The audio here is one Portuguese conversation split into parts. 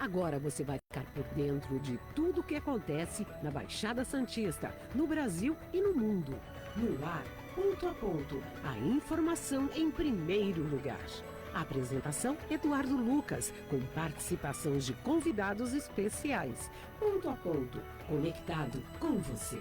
Agora você vai ficar por dentro de tudo o que acontece na Baixada Santista, no Brasil e no mundo. No ar, ponto a ponto, a informação em primeiro lugar. A apresentação, Eduardo Lucas, com participação de convidados especiais. Ponto a ponto, conectado com você.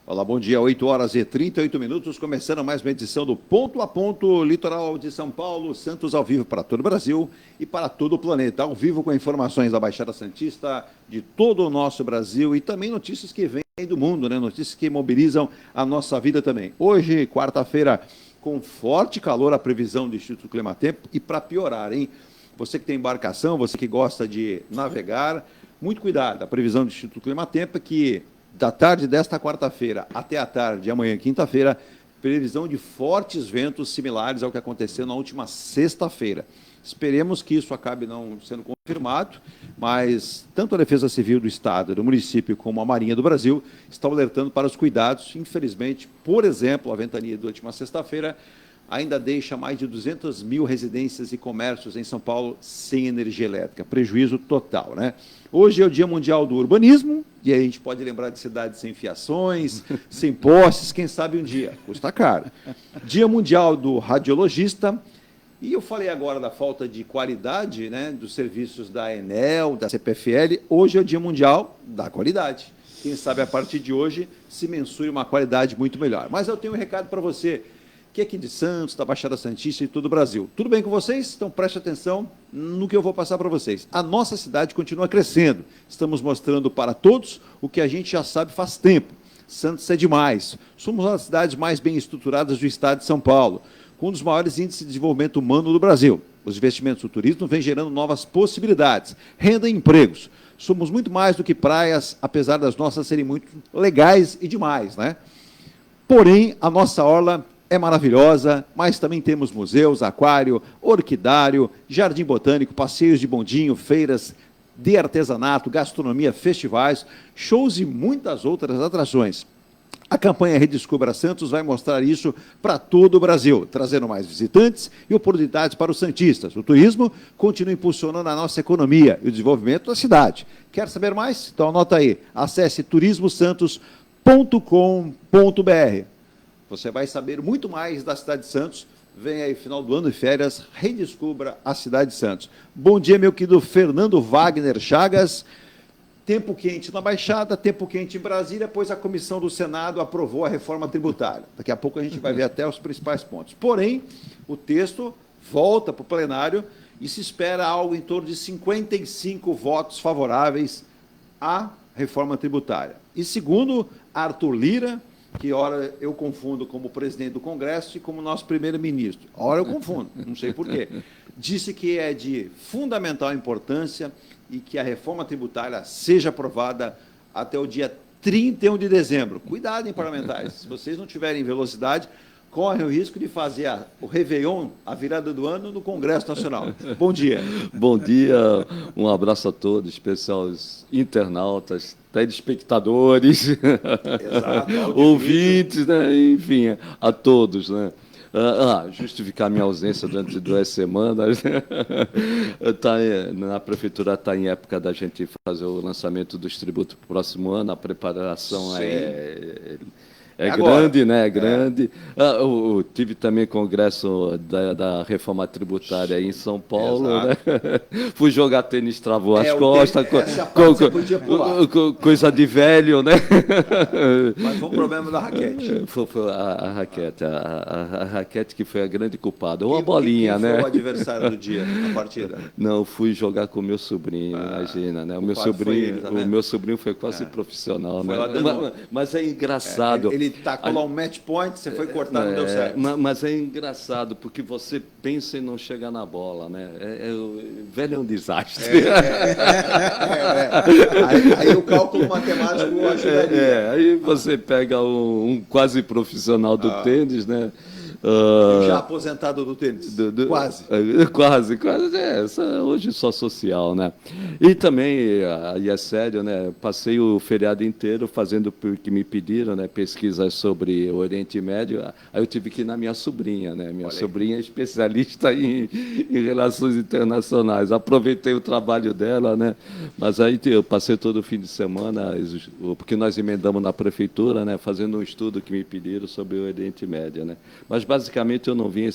Olá, bom dia, 8h38, começando mais uma edição do Ponto a Ponto, litoral de São Paulo, Santos ao vivo para todo o Brasil e para todo o planeta, ao vivo com informações da Baixada Santista, de todo o nosso Brasil e também notícias que vêm do mundo, né? Notícias que mobilizam a nossa vida também. Hoje, quarta-feira, com forte calor, a previsão do Instituto Climatempo e para piorar, hein? Você que tem embarcação, você que gosta de navegar, muito cuidado, a previsão do Instituto Climatempo é que da tarde desta quarta-feira até a tarde de amanhã, quinta-feira, previsão de fortes ventos similares ao que aconteceu na última sexta-feira. Esperemos que isso acabe não sendo confirmado, mas tanto a Defesa Civil do Estado, do município, como a Marinha do Brasil estão alertando para os cuidados. Infelizmente, por exemplo, a ventania da última sexta-feira ainda deixa mais de 200 mil residências e comércios em São Paulo sem energia elétrica. Prejuízo total, né? Hoje é o Dia Mundial do Urbanismo, e aí a gente pode lembrar de cidades sem fiações, sem postes, quem sabe um dia, custa caro. Dia Mundial do Radiologista, e eu falei agora da falta de qualidade, né, dos serviços da Enel, da CPFL, hoje é o Dia Mundial da Qualidade. Quem sabe a partir de hoje se mensure uma qualidade muito melhor. Mas eu tenho um recado para você, que é aqui de Santos, da Baixada Santista e todo o Brasil. Tudo bem com vocês? Então preste atenção no que eu vou passar para vocês. A nossa cidade continua crescendo. Estamos mostrando para todos o que a gente já sabe faz tempo. Santos é demais. Somos uma das cidades mais bem estruturadas do estado de São Paulo, com um dos maiores índices de desenvolvimento humano do Brasil. Os investimentos do turismo vêm gerando novas possibilidades, renda e empregos. Somos muito mais do que praias, apesar das nossas serem muito legais e demais, né? Porém, a nossa orla é maravilhosa, mas também temos museus, aquário, orquidário, jardim botânico, passeios de bondinho, feiras de artesanato, gastronomia, festivais, shows e muitas outras atrações. A campanha Redescubra Santos vai mostrar isso para todo o Brasil, trazendo mais visitantes e oportunidades para os santistas. O turismo continua impulsionando a nossa economia e o desenvolvimento da cidade. Quer saber mais? Então anota aí, acesse turismosantos.com.br. Você vai saber muito mais da cidade de Santos. Vem aí, final do ano de férias, redescubra a cidade de Santos. Bom dia, meu querido Fernando Wagner Chagas. Tempo quente na Baixada, tempo quente em Brasília, pois a comissão do Senado aprovou a reforma tributária. Daqui a pouco a gente vai ver até os principais pontos. Porém, o texto volta para o plenário e se espera algo em torno de 55 votos favoráveis à reforma tributária. E segundo Arthur Lira, que ora eu confundo como presidente do Congresso e como nosso primeiro-ministro. Ora eu confundo, não sei por quê. Disse que é de fundamental importância e que a reforma tributária seja aprovada até o dia 31 de dezembro. Cuidado, hein, parlamentares. Se vocês não tiverem velocidade, corre o risco de fazer o Réveillon, a virada do ano, no Congresso Nacional. Bom dia. Bom dia, um abraço a todos, especial aos internautas, telespectadores, Exato, ouvintes, né? Enfim, a todos, né? Justificar minha ausência durante 2 semanas. Na prefeitura está em época da gente fazer o lançamento dos tributos para o próximo ano, a preparação é grande, né? É grande. Eu tive também congresso da reforma tributária aí em São Paulo, né? Fui jogar tênis, travou as costas, coisa de velho, né? Mas foi um problema da raquete. Foi a raquete, a raquete que foi a grande culpada. Ou a bolinha, quem né? foi o adversário do dia, na partida? Não, fui jogar com o meu sobrinho, imagina, né? O meu sobrinho foi quase profissional, né? Mas é engraçado. Ele tacou lá um match point, você foi cortado, não deu certo. Mas é engraçado, porque você pensa em não chegar na bola, né? Velho é um desastre. Aí o cálculo matemático ajudaria. Aí você pega um quase profissional do tênis, né? Já aposentado do tênis. Quase. Quase. Hoje só social, né? E também, aí é sério, né? Passei o feriado inteiro fazendo o que me pediram, né? Pesquisas sobre o Oriente Médio. Aí eu tive que ir na minha sobrinha, né? Minha sobrinha é especialista em relações internacionais. Aproveitei o trabalho dela, né? Mas aí eu passei todo o fim de semana, porque nós emendamos na prefeitura, né? Fazendo um estudo que me pediram sobre o Oriente Médio, né? Mas basicamente eu não vim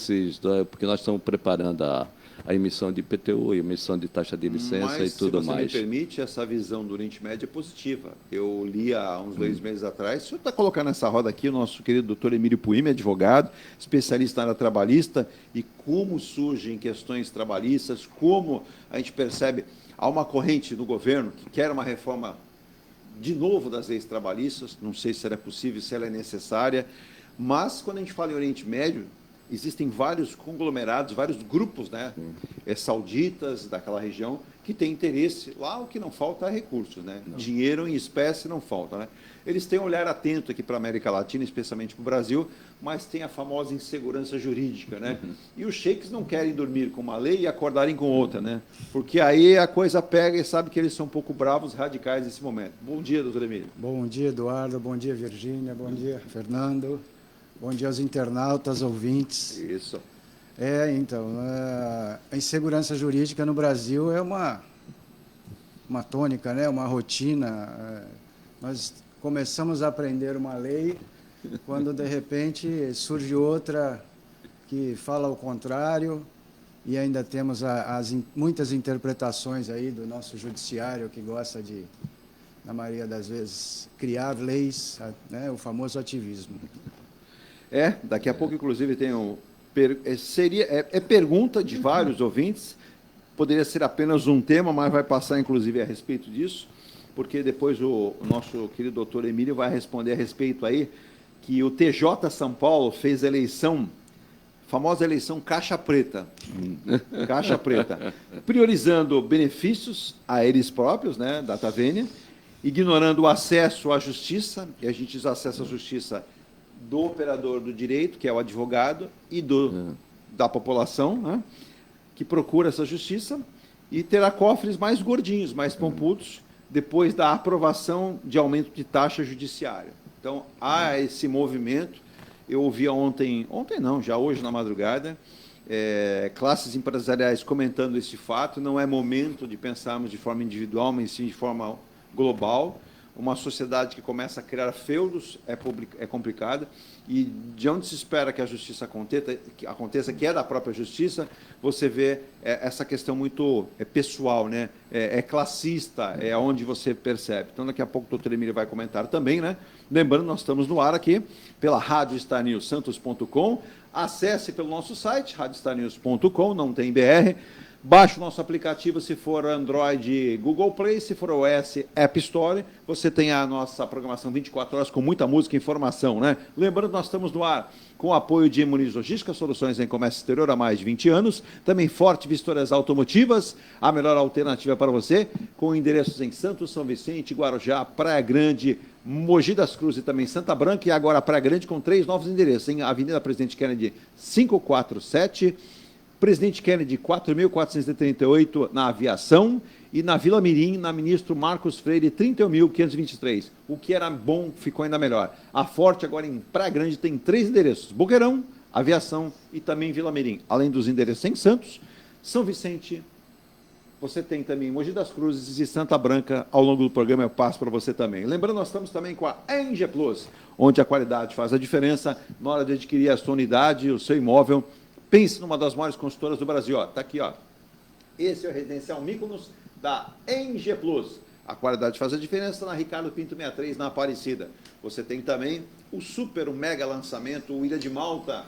porque nós estamos preparando a emissão de IPTU, a emissão de taxa de licença e tudo mais. Se você me permite, essa visão do Oriente Médio é positiva. Eu li há uns 2 meses atrás, o senhor está colocando nessa roda aqui o nosso querido doutor Emílio Puime, advogado, especialista na área trabalhista, e como surgem questões trabalhistas, como a gente percebe, há uma corrente no governo que quer uma reforma de novo das leis trabalhistas, não sei se ela é possível, se ela é necessária, mas quando a gente fala em Oriente Médio, existem vários conglomerados, vários grupos, né, sauditas daquela região, que têm interesse. Lá o que não falta é recursos, né? Dinheiro em espécie não falta, né? Eles têm um olhar atento aqui para a América Latina, especialmente para o Brasil, mas tem a famosa insegurança jurídica, né? E os sheiks não querem dormir com uma lei e acordarem com outra, né? Porque aí a coisa pega e sabe que eles são um pouco bravos, radicais nesse momento. Bom dia, doutor Emílio. Bom dia, Eduardo. Bom dia, Virgínia. Bom dia, Fernando. Bom dia aos internautas, ouvintes. Isso. Então, a insegurança jurídica no Brasil é uma tônica, né? Uma rotina. Nós começamos a aprender uma lei quando, de repente, surge outra que fala o contrário, e ainda temos muitas interpretações aí do nosso judiciário que gosta de, na maioria das vezes, criar leis, né? O famoso ativismo. Daqui a pouco, inclusive, tem pergunta de vários ouvintes, poderia ser apenas um tema, mas vai passar, inclusive, a respeito disso, porque depois o nosso querido doutor Emílio vai responder a respeito aí, que o TJ São Paulo fez a eleição, famosa eleição caixa preta, priorizando benefícios a eles próprios, né, data vênia, ignorando o acesso à justiça, e a gente diz acesso à justiça do operador do direito, que é o advogado, e da população, né, que procura essa justiça, e terá cofres mais gordinhos, mais pompudos, depois da aprovação de aumento de taxa judiciária. Então, há esse movimento. Eu ouvi ontem não, já hoje na madrugada, classes empresariais comentando esse fato. Não é momento de pensarmos de forma individual, mas sim de forma global. Uma sociedade que começa a criar feudos é complicada, e de onde se espera que a justiça aconteça, que é da própria justiça, você vê essa questão muito pessoal, né? Classista, é onde você percebe. Então, daqui a pouco o doutor Emílio vai comentar também, né? Lembrando, nós estamos no ar aqui pela Rádio StarNewsSantos.com. Acesse pelo nosso site, radiostarnews.com, não tem BR. Baixe o nosso aplicativo, se for Android, Google Play, se for iOS, App Store. Você tem a nossa programação 24 horas com muita música e informação, né? Lembrando, nós estamos no ar com o apoio de Muniz Logística, soluções em comércio exterior há mais de 20 anos. Também Forte Vistoras Automotivas, a melhor alternativa para você, com endereços em Santos, São Vicente, Guarujá, Praia Grande, Mogi das Cruzes e também Santa Branca, e agora Praia Grande com 3 novos endereços, em Avenida Presidente Kennedy 547, Presidente Kennedy 4.438 na Aviação, e na Vila Mirim, na Ministro Marcos Freire 31.523. O que era bom ficou ainda melhor. A Forte agora em Praia Grande tem 3 endereços: Boqueirão, Aviação e também Vila Mirim. Além dos endereços em Santos, São Vicente, você tem também Mogi das Cruzes e Santa Branca. Ao longo do programa eu passo para você também. Lembrando, nós estamos também com a ENGE Plus, onde a qualidade faz a diferença na hora de adquirir a sua unidade, o seu imóvel. Pense numa das maiores consultoras do Brasil. Está aqui, ó. Esse é o Residencial Mykonos da ENGE Plus. A qualidade faz a diferença na Ricardo Pinto 63, na Aparecida. Você tem também o mega lançamento, o Ilha de Malta,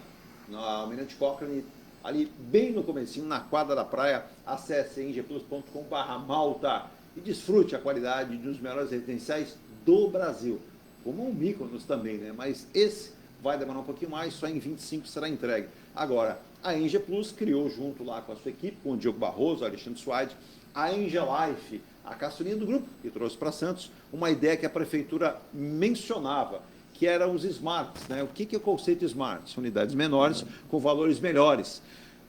na Almirante Cochrane, ali bem no comecinho, na quadra da praia. Acesse engeplus.com/Malta e desfrute a qualidade dos melhores residenciais do Brasil. Como o Mykonos também, né? Mas esse vai demorar um pouquinho mais, só em 25 será entregue. Agora, a ENGE Plus criou, junto lá com a sua equipe, com o Diogo Barroso, Alexandre Suaide, a ENGE Life, a caçulinha do grupo, que trouxe para Santos uma ideia que a prefeitura mencionava, que eram os smarts, né? O que é o conceito smart? São unidades menores com valores melhores.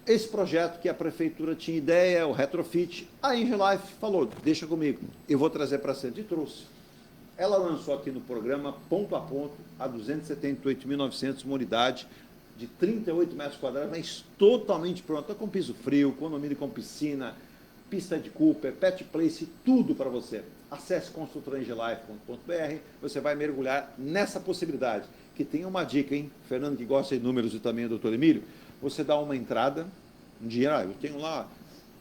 Esse projeto que a prefeitura tinha ideia, o retrofit, a Engie-Life falou, deixa comigo, eu vou trazer para Santos, e trouxe. Ela lançou aqui no programa, ponto a ponto, a 278.900, uma unidade de 38 metros quadrados, mas totalmente pronta, com piso frio, condomínio com piscina, pista de Cooper, pet place, tudo para você. Acesse construtoraengelife.br, você vai mergulhar nessa possibilidade. Que tem uma dica, hein? Fernando, que gosta de números, e também o doutor Emílio, você dá uma entrada, um dinheiro, eu tenho lá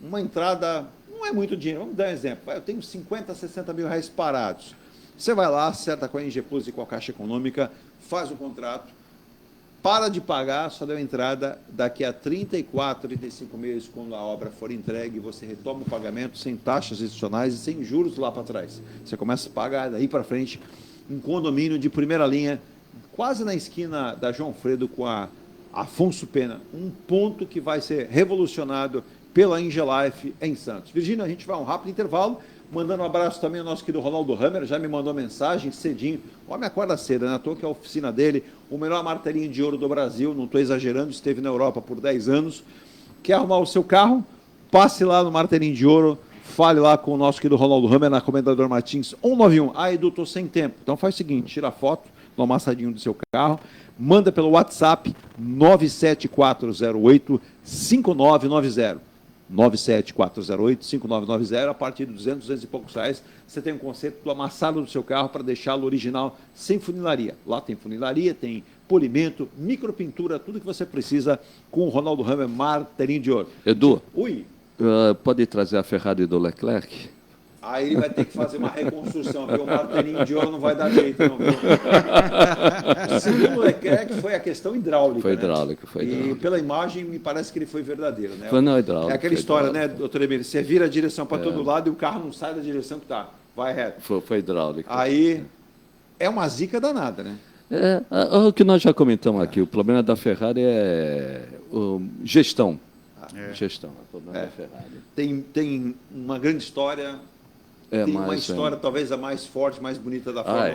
uma entrada, não é muito dinheiro, vamos dar um exemplo, eu tenho 50, 60 mil reais parados. Você vai lá, acerta com a Engie Plus e com a Caixa Econômica, faz o contrato, para de pagar, só deu entrada daqui a 34, 35 meses, quando a obra for entregue, você retoma o pagamento sem taxas adicionais e sem juros lá para trás. Você começa a pagar daí para frente um condomínio de primeira linha, quase na esquina da João Fredo com a Afonso Pena, um ponto que vai ser revolucionado pela Engie-Life em Santos. Virgínia, a gente vai a um rápido intervalo, mandando um abraço também ao nosso querido Ronaldo Hammer, já me mandou mensagem cedinho. O homem acorda cedo, né? À toa que é a oficina dele, o melhor martelinho de ouro do Brasil, não estou exagerando, esteve na Europa por 10 anos. Quer arrumar o seu carro? Passe lá no martelinho de ouro, fale lá com o nosso querido Ronaldo Hammer, na Comendador Martins 191. Ah, Edu, estou sem tempo. Então faz o seguinte, tira a foto no amassadinho do seu carro, manda pelo WhatsApp 97408-5990. 97408-5990, a partir de 200 e poucos reais, você tem um conceito do amassado do seu carro para deixá-lo original, sem funilaria. Lá tem funilaria, tem polimento, micropintura, tudo que você precisa com o Ronaldo Hammer, martelinho de ouro. Edu, Ui. Pode trazer a Ferrari do Leclerc? Aí ele vai ter que fazer uma reconstrução, viu? O martelinho de ouro não vai dar jeito, não, viu? Segundo o Leclerc, foi a questão hidráulica. Foi hidráulico, né? Foi hidráulico. E pela imagem, me parece que ele foi verdadeiro, né? Foi não hidráulico. É aquela história, né, doutor Emílio? Você vira a direção para todo lado e o carro não sai da direção que está. Vai reto. Foi hidráulico. Aí é uma zica danada, né? O que nós já comentamos aqui, o problema da Ferrari é gestão. Gestão, é o problema da Ferrari. Tem uma grande história. Tem uma história talvez a mais forte, mais bonita da Fórmula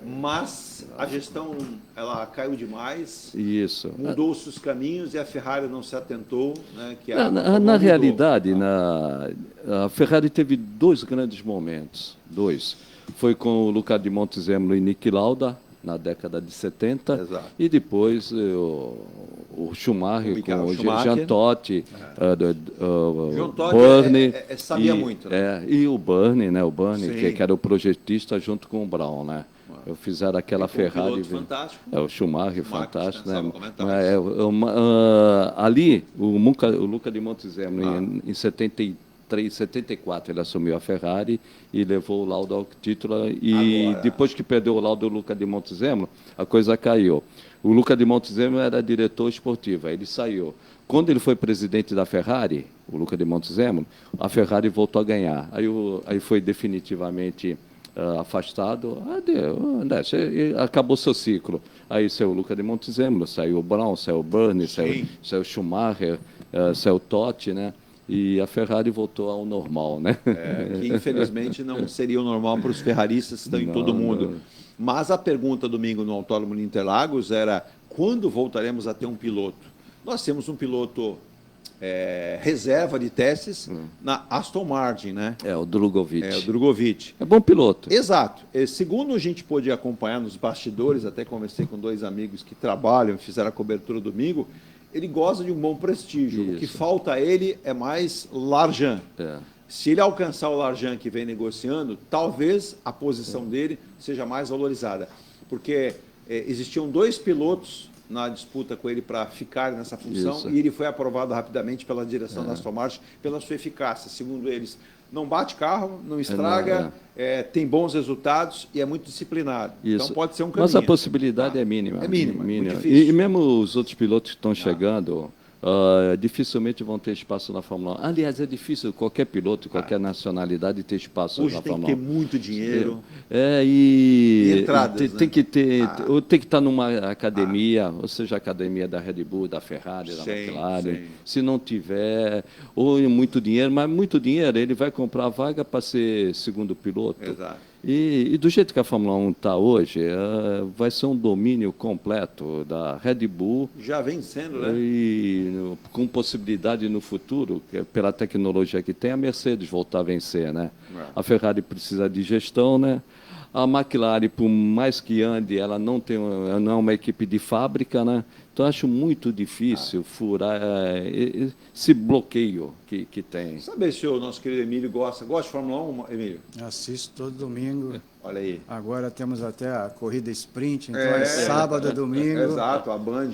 1, mas a gestão ela caiu demais, isso. Mudou-se os caminhos e a Ferrari não se atentou. Né, que na realidade, a Ferrari teve dois grandes momentos. Foi com o Luca de Montezemolo e Niki Lauda, na década de 70, exato. E depois o Schumacher com o Jean Todt, Bernie, sabia muito. Né? E o Bernie, né? O Bernie que era o projetista junto com o Brown, né? Fizeram aquela Ferrari. Fantástico. O Schumacher fantástico, né? Ali, o Luca de Montezemolo, em 74, ele assumiu a Ferrari e levou o Lauda ao título. E depois que perdeu o Lauda, o Luca de Montezemolo, a coisa caiu. O Luca de Montezemolo era diretor esportivo, aí ele saiu. Quando ele foi presidente da Ferrari, o Luca de Montezemolo, a Ferrari voltou a ganhar. Aí foi definitivamente afastado. Acabou seu ciclo. Aí saiu o Luca de Montezemolo, saiu o Brown, saiu o Bernie, saiu o Schumacher, saiu o Todt, né? E a Ferrari voltou ao normal, né? Que infelizmente não seria o normal para os ferraristas que estão em todo mundo. Mas a pergunta domingo no Autódromo de Interlagos era: quando voltaremos a ter um piloto? Nós temos um piloto reserva de testes na Aston Martin, né? O Drugovich. O Drugovich. É bom piloto. Exato. Segundo a gente pôde acompanhar nos bastidores, até conversei com dois amigos que trabalham e fizeram a cobertura domingo, ele gosta de um bom prestígio. Isso. O que falta a ele é mais Larjan. Se ele alcançar o Larjan que vem negociando, talvez a posição dele seja mais valorizada. Porque existiam dois pilotos na disputa com ele para ficar nessa função, e ele foi aprovado rapidamente pela direção da Aston Martin pela sua eficácia. Segundo eles, não bate carro, não estraga, tem bons resultados e é muito disciplinado. Isso. Então pode ser um caminho. Mas a possibilidade é mínima. É mínima. E mesmo os outros pilotos que estão chegando, dificilmente vão ter espaço na Fórmula 1. Aliás, é difícil qualquer piloto, qualquer nacionalidade ter espaço na Fórmula 1. Hoje tem que ter muito dinheiro. E entradas, tem que ter, ou tem que estar numa academia, ou seja, a academia da Red Bull, da Ferrari, da McLaren. Se não tiver, ou muito dinheiro, mas muito dinheiro, ele vai comprar a vaga para ser segundo piloto. Exato. E do jeito que a Fórmula 1 está hoje, vai ser um domínio completo da Red Bull. Já vem sendo, né? E com possibilidade no futuro, pela tecnologia que tem, a Mercedes voltar a vencer, né? A Ferrari precisa de gestão, né? A McLaren, por mais que ande, ela não é uma equipe de fábrica, né? Então, acho muito difícil furar esse bloqueio que tem. Saber se o nosso querido Emílio gosta de Fórmula 1, Emílio? Assisto todo domingo. Olha aí. Agora temos até a corrida sprint, então é sábado, domingo. Exato, a Band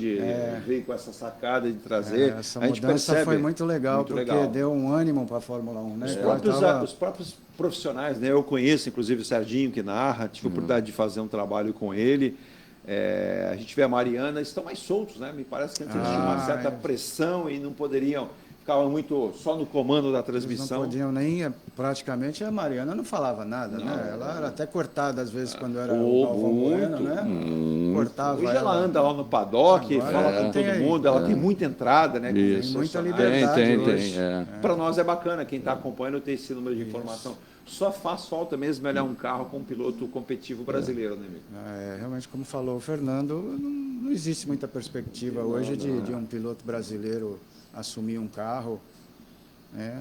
veio com essa sacada de trazer. Essa a gente mudança percebe, foi muito legal, muito porque legal. deu um ânimo para a Fórmula 1. Né? Os próprios profissionais, né? Eu conheço, inclusive, o Serginho, que narra, tive a oportunidade de fazer um trabalho com ele. A gente vê a Mariana, estão mais soltos, né? Me parece que antes eles tinham uma certa pressão e não poderiam, ficavam muito só no comando da transmissão. Não podiam nem, praticamente, a Mariana não falava nada, né? Ela era até cortada às vezes quando era o Galvão Bueno, né? Cortava. Hoje ela anda lá no paddock, agora fala com todo mundo, ela tem muita entrada, né? Tem muita liberdade hoje. Para nós é bacana, quem está acompanhando tem esse número de informação. Só faz falta mesmo olhar um carro com um piloto competitivo brasileiro, né, amigo? Realmente, como falou o Fernando, não existe muita perspectiva hoje de um piloto brasileiro assumir um carro, né?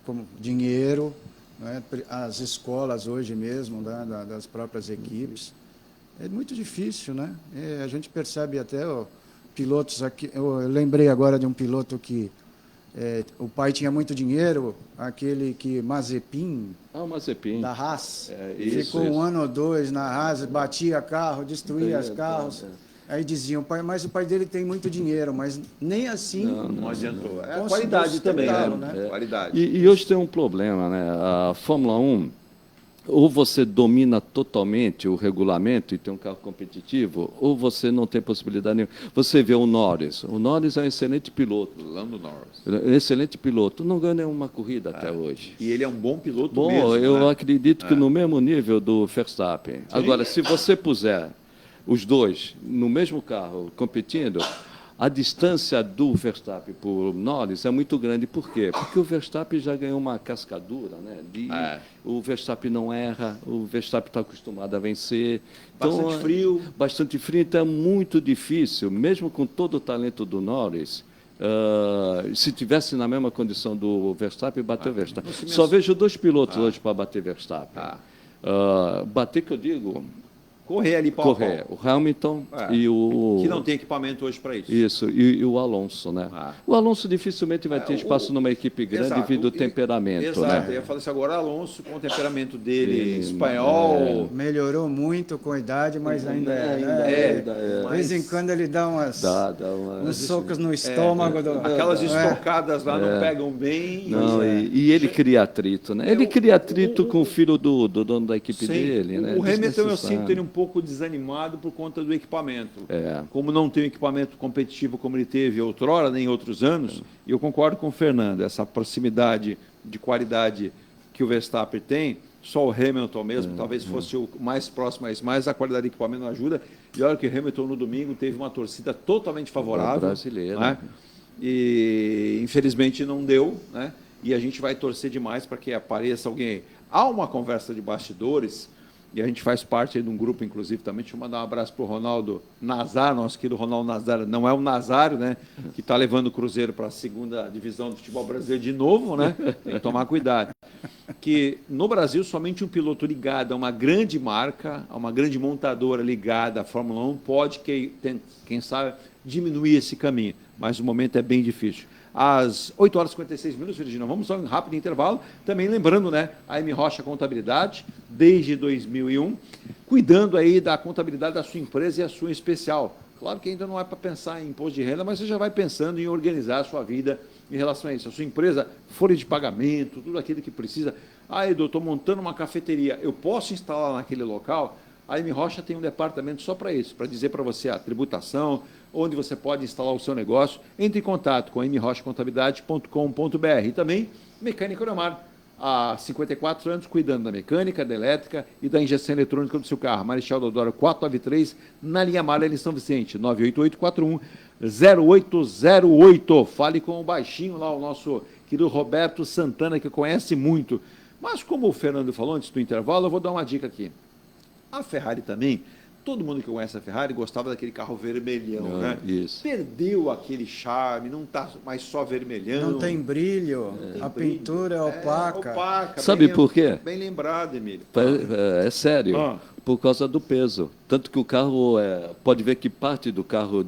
Como dinheiro, né? As escolas hoje mesmo, né? Das próprias equipes. É muito difícil, né? A gente percebe até pilotos aqui. Eu lembrei agora de um piloto que o pai tinha muito dinheiro, aquele que Mazepin, o Mazepin da Haas, isso. Um ano ou dois na Haas, batia carro, destruía os carros. Aí diziam, mas o pai dele tem muito dinheiro, mas nem assim não adiantou. A qualidade também, né? Qualidade. E hoje tem um problema, né? A Fórmula 1, ou você domina totalmente o regulamento e tem um carro competitivo, ou você não tem possibilidade nenhuma. Você vê o Norris. O Norris é um excelente piloto. Lando Norris. Excelente piloto. Não ganha nenhuma corrida até hoje. E ele é um bom piloto mesmo. Bom, eu acredito que no mesmo nível do Verstappen. Sim. Agora, se você puser os dois no mesmo carro competindo, a distância do Verstappen para o Norris é muito grande. Por quê? Porque o Verstappen já ganhou uma cascadura, né? O Verstappen não erra, o Verstappen está acostumado a vencer. Bastante frio. Bastante frio, então é muito difícil, mesmo com todo o talento do Norris. Se tivesse na mesma condição do Verstappen, bater o Verstappen. Só vejo dois pilotos hoje para bater Verstappen. Bater, que eu digo... Correr ali para o Hamilton e o... Que não tem equipamento hoje para isso. Isso, e o Alonso, né? O Alonso dificilmente vai ter espaço numa equipe grande devido ao temperamento. Exato, né? Eu ia falar isso agora, Alonso, com o temperamento dele espanhol... Melhorou muito com a idade, mas ainda é. De vez em quando ele dá uns socos no estômago. Aquelas estocadas lá não pegam bem. Não, e ele cria atrito, né? Ele cria atrito com o filho do dono da equipe dele, né? O Hamilton eu sinto ele um pouco desanimado por conta do equipamento. Como não tem um equipamento competitivo como ele teve outrora, nem em outros anos, e eu concordo com o Fernando, essa proximidade de qualidade que o Verstappen tem, só o Hamilton mesmo, talvez fosse o mais próximo a isso, mas a qualidade do equipamento não ajuda. E olha que o Hamilton no domingo teve uma torcida totalmente favorável. Brasileira. Né? E infelizmente não deu, né? E a gente vai torcer demais para que apareça alguém. Há uma conversa de bastidores, e a gente faz parte aí de um grupo, inclusive, também. Deixa eu mandar um abraço para o Ronaldo Nazário, nosso querido Ronaldo Nazário. Não é o Nazário, né? Que está levando o Cruzeiro para a segunda divisão do futebol brasileiro de novo, né? Tem que tomar cuidado. Que no Brasil, somente um piloto ligado a uma grande marca, a uma grande montadora ligada à Fórmula 1, pode, quem sabe, diminuir esse caminho. Mas o momento é bem difícil. Às 8 horas e 56 minutos, Virginia, vamos só um rápido intervalo. Também lembrando, né, a M. Rocha Contabilidade, desde 2001, cuidando aí da contabilidade da sua empresa e a sua especial. Claro que ainda não é para pensar em imposto de renda, mas você já vai pensando em organizar a sua vida em relação a isso. A sua empresa, folha de pagamento, tudo aquilo que precisa. Edu, estou montando uma cafeteria, eu posso instalar naquele local? A M. Rocha tem um departamento só para isso, para dizer para você a tributação, onde você pode instalar o seu negócio. Entre em contato com mrochacontabilidade.com.br. E também Mecânica Oromar, há 54 anos, cuidando da mecânica, da elétrica e da injeção eletrônica do seu carro. Marechal Deodoro 493, na linha amarela em São Vicente, 988-41-0808. Fale com o baixinho lá, o nosso querido Roberto Santana, que conhece muito. Mas como o Fernando falou antes do intervalo, eu vou dar uma dica aqui. A Ferrari também, todo mundo que conhece a Ferrari gostava daquele carro vermelhão, né? Isso. Perdeu aquele charme, não está mais só vermelhão. Não tem brilho, a pintura é opaca. Opaca. Sabe por quê? Bem lembrado, Emílio. É sério, Ah. por causa do peso. Tanto que o carro, pode ver que parte do carro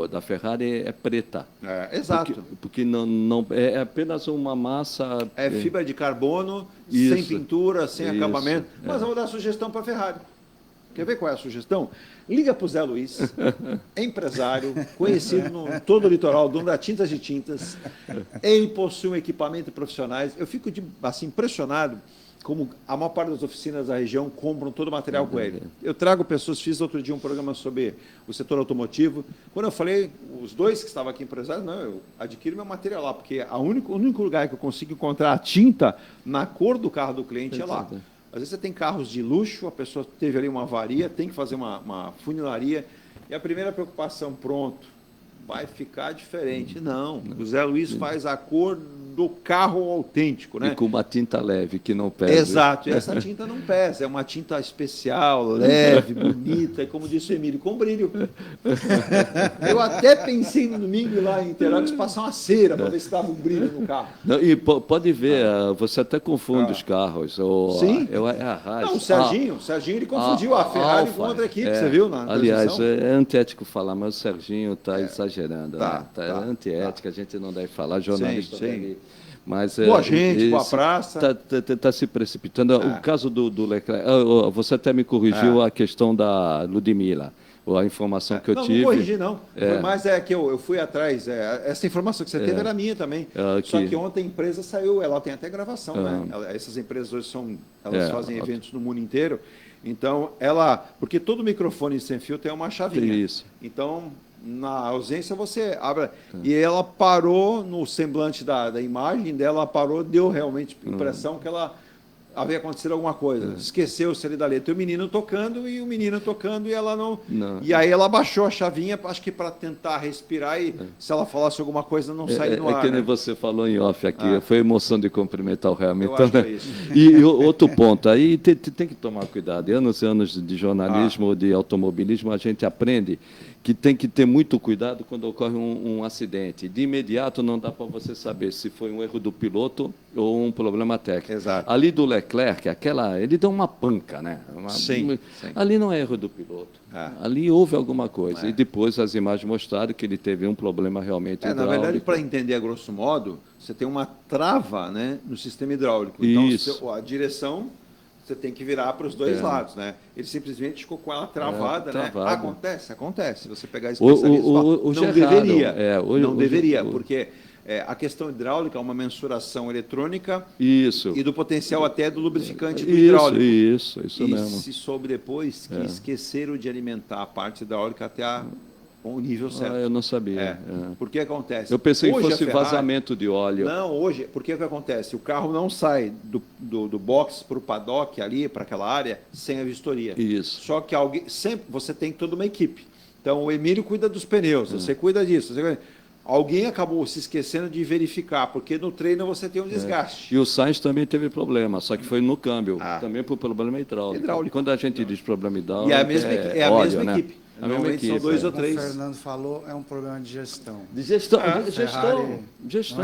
da Ferrari é preta. Exato. Porque não, é apenas uma massa... É fibra de carbono, Isso. sem pintura, sem Isso. acabamento. Mas eu vou dar sugestão para a Ferrari. Quer ver qual é a sugestão? Liga para o Zé Luiz, empresário, conhecido no todo o litoral, dono da Tintas de Tintas. Ele possui um equipamento profissionais. Eu fico assim, impressionado como a maior parte das oficinas da região compram todo o material com ele. Eu trago pessoas, fiz outro dia um programa sobre o setor automotivo. Quando eu falei, os dois que estavam aqui empresários, não, eu adquiro meu material lá, porque o único lugar que eu consigo encontrar a tinta na cor do carro do cliente é lá. Às vezes você tem carros de luxo, a pessoa teve ali uma avaria, tem que fazer uma funilaria, e a primeira preocupação, pronto, vai ficar diferente. Não, o Zé Luiz faz a cor do carro autêntico, né? E com uma tinta leve, que não pesa. Exato, e essa tinta não pesa, é uma tinta especial, leve, bonita, e como disse o Emílio, com brilho. Eu até pensei no domingo ir lá em Interlagos passar uma cera para ver se dava um brilho no carro. Não, e pode ver, você até confunde os carros. Sim. A o Serginho ele confundiu a Ferrari com outra equipe, você viu na aliás, transmissão? é antiético falar, mas o Serginho está exagerando. Tá. É antiética, a gente não deve falar, jornalista Sim. deve... Mas, boa gente, boa praça. Está se precipitando. O caso do Leclerc, você até me corrigiu a questão da Ludmilla, a informação que eu tive. Não corrigi, não. Mas é que eu fui atrás. Essa informação que você teve era minha também. Só que ontem a empresa saiu, ela tem até gravação, né? Essas empresas hoje elas fazem eventos no mundo inteiro. Então, porque todo microfone sem fio tem uma chavinha. Isso. Então, na ausência, você abre. E ela parou no semblante da imagem dela, deu realmente impressão que ela havia acontecido alguma coisa. Esqueceu-se ali da letra. E o menino tocando e ela não. E aí ela baixou a chavinha, acho que para tentar respirar e se ela falasse alguma coisa não sair no ar. É que nem você falou em off aqui, foi emoção de cumprimentar o Hamilton. Eu acho que é isso. E outro ponto, aí tem que tomar cuidado. Anos e anos de jornalismo ou de automobilismo, a gente aprende que tem que ter muito cuidado quando ocorre um acidente. De imediato não dá para você saber se foi um erro do piloto ou um problema técnico. Exato. Ali do Leclerc, ele deu uma panca, né? Sim. Ali não é erro do piloto. Ali houve alguma coisa. E depois as imagens mostraram que ele teve um problema realmente hidráulico. Na verdade, para entender a grosso modo, você tem uma trava, né, no sistema hidráulico. Então, Isso. A direção... Você tem que virar para os dois lados, né? Ele simplesmente ficou com ela travada, né? Acontece. Se você pegar especialista, não deveria. Não deveria, porque a questão hidráulica é uma mensuração eletrônica e do potencial até do lubrificante do hidráulico. Isso mesmo. E se soube depois que esqueceram de alimentar a parte hidráulica até o nível certo. Eu não sabia. Por que acontece? Eu pensei que fosse Ferrari, vazamento de óleo. Não, hoje, por que acontece? O carro não sai do box para o paddock ali, para aquela área, sem a vistoria. Isso. Só que sempre você tem toda uma equipe. Então, o Emílio cuida dos pneus, você cuida disso. Alguém acabou se esquecendo de verificar, porque no treino você tem um desgaste. E o Sainz também teve problema, só que foi no câmbio, também por problema hidráulico. Quando a gente diz problema hidráulico, é a mesma equipe. Normalmente são 2 ou 3. O Fernando falou, é um problema de gestão. Gestão.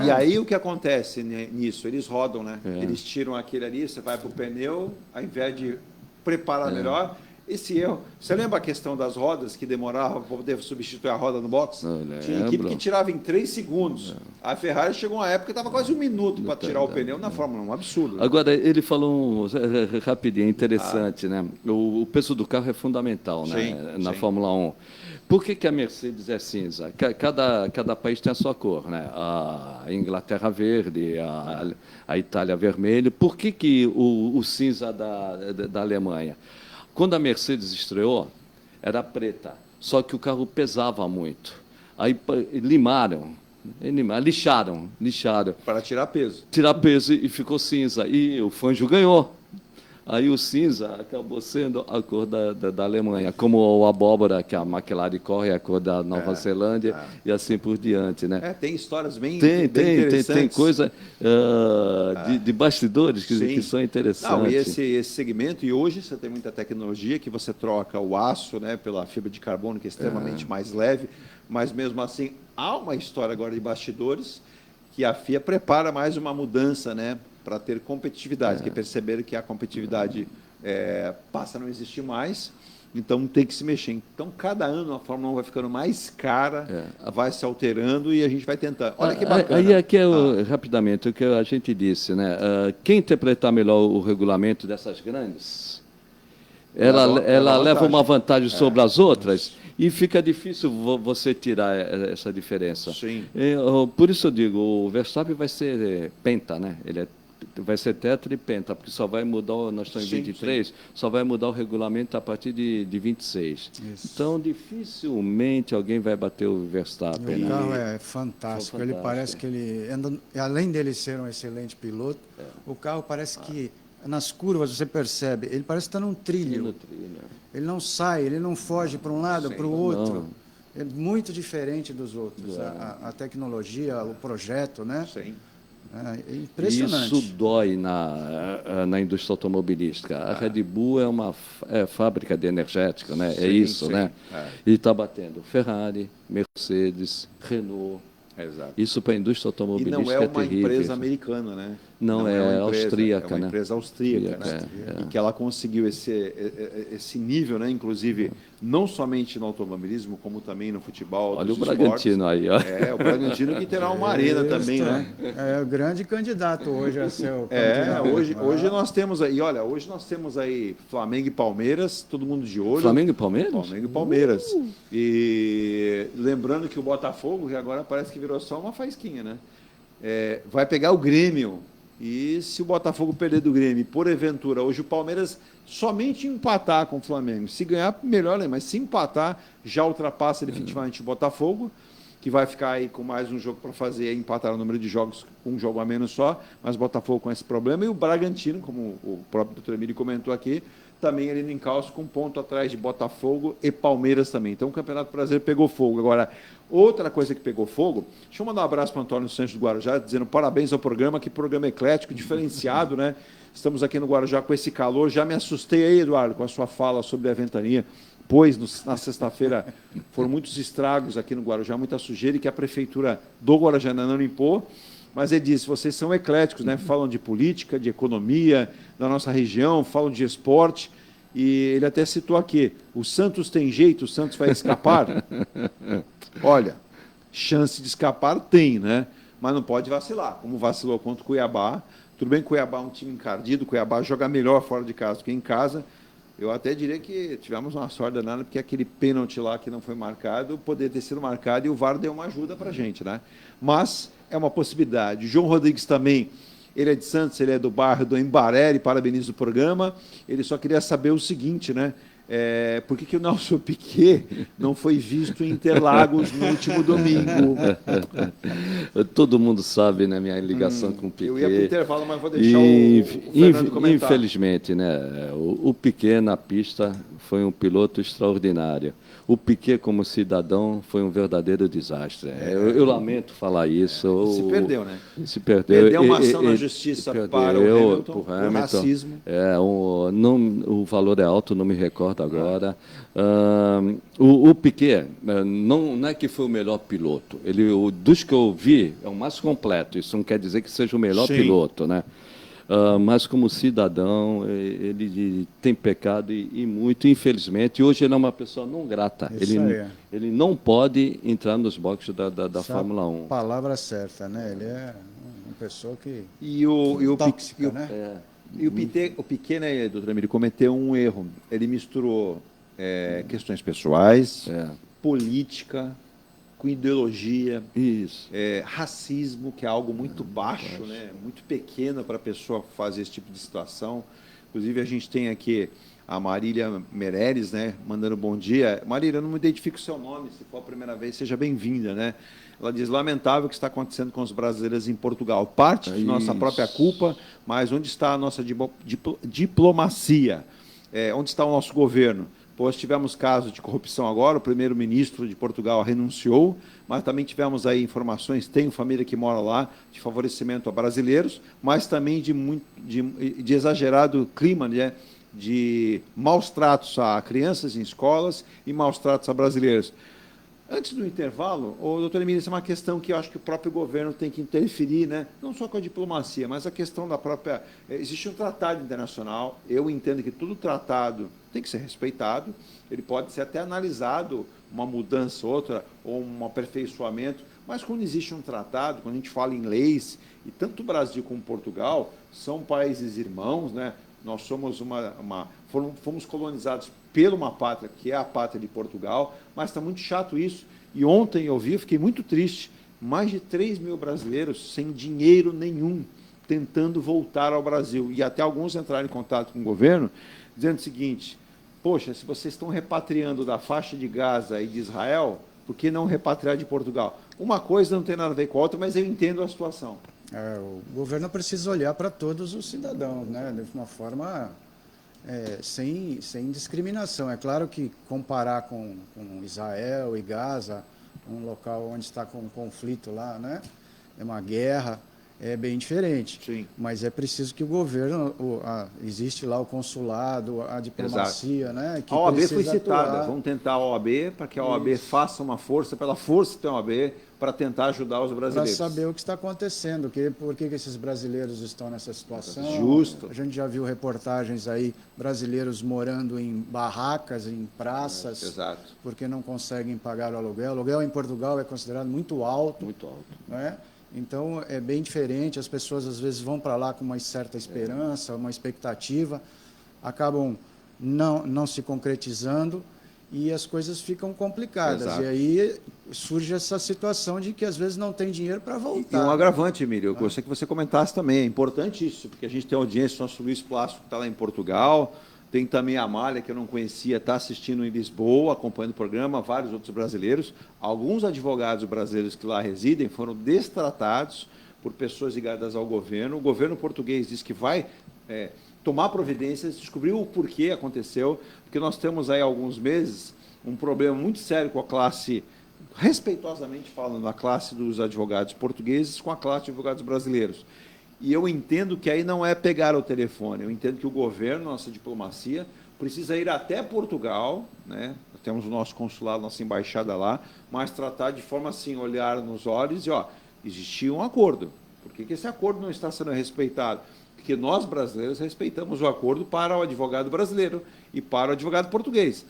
E aí o que acontece nisso? Eles rodam, né? Eles tiram aquele ali, você vai para o pneu, ao invés de preparar melhor. Esse erro. Você lembra a questão das rodas que demorava para poder substituir a roda no box? Tinha equipe que tirava em 3 segundos. A Ferrari chegou uma época que estava quase 1 minuto para tirar o pneu na Fórmula 1. Um absurdo. Né? Agora, ele falou rapidinho, interessante, né? O peso do carro é fundamental, né? Na Fórmula 1. Por que a Mercedes é cinza? Cada país tem a sua cor, né? A Inglaterra verde, a Itália vermelho. Por que o cinza da Alemanha? Quando a Mercedes estreou, era preta, só que o carro pesava muito. Aí lixaram. Para tirar peso. E ficou cinza. E o Fangio ganhou. Aí o cinza acabou sendo a cor da Alemanha, como o abóbora, que a McLaren corre, é a cor da Nova Zelândia, e assim por diante, né? Tem histórias bem Tem interessantes. coisa de bastidores que são interessantes. Não, e esse segmento, e hoje você tem muita tecnologia que você troca o aço, né, pela fibra de carbono, que é extremamente mais leve, mas mesmo assim há uma história agora de bastidores que a FIA prepara mais uma mudança, né, para ter competitividade, que perceberam que a competitividade passa a não existir mais, então tem que se mexer. Então, cada ano a Fórmula 1 vai ficando mais cara, vai se alterando e a gente vai tentando. Olha que bacana. Aí aqui rapidamente, o que a gente disse, né? Quem interpretar melhor o regulamento dessas grandes, ela leva uma vantagem sobre as outras. E fica difícil você tirar essa diferença. Sim. Por isso eu digo, o Verstappen vai ser penta, né? Ele vai ser tetra e penta, porque só vai mudar, nós estamos em 23, só vai mudar o regulamento a partir de 26. Isso. Então, dificilmente alguém vai bater o Verstappen. O carro é fantástico. Ele parece que ele, além dele ser um excelente piloto, o carro parece que nas curvas você percebe, ele parece estar num trilho. Ele não sai, ele não foge para um lado, para o outro. Não. É muito diferente dos outros. A tecnologia, o projeto, né? Sim. É impressionante. Isso dói na indústria automobilística. A Red Bull é uma fábrica de energética, né? Sim, é isso, sim. né? E está batendo Ferrari, Mercedes, Renault. Exato. Isso para a indústria automobilística e não é uma terrível. Empresa americana, né? Não é austríaca, é uma né? empresa austríaca, né? E que ela conseguiu esse nível, né? Inclusive, não somente no automobilismo, como também no futebol. Olha o Bragantino aí, ó. O Bragantino que terá uma arena também, né? É o grande candidato hoje a ser o hoje nós temos aí, hoje nós temos aí Flamengo e Palmeiras, todo mundo de olho. Flamengo e Palmeiras? Flamengo e Palmeiras. E lembrando que o Botafogo, que agora parece que virou só uma faísquinha, né? Vai pegar o Grêmio. E se o Botafogo perder do Grêmio, porventura, hoje o Palmeiras somente empatar com o Flamengo. Se ganhar, melhor, né? Mas se empatar, já ultrapassa definitivamente o Botafogo, que vai ficar aí com mais um jogo para fazer, empatar o número de jogos com um jogo a menos só, mas o Botafogo com esse problema. E o Bragantino, como o próprio doutor Emílio comentou aqui, também ali no encalço, com um ponto atrás de Botafogo e Palmeiras também. Então o Campeonato Brasileiro pegou fogo. Agora, outra coisa que pegou fogo, deixa eu mandar um abraço para o Antônio Santos do Guarujá, dizendo parabéns ao programa, que programa eclético, diferenciado, né? Estamos aqui no Guarujá com esse calor. Já me assustei aí, Eduardo, com a sua fala sobre a ventania, pois na sexta-feira foram muitos estragos aqui no Guarujá, muita sujeira, e que a prefeitura do Guarujá não limpou. Mas ele disse, vocês são ecléticos, né? Falam de política, de economia, da nossa região, falam de esporte. E ele até citou aqui, o Santos tem jeito, o Santos vai escapar? Olha, chance de escapar tem, né? Mas não pode vacilar, como vacilou contra o Cuiabá. Tudo bem que o Cuiabá é um time encardido, o Cuiabá joga melhor fora de casa do que em casa. Eu até diria que tivemos uma sorte danada, porque aquele pênalti lá que não foi marcado, poderia ter sido marcado, e o VAR deu uma ajuda para a gente, né? Mas é uma possibilidade. O João Rodrigues também, ele é de Santos, ele é do bairro do Embaré, ele parabeniza o programa. Ele só queria saber o seguinte, né? Por que o Nelson Piquet não foi visto em Interlagos no último domingo? Todo mundo sabe, né, minha ligação com o Piquet. Eu ia para o intervalo, mas vou deixar o Fernando comentar. Infelizmente, né, o Piquet na pista foi um piloto extraordinário. O Piquet, como cidadão, foi um verdadeiro desastre. Eu lamento falar isso. Se perdeu, né? Se perdeu. Perdeu uma ação na justiça para o Hamilton, por racismo. O valor é alto, não me recordo agora. O Piquet não é que foi o melhor piloto. Dos que eu vi, é o mais completo. Isso não quer dizer que seja o melhor piloto, né? Mas como cidadão, ele tem pecado e muito, infelizmente. E hoje ele é uma pessoa não grata. Ele não pode entrar nos boxes da Fórmula 1. Palavra certa, né? Ele é uma pessoa que tóxica, né? E o Piquet, né, doutor Emílio, cometeu um erro. Ele misturou questões pessoais, política, com ideologia, racismo, que é algo muito baixo, né? Muito pequeno para a pessoa fazer esse tipo de situação. Inclusive, a gente tem aqui a Marília Meirelles, né, mandando bom dia. Marília, eu não me identifico o seu nome, se for a primeira vez, seja bem-vinda, né? Ela diz, lamentável o que está acontecendo com os brasileiros em Portugal. Parte de nossa própria culpa, mas onde está a nossa diplomacia? Onde está o nosso governo? Pois tivemos casos de corrupção agora, o primeiro-ministro de Portugal renunciou, mas também tivemos aí informações, tenho família que mora lá, de favorecimento a brasileiros, mas também de exagerado clima, né, de maus tratos a crianças em escolas e maus tratos a brasileiros. Antes do intervalo, doutor Emílio, isso é uma questão que eu acho que o próprio governo tem que interferir, né? Não só com a diplomacia, mas a questão da própria... Existe um tratado internacional, eu entendo que todo tratado tem que ser respeitado, ele pode ser até analisado, uma mudança, outra, ou um aperfeiçoamento, mas quando existe um tratado, quando a gente fala em leis, e tanto o Brasil como Portugal são países irmãos, né? Nós somos fomos colonizados por uma pátria, que é a pátria de Portugal, mas está muito chato isso. E ontem eu vi, fiquei muito triste, mais de 3 mil brasileiros sem dinheiro nenhum, tentando voltar ao Brasil. E até alguns entraram em contato com o governo, dizendo o seguinte, poxa, se vocês estão repatriando da faixa de Gaza e de Israel, por que não repatriar de Portugal? Uma coisa não tem nada a ver com a outra, mas eu entendo a situação. O governo precisa olhar para todos os cidadãos, né, de uma forma sem discriminação. É claro que comparar com Israel e Gaza, um local onde está com um conflito lá, né, é uma guerra, é bem diferente. Sim. Mas é preciso que o governo, existe lá o consulado, a diplomacia, né, que a OAB foi citada, atuar. vamos tentar a OAB para que a OAB faça uma força, pela força que tem a OAB, para tentar ajudar os brasileiros. Para saber o que está acontecendo, por que esses brasileiros estão nessa situação. Justo. A gente já viu reportagens aí, brasileiros morando em barracas, em praças, exato, porque não conseguem pagar o aluguel. O aluguel em Portugal é considerado muito alto. Muito alto. Né? Então, é bem diferente, as pessoas às vezes vão para lá com uma certa esperança, uma expectativa, acabam não se concretizando e as coisas ficam complicadas. Exato. E aí surge essa situação de que às vezes não tem dinheiro para voltar. E um agravante, Emílio, eu gostaria que você comentasse também, é importante isso, porque a gente tem audiência, o nosso Luiz Plástico está lá em Portugal, tem também a Amália, que eu não conhecia, está assistindo em Lisboa, acompanhando o programa, vários outros brasileiros. Alguns advogados brasileiros que lá residem foram destratados por pessoas ligadas ao governo. O governo português diz que vai tomar providências, descobrir o porquê aconteceu, porque nós temos aí há alguns meses um problema muito sério com a classe, respeitosamente falando, a classe dos advogados portugueses com a classe de advogados brasileiros. E eu entendo que aí não é pegar o telefone, eu entendo que o governo, nossa diplomacia, precisa ir até Portugal, né? Temos o nosso consulado, nossa embaixada lá, mas tratar de forma assim, olhar nos olhos e, existia um acordo. Por que esse acordo não está sendo respeitado? Porque nós, brasileiros, respeitamos o acordo para o advogado brasileiro e para o advogado português.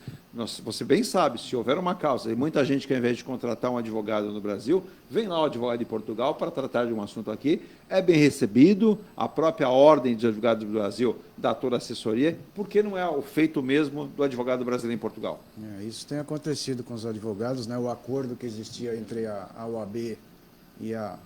Você bem sabe, se houver uma causa, e muita gente que, ao invés de contratar um advogado no Brasil, vem lá o advogado de Portugal para tratar de um assunto aqui, é bem recebido, a própria Ordem de Advogados do Brasil dá toda a assessoria, por que não é o feito mesmo do advogado brasileiro em Portugal? Isso tem acontecido com os advogados, né? O acordo que existia entre a OAB e a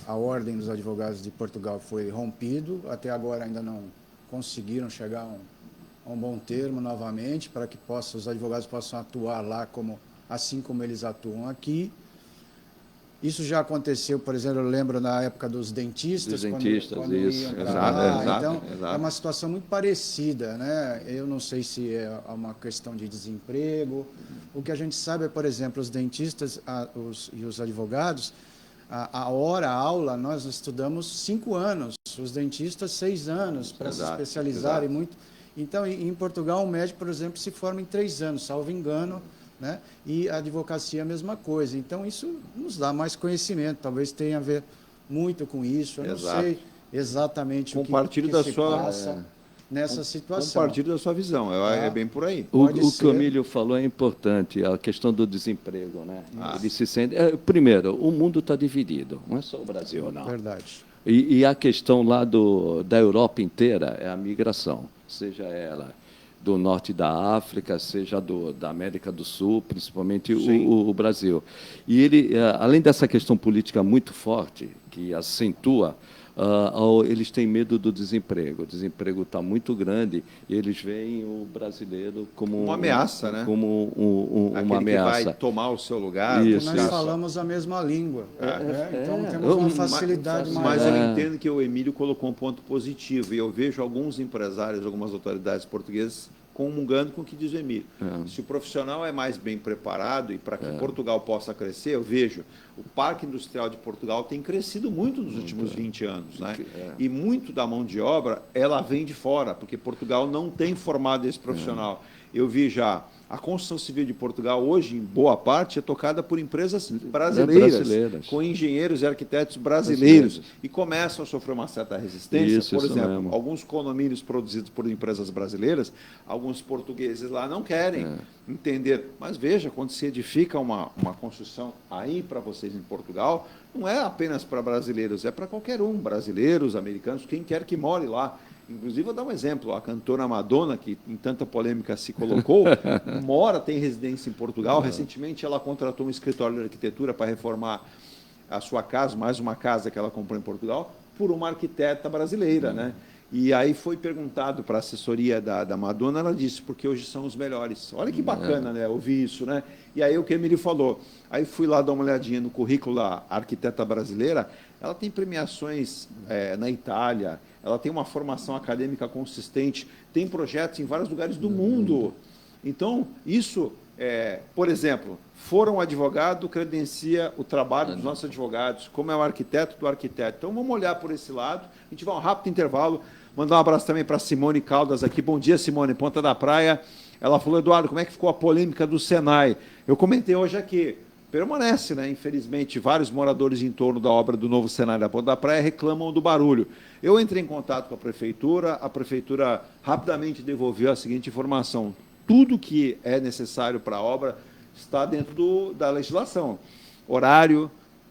Ordem dos Advogados de Portugal foi rompido, até agora ainda não conseguiram chegar a um bom termo novamente, para que os advogados possam atuar lá assim como eles atuam aqui. Isso já aconteceu, por exemplo, eu lembro na época dos dentistas. Quando isso. Iam para lá. Então, exato. é uma situação muito parecida, né? Eu não sei se é uma questão de desemprego. O que a gente sabe é, por exemplo, os dentistas e os advogados, a aula, nós estudamos 5 anos, os dentistas 6 anos, para se especializarem muito. Então, em Portugal, um médico, por exemplo, se forma em 3 anos, salvo engano, né? E a advocacia a mesma coisa. Então, isso nos dá mais conhecimento, talvez tenha a ver muito com isso, eu não sei exatamente o que se passa nessa situação. Compartilho da sua visão, é bem por aí. O que o Emílio falou é importante, a questão do desemprego, né? Ele se sente... primeiro, o mundo está dividido, não é só o Brasil, não. Verdade. E a questão lá da Europa inteira é a migração, seja ela do norte da África, seja da América do Sul, principalmente o Brasil. E ele, além dessa questão política muito forte, que acentua eles têm medo do desemprego. O desemprego está muito grande e eles veem o brasileiro como uma ameaça, né? Como uma ameaça. Que vai tomar o seu lugar. Isso, nós falamos a mesma língua. Então temos uma facilidade maior. Mas eu entendo que o Emílio colocou um ponto positivo e eu vejo alguns empresários, algumas autoridades portuguesas comungando com o que diz o Emílio. Se o profissional é mais bem preparado e para que Portugal possa crescer, eu vejo o Parque Industrial de Portugal tem crescido muito nos últimos 20 anos, né? E muito da mão de obra, ela vem de fora, porque Portugal não tem formado esse profissional. Eu vi já a construção civil de Portugal hoje, em boa parte, é tocada por empresas brasileiras. Com engenheiros e arquitetos brasileiros. E começam a sofrer uma certa resistência. Por exemplo, alguns condomínios produzidos por empresas brasileiras, alguns portugueses lá não querem entender. Mas veja, quando se edifica uma construção aí para vocês em Portugal, não é apenas para brasileiros, é para qualquer um, brasileiros, americanos, quem quer que more lá. Inclusive, vou dar um exemplo, a cantora Madonna, que em tanta polêmica se colocou, tem residência em Portugal. Recentemente, ela contratou um escritório de arquitetura para reformar a sua casa, mais uma casa que ela comprou em Portugal, por uma arquiteta brasileira, né? E aí foi perguntado para a assessoria da Madonna, ela disse, porque hoje são os melhores. Olha que bacana, né, ouvir isso, né? E aí o que a Emílio falou, aí fui lá dar uma olhadinha no currículo da arquiteta brasileira, ela tem premiações na Itália, ela tem uma formação acadêmica consistente, tem projetos em vários lugares do mundo. Então, isso, por exemplo, um advogado credencia o trabalho dos nossos advogados, como é o arquiteto do arquiteto. Então, vamos olhar por esse lado, a gente vai um rápido intervalo, mandar um abraço também para Simone Caldas aqui. Bom dia, Simone, Ponta da Praia. Ela falou, Eduardo, como é que ficou a polêmica do Senai? Eu comentei hoje aqui, permanece, né? Infelizmente, vários moradores em torno da obra do novo Senai da Ponta da Praia reclamam do barulho. Eu entrei em contato com a prefeitura rapidamente devolveu a seguinte informação, tudo que é necessário para a obra está dentro da legislação. Horário,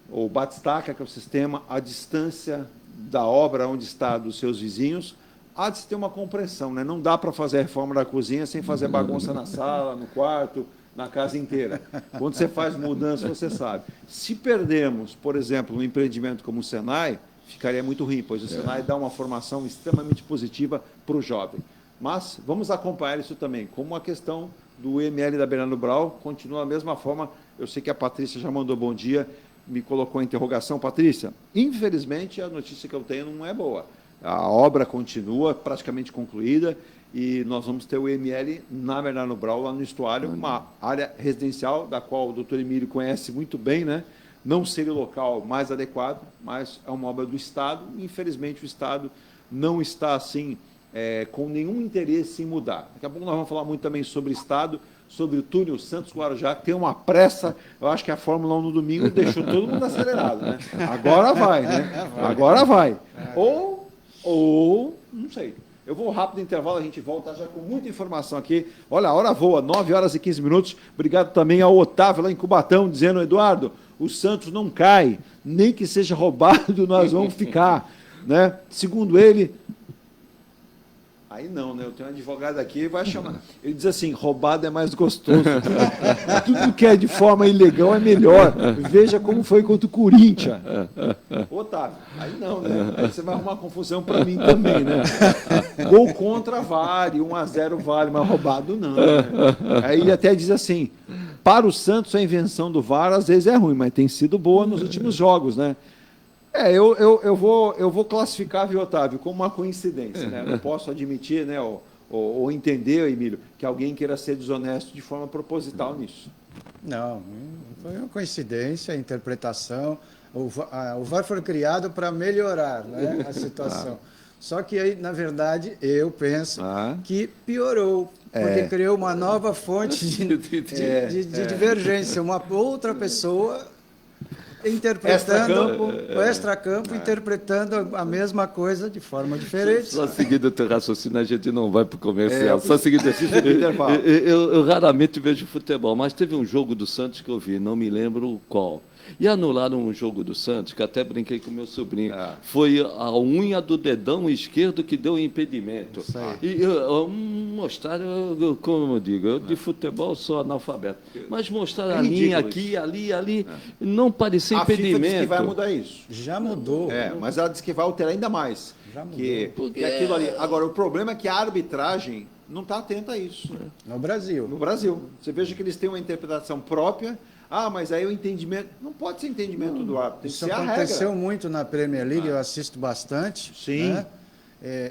o batistaca, que é o sistema, a distância da obra onde está dos seus vizinhos, há de se ter uma compreensão, né? Não dá para fazer a reforma da cozinha sem fazer bagunça na sala, no quarto, na casa inteira. Quando você faz mudança, você sabe. Se perdemos, por exemplo, um empreendimento como o Senai, ficaria muito ruim, pois o Senai dá uma formação extremamente positiva para o jovem. Mas vamos acompanhar isso também, como a questão do IML da Bernardo Brau continua da mesma forma. Eu sei que a Patrícia já mandou bom dia, me colocou a interrogação. Patrícia, infelizmente a notícia que eu tenho não é boa. A obra continua praticamente concluída e nós vamos ter o IML na Bernardo Brau, lá no estuário, uma área residencial, da qual o doutor Emílio conhece muito bem, né? Não seria o local mais adequado, mas é uma obra do Estado. Infelizmente, o Estado não está, assim, com nenhum interesse em mudar. Daqui a pouco nós vamos falar muito também sobre o Estado, sobre o túnel Santos-Guarujá, que tem uma pressa. Eu acho que a Fórmula 1 no domingo deixou todo mundo acelerado, né? Agora vai, né? Agora vai. Ou não sei. Eu vou rápido no intervalo, a gente volta já com muita informação aqui. Olha, a hora voa, 9 horas e 15 minutos. Obrigado também ao Otávio, lá em Cubatão, dizendo, Eduardo, o Santos não cai, nem que seja roubado, nós vamos ficar. Né? Segundo ele, aí não, né? Eu tenho um advogado aqui, vai chamar. Ele diz assim, roubado é mais gostoso. Tudo que é de forma ilegal é melhor. Veja como foi contra o Corinthians. Otávio, aí não, né? Aí você vai arrumar confusão para mim também, né? Gol contra vale, 1-0 vale, mas roubado não. Né? Aí ele até diz assim, para o Santos a invenção do VAR às vezes é ruim, mas tem sido boa nos últimos jogos, né? Eu vou classificar, viu, Otávio, como uma coincidência, né? Não posso admitir, né, ou entender, Emílio, que alguém queira ser desonesto de forma proposital nisso. Não, foi uma coincidência, a interpretação. O VAR foi criado para melhorar, né, a situação. Só que aí, na verdade, eu penso que piorou, porque criou uma nova fonte de divergência, uma outra pessoa interpretando o extracampo, interpretando a mesma coisa de forma diferente. Só seguindo o teu raciocínio, a gente não vai para o comercial. Só seguindo eu raramente vejo futebol, mas teve um jogo do Santos que eu vi, não me lembro qual. E anularam um jogo do Santos, que até brinquei com meu sobrinho. Foi a unha do dedão esquerdo que deu impedimento. E mostraram, como eu digo, eu de futebol sou analfabeto, mas mostraram a linha aqui, ali, não parecia impedimento. A FIFA diz que vai mudar isso. Já mudou. Mas ela diz que vai alterar ainda mais. Já mudou. Que aquilo ali. Agora, o problema é que a arbitragem não está atenta a isso. No Brasil. No Brasil. Você veja que eles têm uma interpretação própria. Mas aí o entendimento... Não pode ser entendimento do árbitro, tem que ser a regra. Isso aconteceu muito na Premier League, eu assisto bastante. Sim. Né?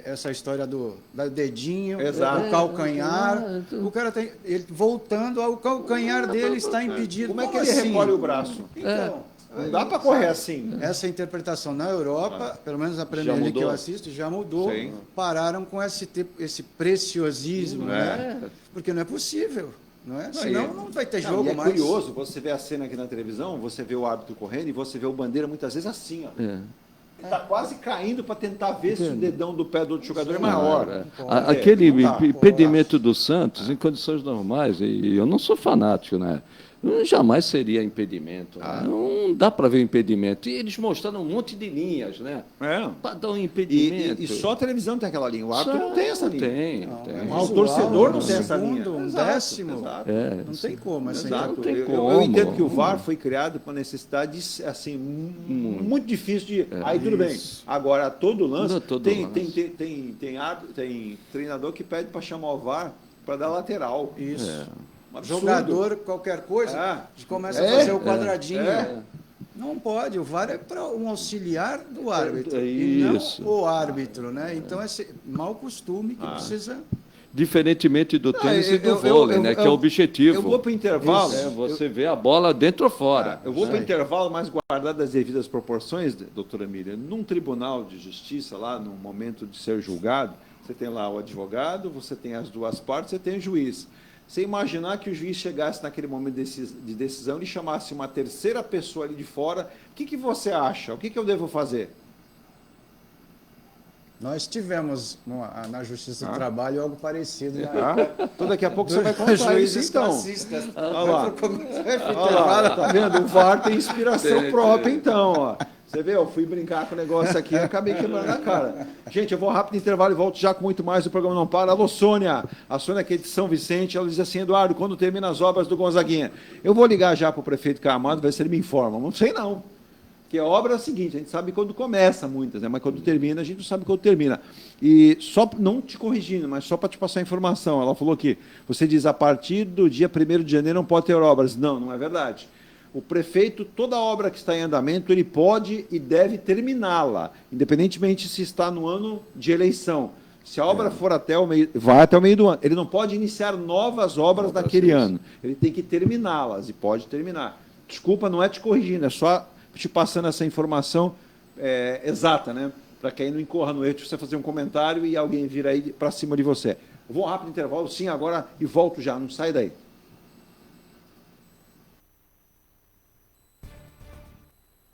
Essa história do dedinho, Exato. do calcanhar. O cara tem... Ele, voltando, o calcanhar dele está impedido. Como é que ele recolhe o braço? Então... Não dá para correr assim. Essa interpretação na Europa, pelo menos a Premier League que eu assisto, já mudou. Sim. Pararam com esse preciosismo, né? Porque não é possível. Não é? Senão não vai ter jogo mais. É curioso, você vê a cena aqui na televisão, você vê o árbitro correndo e você vê o bandeira muitas vezes assim, ó. Ele está quase caindo para tentar ver se o dedão do pé do outro jogador é maior. Aquele impedimento do Santos, em condições normais, e eu não sou fanático, né? Jamais seria impedimento. Né? Não dá para ver impedimento. E eles mostraram um monte de linhas, né? Para dar um impedimento. E só a televisão tem aquela linha. O árbitro não tem essa linha. Tem. O torcedor não tem essa linha. Um décimo. Não tem como. Exato. Eu entendo que o VAR foi criado com necessidade assim, muito difícil de... Aí tudo bem. Agora, todo lance... Tem treinador que pede para chamar o VAR para dar lateral. Isso. Jogador, qualquer coisa, começa a fazer o quadradinho. Não pode, o VAR é para um auxiliar do árbitro, e não o árbitro, né? Então, esse mau costume que precisa... Diferentemente do tênis e do vôlei, né? Que é o objetivo. Eu vou para o intervalo. Você vê a bola dentro ou fora. Eu vou para o intervalo, mas guardado as devidas proporções, doutora Miriam. Num tribunal de justiça, lá no momento de ser julgado, você tem lá o advogado, você tem as duas partes, você tem o juiz. Você imaginar que o juiz chegasse naquele momento de decisão e chamasse uma terceira pessoa ali de fora, o que você acha? O que eu devo fazer? Nós tivemos na Justiça do Trabalho algo parecido. Então daqui a pouco você vai contar isso, então. Olha lá, tá vendo? O VAR tem inspiração própria, então. Ó. Você vê, eu fui brincar com o negócio aqui e acabei quebrando a cara. Gente, eu vou rápido no intervalo e volto já com muito mais. O programa não para. Alô, Sônia. A Sônia aqui é de São Vicente. Ela diz assim, Eduardo, quando termina as obras do Gonzaguinha? Eu vou ligar já para o prefeito Camargo, ver se ele me informa. Não sei não. Porque a obra é a seguinte, a gente sabe quando começa muitas, né? Mas quando termina, a gente não sabe quando termina. E só, não te corrigindo, mas só para te passar a informação, ela falou que você diz a partir do dia 1º de janeiro não pode ter obras. Não, não é verdade. O prefeito, toda obra que está em andamento, ele pode e deve terminá-la, independentemente se está no ano de eleição. Se a obra for até o meio, vai até o meio do ano. Ele não pode iniciar novas obras naquele ano. Ele tem que terminá-las e pode terminar. Desculpa, não é te corrigindo, é só te passando essa informação exata, né? Para que aí não incorra no erro de você fazer um comentário e alguém vir aí para cima de você. Eu vou um rápido intervalo, sim, agora, e volto já, não sai daí.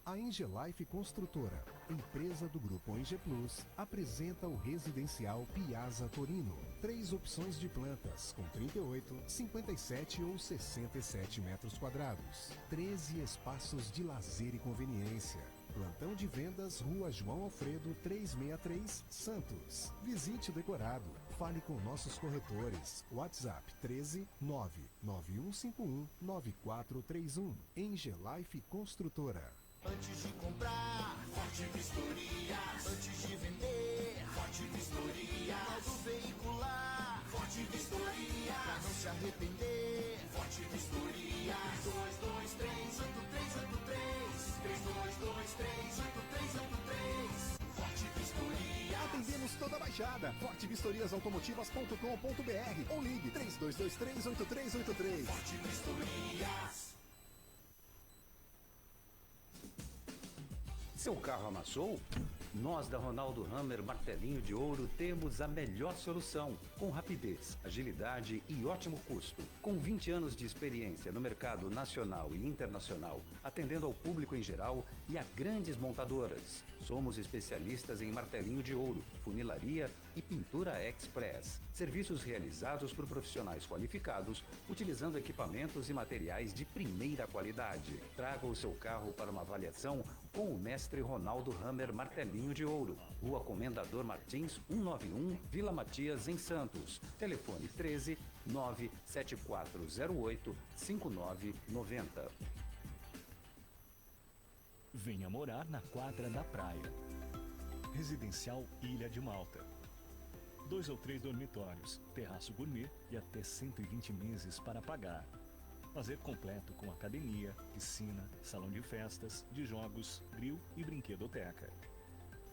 A Engelife Construtora, empresa do Grupo Enge Plus, apresenta o residencial Piazza Torino. 3 opções de plantas, com 38, 57 ou 67 metros quadrados. 13 espaços de lazer e conveniência. Plantão de vendas, Rua João Alfredo, 363, Santos. Visite o decorado. Fale com nossos corretores. WhatsApp 13 99151 9431. Engelife Construtora. Antes de comprar, Forte Vistorias. Antes de vender, Forte Vistorias. Auto veicular, Forte Vistorias. Pra não se arrepender, Forte Vistorias. 322383. 322383. Forte Vistorias. Atendemos toda a Baixada. fortevistoriasautomotivas.com.br ou ligue 32238383. Forte Vistorias. Seu carro amassou? Nós da Ronaldo Hammer Martelinho de Ouro temos a melhor solução, com rapidez, agilidade e ótimo custo. Com 20 anos de experiência no mercado nacional e internacional, atendendo ao público em geral e a grandes montadoras. Somos especialistas em martelinho de ouro, funilaria e pintura express. Serviços realizados por profissionais qualificados, utilizando equipamentos e materiais de primeira qualidade. Traga o seu carro para uma avaliação com o mestre Ronaldo Hammer Martelinho de Ouro. Rua Comendador Martins, 191, Vila Matias, em Santos. Telefone 13 97408 5990. Venha morar na quadra da praia. Residencial Ilha de Malta. 2 ou 3 dormitórios, terraço gourmet e até 120 meses para pagar. Lazer completo com academia, piscina, salão de festas, de jogos, grill e brinquedoteca.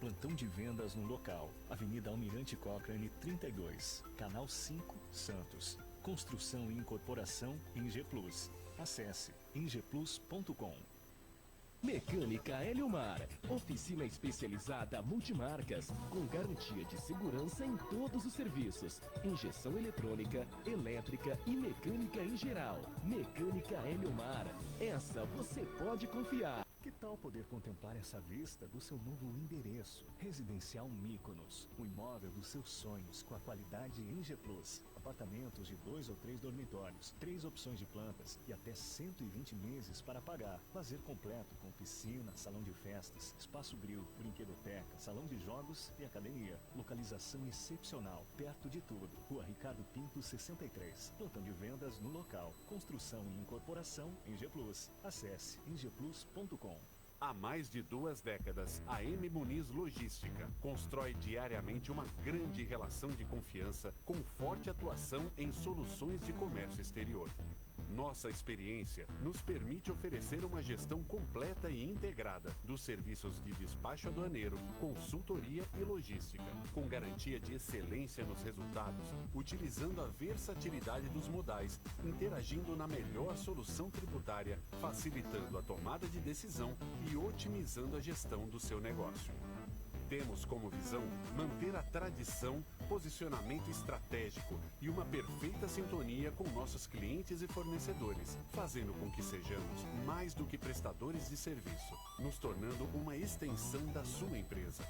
Plantão de vendas no local. Avenida Almirante Cochrane 32, Canal 5, Santos. Construção e incorporação Inge Plus. Acesse ingeplus.com. Mecânica Eliomar, oficina especializada multimarcas, com garantia de segurança em todos os serviços, injeção eletrônica, elétrica e mecânica em geral. Mecânica Eliomar, essa você pode confiar. Que tal poder contemplar essa vista do seu novo endereço? Residencial Mykonos, o imóvel dos seus sonhos com a qualidade Inge Plus. Apartamentos de 2 ou 3 dormitórios, 3 opções de plantas e até 120 meses para pagar. Lazer completo com piscina, salão de festas, espaço grill, brinquedoteca, salão de jogos e academia. Localização excepcional, perto de tudo. Rua Ricardo Pinto 63. Plantão de vendas no local. Construção e incorporação Inge Plus. Acesse ingeplus.com. Há mais de 2 décadas, a M. Muniz Logística constrói diariamente uma grande relação de confiança com forte atuação em soluções de comércio exterior. Nossa experiência nos permite oferecer uma gestão completa e integrada dos serviços de despacho aduaneiro, consultoria e logística, com garantia de excelência nos resultados, utilizando a versatilidade dos modais, interagindo na melhor solução tributária, facilitando a tomada de decisão e otimizando a gestão do seu negócio. Temos como visão manter a tradição, posicionamento estratégico e uma perfeita sintonia com nossos clientes e fornecedores, fazendo com que sejamos mais do que prestadores de serviço, nos tornando uma extensão da sua empresa.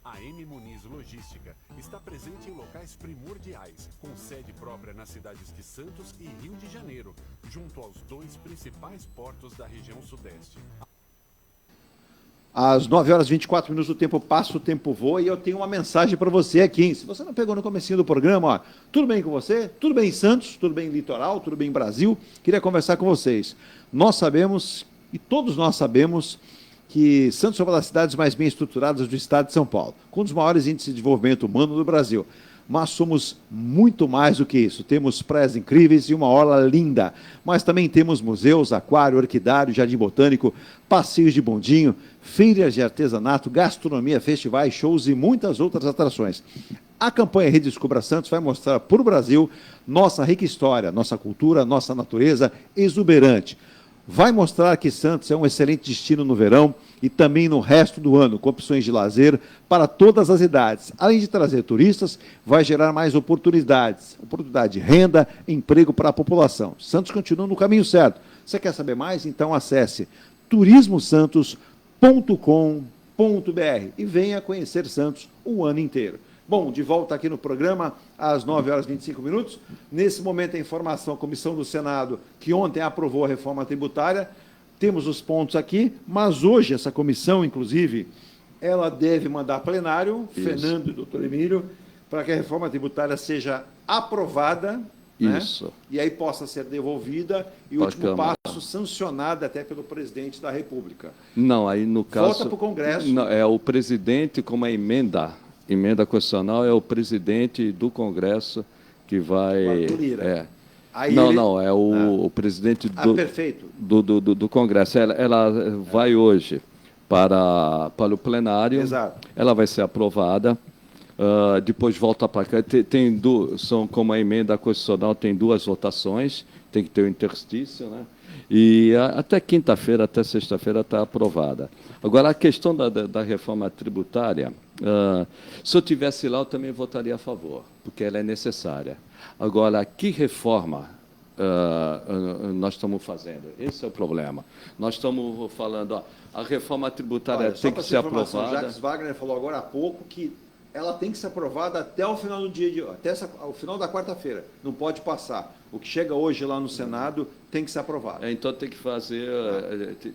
A M. Muniz Logística está presente em locais primordiais, com sede própria nas cidades de Santos e Rio de Janeiro, junto aos 2 principais portos da região sudeste. Às 9h24, o tempo passa, o tempo voa, e eu tenho uma mensagem para você aqui. Se você não pegou no comecinho do programa, ó, tudo bem com você? Tudo bem em Santos? Tudo bem em Litoral? Tudo bem em Brasil? Queria conversar com vocês. Nós sabemos, e todos nós sabemos, que Santos é uma das cidades mais bem estruturadas do estado de São Paulo, com um dos maiores índices de desenvolvimento humano do Brasil. Mas somos muito mais do que isso. Temos praias incríveis e uma orla linda, mas também temos museus, aquário, orquidário, jardim botânico, passeios de bondinho, feiras de artesanato, gastronomia, festivais, shows e muitas outras atrações. A campanha Redescubra Santos vai mostrar para o Brasil nossa rica história, nossa cultura, nossa natureza exuberante. Vai mostrar que Santos é um excelente destino no verão e também no resto do ano, com opções de lazer para todas as idades. Além de trazer turistas, vai gerar mais oportunidade de renda, emprego para a população. Santos continua no caminho certo. Você quer saber mais? Então acesse turismosantos.com.br e venha conhecer Santos o ano inteiro. Bom, de volta aqui no programa, às 9h25. Nesse momento, a informação, a Comissão do Senado, que ontem aprovou a reforma tributária, temos os pontos aqui, mas hoje essa comissão, inclusive, ela deve mandar plenário, isso. Fernando e doutor Emílio, para que a reforma tributária seja aprovada, isso. Né? E aí possa ser devolvida e o último passo sancionada até pelo presidente da República. Não, aí no caso... Volta para o Congresso. Não, é o presidente com uma emenda constitucional, é o presidente do Congresso que vai... Arthur Lira. Não, é o presidente do Congresso. Ela vai hoje para o plenário. Exato. Ela vai ser aprovada. Depois volta para cá. São como a emenda constitucional, tem 2 votações, tem que ter o interstício, né? E até quinta-feira, até sexta-feira está aprovada. Agora, a questão da reforma tributária, se eu tivesse lá, eu também votaria a favor, porque ela é necessária. Agora, que reforma nós estamos fazendo. Esse é o problema. Nós estamos falando, ó, a reforma tributária tem que ser aprovada. Jacques Wagner falou agora há pouco que ela tem que ser aprovada até o final do dia, o final da quarta-feira. Não pode passar. O que chega hoje lá no Senado tem que ser aprovado. Então tem que fazer,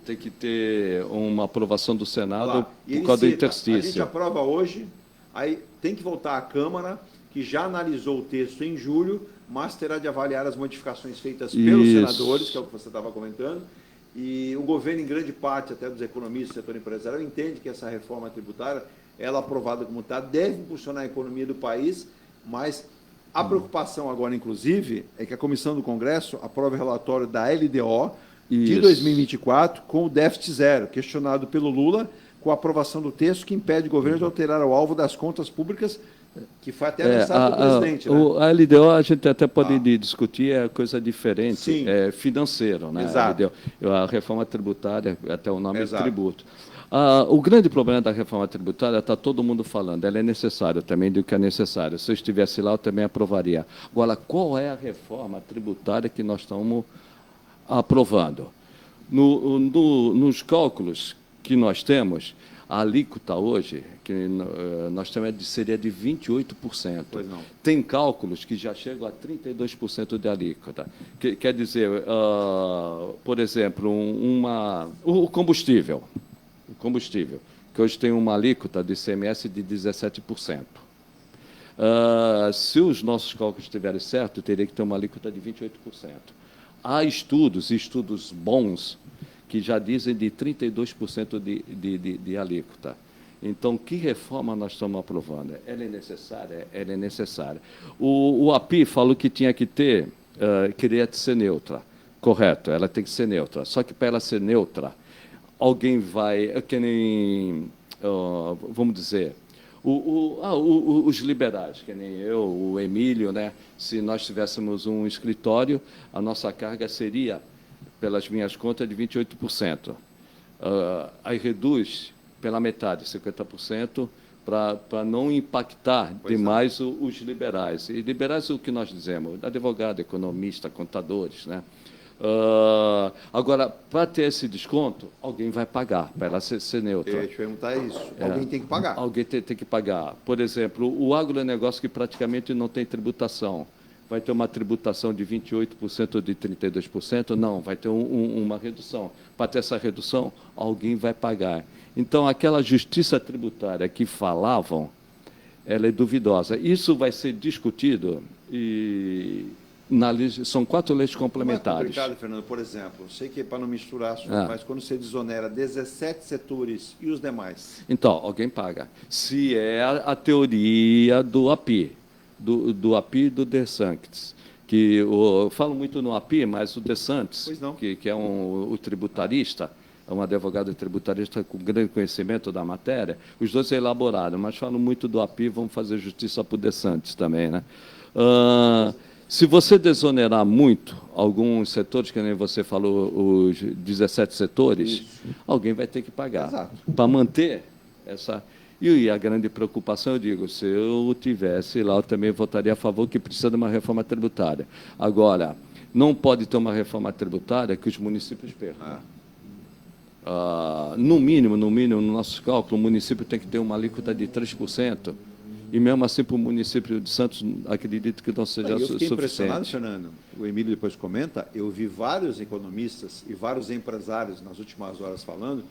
tem que ter uma aprovação do Senado por causa do interstício. A gente aprova hoje, aí tem que voltar à Câmara, que já analisou o texto em julho, mas terá de avaliar as modificações feitas pelos senadores, que é o que você estava comentando, e o governo, em grande parte, até dos economistas do setor empresarial, entende que essa reforma tributária, ela aprovada como está, deve impulsionar a economia do país, mas a preocupação agora, inclusive, é que a Comissão do Congresso aprove o relatório da LDO de 2024 com o déficit zero, questionado pelo Lula, com a aprovação do texto que impede o governo de alterar o alvo das contas públicas, que foi até ameaçado pelo presidente. A LDO a gente até pode discutir, é coisa diferente, é financeiro, né? Exato. A reforma tributária, até o nome é tributo. O grande problema da reforma tributária, está todo mundo falando, ela é necessária, também digo que é necessária. Se eu estivesse lá, eu também aprovaria. Agora, qual é a reforma tributária que nós estamos aprovando? Nos cálculos que nós temos, a alíquota hoje, que nós temos, seria de 28%. Pois não. Tem cálculos que já chegam a 32% de alíquota. Quer dizer, por exemplo, o combustível. O combustível, que hoje tem uma alíquota de ICMS de 17%. Se os nossos cálculos estiverem certos, teria que ter uma alíquota de 28%. Há estudos bons, que já dizem de 32% de alíquota. Então, que reforma nós estamos aprovando? Ela é necessária? Ela é necessária. O API falou que tinha que ter, queria ser neutra. Correto, ela tem que ser neutra. Só que, para ela ser neutra, alguém vai, que nem, vamos dizer, os liberais, que nem eu, o Emílio, né? Se nós tivéssemos um escritório, a nossa carga seria, pelas minhas contas, de 28%. Aí reduz pela metade, 50%, para não impactar demais os liberais. E liberais, o que nós dizemos? Advogado, economista, contadores, né? Agora, para ter esse desconto, alguém vai pagar, para ela ser neutra. Eu ia te perguntar isso. Alguém tem que pagar. Alguém tem que pagar. Por exemplo, o agronegócio, que praticamente não tem tributação, vai ter uma tributação de 28% ou de 32%? Não, vai ter uma redução. Para ter essa redução, alguém vai pagar. Então, aquela justiça tributária que falavam, ela é duvidosa. Isso vai ser discutido e... são 4 leis complementares. Não é complicado, Fernando, por exemplo, eu sei que é para não misturar assuntos, mas quando você desonera 17 setores e os demais? Então, alguém paga. Se é a teoria do API, do API e do De Sanctis, que eu falo muito no API, mas o De Sanctis, que é o tributarista, é um advogado tributarista com grande conhecimento da matéria, os dois elaboraram, mas falo muito do API, vamos fazer justiça para o De Sanctis também, né? Se você desonerar muito alguns setores, que nem você falou, os 17 setores, alguém vai ter que pagar. Para manter essa... E a grande preocupação, eu digo, se eu tivesse lá, eu também votaria a favor, que precisa de uma reforma tributária. Agora, não pode ter uma reforma tributária que os municípios percam. No mínimo, no nosso cálculo, o município tem que ter uma alíquota de 3%. E mesmo assim, para o município de Santos, acredito que não seja suficiente. Eu fiquei impressionado, Fernando, o Emílio depois comenta, eu vi vários economistas e vários empresários nas últimas horas falando,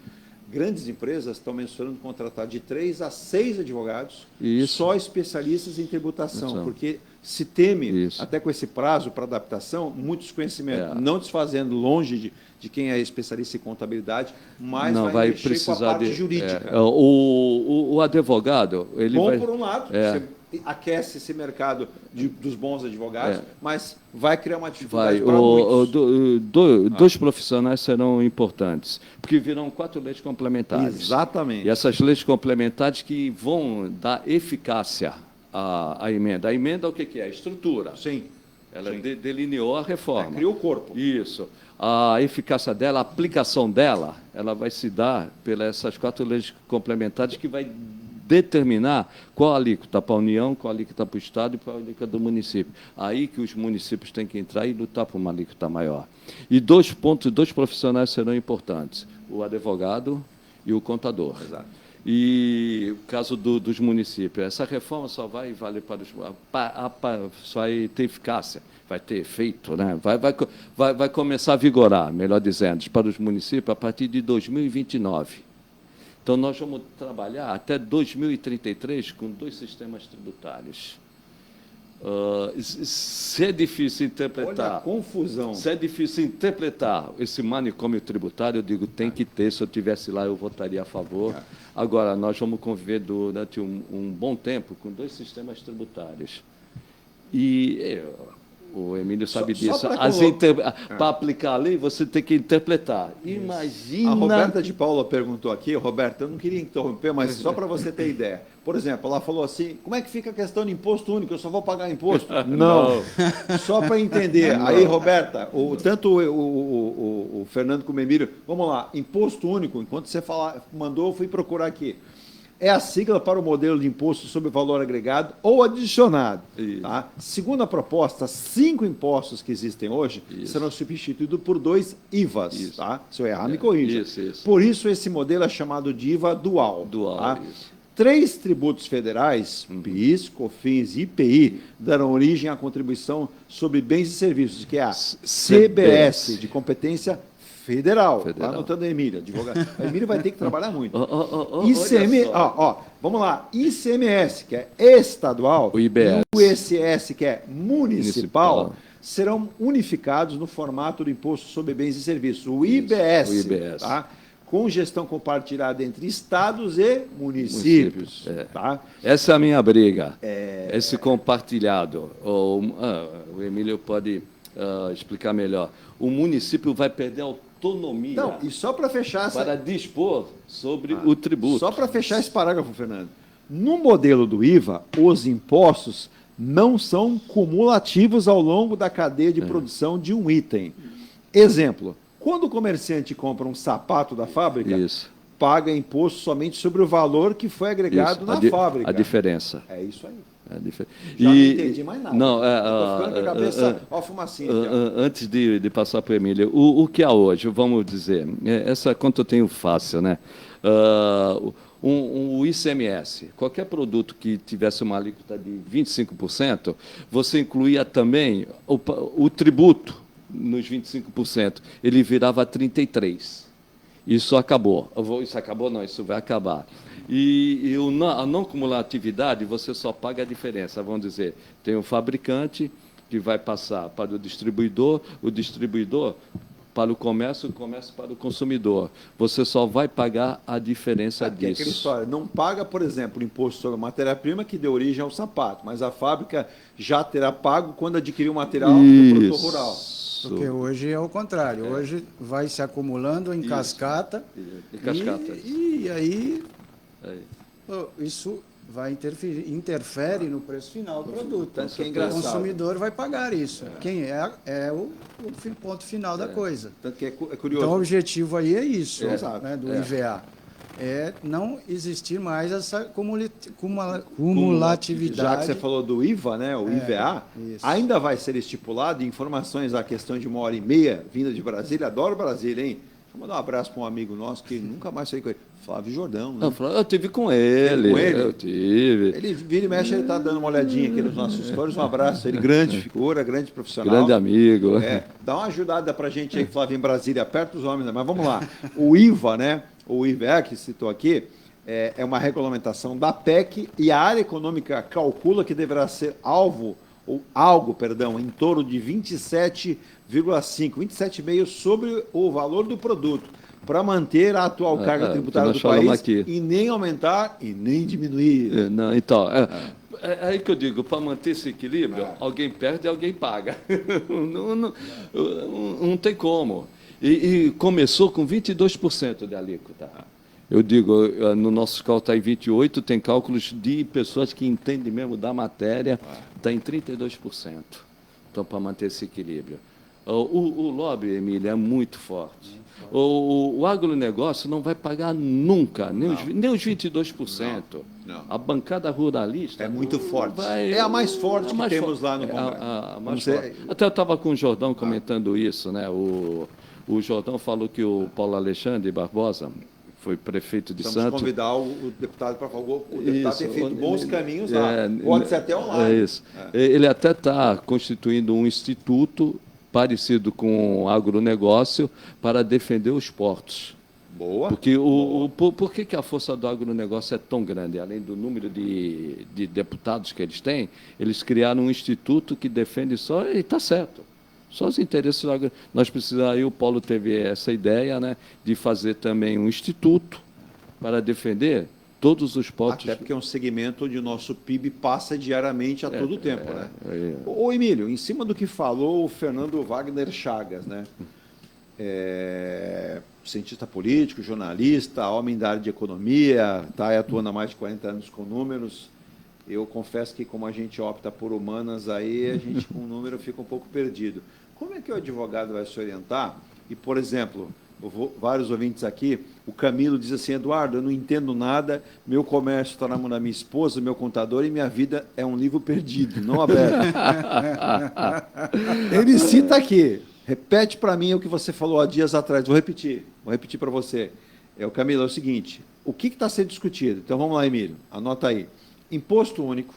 grandes empresas estão mencionando contratar de 3 a 6 advogados, só especialistas em tributação, porque se teme, até com esse prazo para adaptação, muito desconhecimento, não desfazendo longe de quem é especialista em contabilidade, mas vai mexer precisar com a parte jurídica. O advogado... Ele Bom, por um lado, você aquece esse mercado dos bons advogados, mas vai criar uma dificuldade para muitos. Dois profissionais serão importantes, porque virão 4 leis complementares. Exatamente. E essas leis complementares que vão dar eficácia à emenda. A emenda, o que é? A estrutura. Sim. Ela delineou a reforma. Criou o corpo. Isso. A eficácia dela, a aplicação dela, ela vai se dar pelas essas 4 leis complementares que vai determinar qual alíquota para a União, qual alíquota para o Estado e qual alíquota do município. Aí que os municípios têm que entrar e lutar por uma alíquota maior. E dois profissionais serão importantes, o advogado e o contador. Exato. E o caso dos municípios, essa reforma só vai valer para os... só vai ter eficácia, vai ter efeito, né? Vai começar a vigorar, melhor dizendo, para os municípios a partir de 2029. Então, nós vamos trabalhar até 2033 com 2 sistemas tributários. Se é difícil interpretar... Olha a confusão. Se é difícil interpretar esse manicômio tributário, eu digo, tem que ter. Se eu estivesse lá, eu votaria a favor. Agora, nós vamos conviver durante um bom tempo com 2 sistemas tributários. E o Emílio sabe disso. Para aplicar a lei, você tem que interpretar. Imagina... A Roberta de Paula perguntou aqui, Roberta, eu não queria interromper, mas só para você ter ideia. Por exemplo, ela falou assim, como é que fica a questão de imposto único? Eu só vou pagar imposto? Não. Só para entender. Aí, Roberta, tanto o Fernando como o Emílio, vamos lá, imposto único, enquanto você mandou, eu fui procurar aqui. É a sigla para o modelo de imposto sobre valor agregado ou adicionado. Tá? Segundo a proposta, 5 impostos que existem hoje serão substituídos por 2 IVAs. Tá? Se eu errar, me corrija. Por isso, esse modelo é chamado de IVA dual. Tá? 3 tributos federais, PIS, COFINS e IPI, darão origem à contribuição sobre bens e serviços, que é a CBS, de competência federal. Vai anotando a Emília, advogado. A Emília vai ter que trabalhar muito. Vamos lá. ICMS, que é estadual, o IBS. E o ISS, que é municipal, serão unificados no formato do Imposto sobre Bens e Serviços, o IBS. Tá? Com gestão compartilhada entre estados e municípios. Tá? Essa é a minha briga. Esse compartilhado. O Emílio pode explicar melhor. O município vai perder autonomia. Não, e só para fechar... Para dispor sobre o tributo. Só para fechar esse parágrafo, Fernando. No modelo do IVA, os impostos não são cumulativos ao longo da cadeia de produção de um item. Exemplo, quando o comerciante compra um sapato da fábrica, paga imposto somente sobre o valor que foi agregado na fábrica. A diferença. É isso aí. Já não entendi mais nada. Não, estou ficando com a cabeça, ó, fumacinha. Antes de passar para o Emílio, o que há hoje, vamos dizer, essa conta eu tenho fácil, né? O ICMS, qualquer produto que tivesse uma alíquota de 25%, você incluía também o tributo nos 25%, ele virava 33%. Isso acabou. Isso acabou, não, isso vai acabar. E a não cumulatividade, você só paga a diferença. Vamos dizer, tem um fabricante que vai passar para o distribuidor para o comércio para o consumidor. Você só vai pagar a diferença disso. É aquela história, não paga, por exemplo, o imposto sobre a matéria-prima que deu origem ao sapato, mas a fábrica já terá pago quando adquirir o material do produtor rural. Porque hoje é o contrário. Hoje vai se acumulando em cascata. E aí isso vai interfere no preço final do produto. O consumidor vai pagar isso. Quem é o ponto final da coisa. Tanto que é curioso. Então o objetivo aí é isso, né, do IVA. É não existir mais essa cumulatividade. Já que você falou do IVA, né, o IVA, ainda vai ser estipulado informações a questão de 1h30, vinda de Brasília. Adoro Brasília, hein? Deixa eu mandar um abraço para um amigo nosso que nunca mais saí com ele. Flávio Jordão. Né? Eu tive com ele. Eu tive. Ele vira e mexe, ele está dando uma olhadinha aqui nos nossos stories. Um abraço. Ele, grande figura, grande profissional. Grande amigo. Dá uma ajudada para a gente aí, Flávio, em Brasília. Aperta os homens, né? Mas vamos lá. O IVA, né? O IVA que citou aqui, é uma regulamentação da PEC e a área econômica calcula que deverá ser algo em torno de 27,5, 27,5 sobre o valor do produto, para manter a atual carga tributária do país aqui. E nem aumentar e nem diminuir. Então, é aí que eu digo, para manter esse equilíbrio, alguém perde e alguém paga. Não tem como. E começou com 22% de alíquota. Eu digo, no nosso cálculo está em 28%, tem cálculos de pessoas que entendem mesmo da matéria, está em 32%. Então, para manter esse equilíbrio. O lobby, Emília, é muito forte. O agronegócio não vai pagar nunca, nem os 22%. Não. A bancada ruralista... É muito forte. É a mais forte que temos lá no Congresso. A mais forte. Até eu estava com o Jordão comentando isso, né? O Jordão falou que o Paulo Alexandre Barbosa foi prefeito de Santos. Vamos convidar o deputado para falar. O deputado tem feito bons caminhos lá. Pode ser até online. É isso. Ele até está constituindo um instituto parecido com o agronegócio para defender os portos. Boa. Porque por que a força do agronegócio é tão grande? Além do número de deputados que eles têm, eles criaram um instituto que defende só, e está certo, só os interesses do agronegócio. Nós precisamos, aí o Paulo teve essa ideia, né, de fazer também um instituto para defender todos os portos. Até porque é um segmento onde o nosso PIB passa diariamente a todo tempo. Né? Ô, Emílio, em cima do que falou o Fernando Wagner Chagas, né? Cientista político, jornalista, homem da área de economia, está atuando há mais de 40 anos com números. Eu confesso que, como a gente opta por humanas, aí a gente com o número fica um pouco perdido. Como é que o advogado vai se orientar? E, por exemplo, vários ouvintes aqui, o Camilo diz assim: Eduardo, eu não entendo nada, meu comércio está na mão da minha esposa, meu contador, e minha vida é um livro perdido, não aberto. Ele cita aqui. Repete para mim o que você falou há dias atrás. Vou repetir para você. Camilo, é o seguinte, o que está sendo discutido? Então, vamos lá, Emílio, anota aí. Imposto único,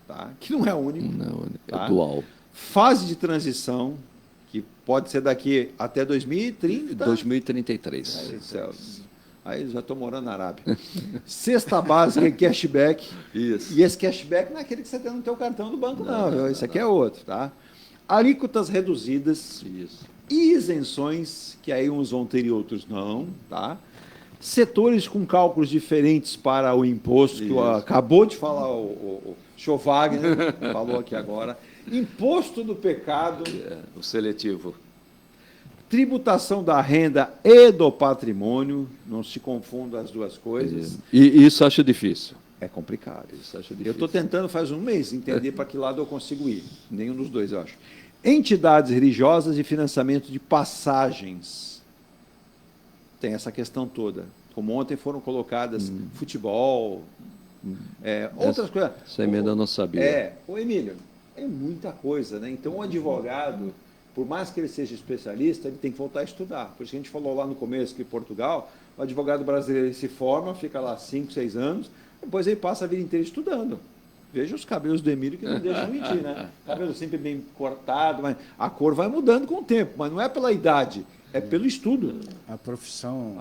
tá? Que não é único. Não, tá? É dual. Fase de transição, que pode ser daqui até 2030. 2033. Aí eles já estão morando na Arábia. Cesta básica e cashback. Isso. E esse cashback não é aquele que você tem no teu cartão do banco, não. Esse aqui é outro, tá? Alíquotas reduzidas. Isso. E isenções, que aí uns vão ter e outros não, tá? Setores com cálculos diferentes para o imposto, que acabou de falar o Sr. Wagner, falou aqui agora. Imposto do pecado. O seletivo. Tributação da renda e do patrimônio, não se confundam as duas coisas. E isso acho difícil. É complicado. Isso acho difícil. Eu estou tentando faz um mês entender para que lado eu consigo ir. Nenhum dos dois, eu acho. Entidades religiosas e financiamento de passagens. Tem essa questão toda. Como ontem foram colocadas futebol, outras coisas. Essa emenda eu não sabia. Ô, Emílio, é muita coisa, né? Então, o advogado, por mais que ele seja especialista, ele tem que voltar a estudar. Por isso que a gente falou lá no começo que em Portugal, o advogado brasileiro ele se forma, fica lá 5, 6 anos, depois ele passa a vida inteira estudando. Veja os cabelos do Emílio que não deixam mentir, né? Cabelo sempre bem cortado, mas a cor vai mudando com o tempo, mas não é pela idade, é pelo estudo. A profissão,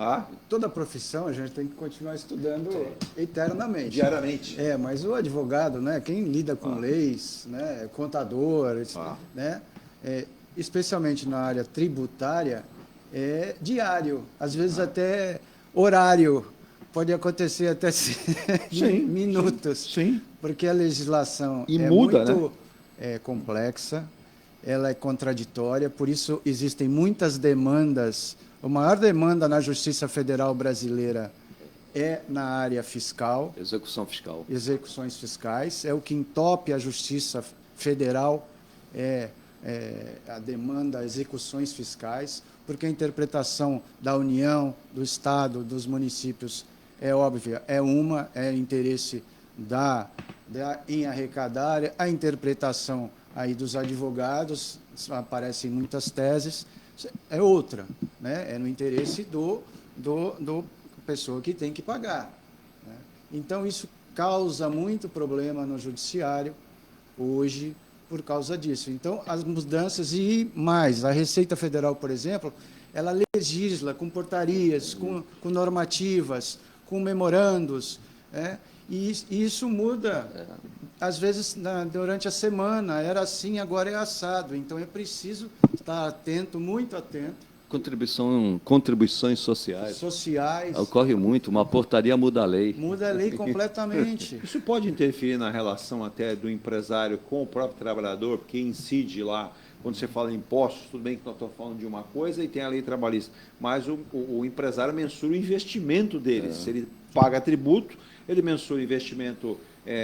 toda profissão a gente tem que continuar estudando eternamente. Diariamente. Mas o advogado, né, quem lida com leis, né, contador, né, especialmente na área tributária, é diário, às vezes até horário. Pode acontecer até minutos, porque a legislação muda, muito complexa, ela é contraditória, por isso existem muitas demandas. A maior demanda na Justiça Federal brasileira é na área fiscal. Execução fiscal. Execuções fiscais. É o que entope a Justiça Federal, a demanda, execuções fiscais, porque a interpretação da União, do Estado, dos municípios é óbvia, é interesse em arrecadar, a interpretação aí dos advogados, aparecem muitas teses, é outra, né? É no interesse do pessoa que tem que pagar, né? Então, isso causa muito problema no judiciário hoje por causa disso. Então, as mudanças e mais, a Receita Federal, por exemplo, ela legisla com portarias, com normativas, com memorandos, e isso muda, às vezes, durante a semana, era assim, agora é assado. Então, é preciso estar atento, muito atento. Contribuições sociais. Ocorre muito, uma portaria muda a lei. Muda a lei completamente. Isso pode interferir na relação até do empresário com o próprio trabalhador, porque incide lá. Quando você fala em impostos, tudo bem que nós estamos falando de uma coisa e tem a lei trabalhista, mas o empresário mensura o investimento dele. Se ele paga tributo, ele mensura o investimento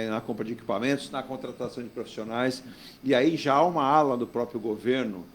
na compra de equipamentos, na contratação de profissionais, e aí já há uma ala do próprio governo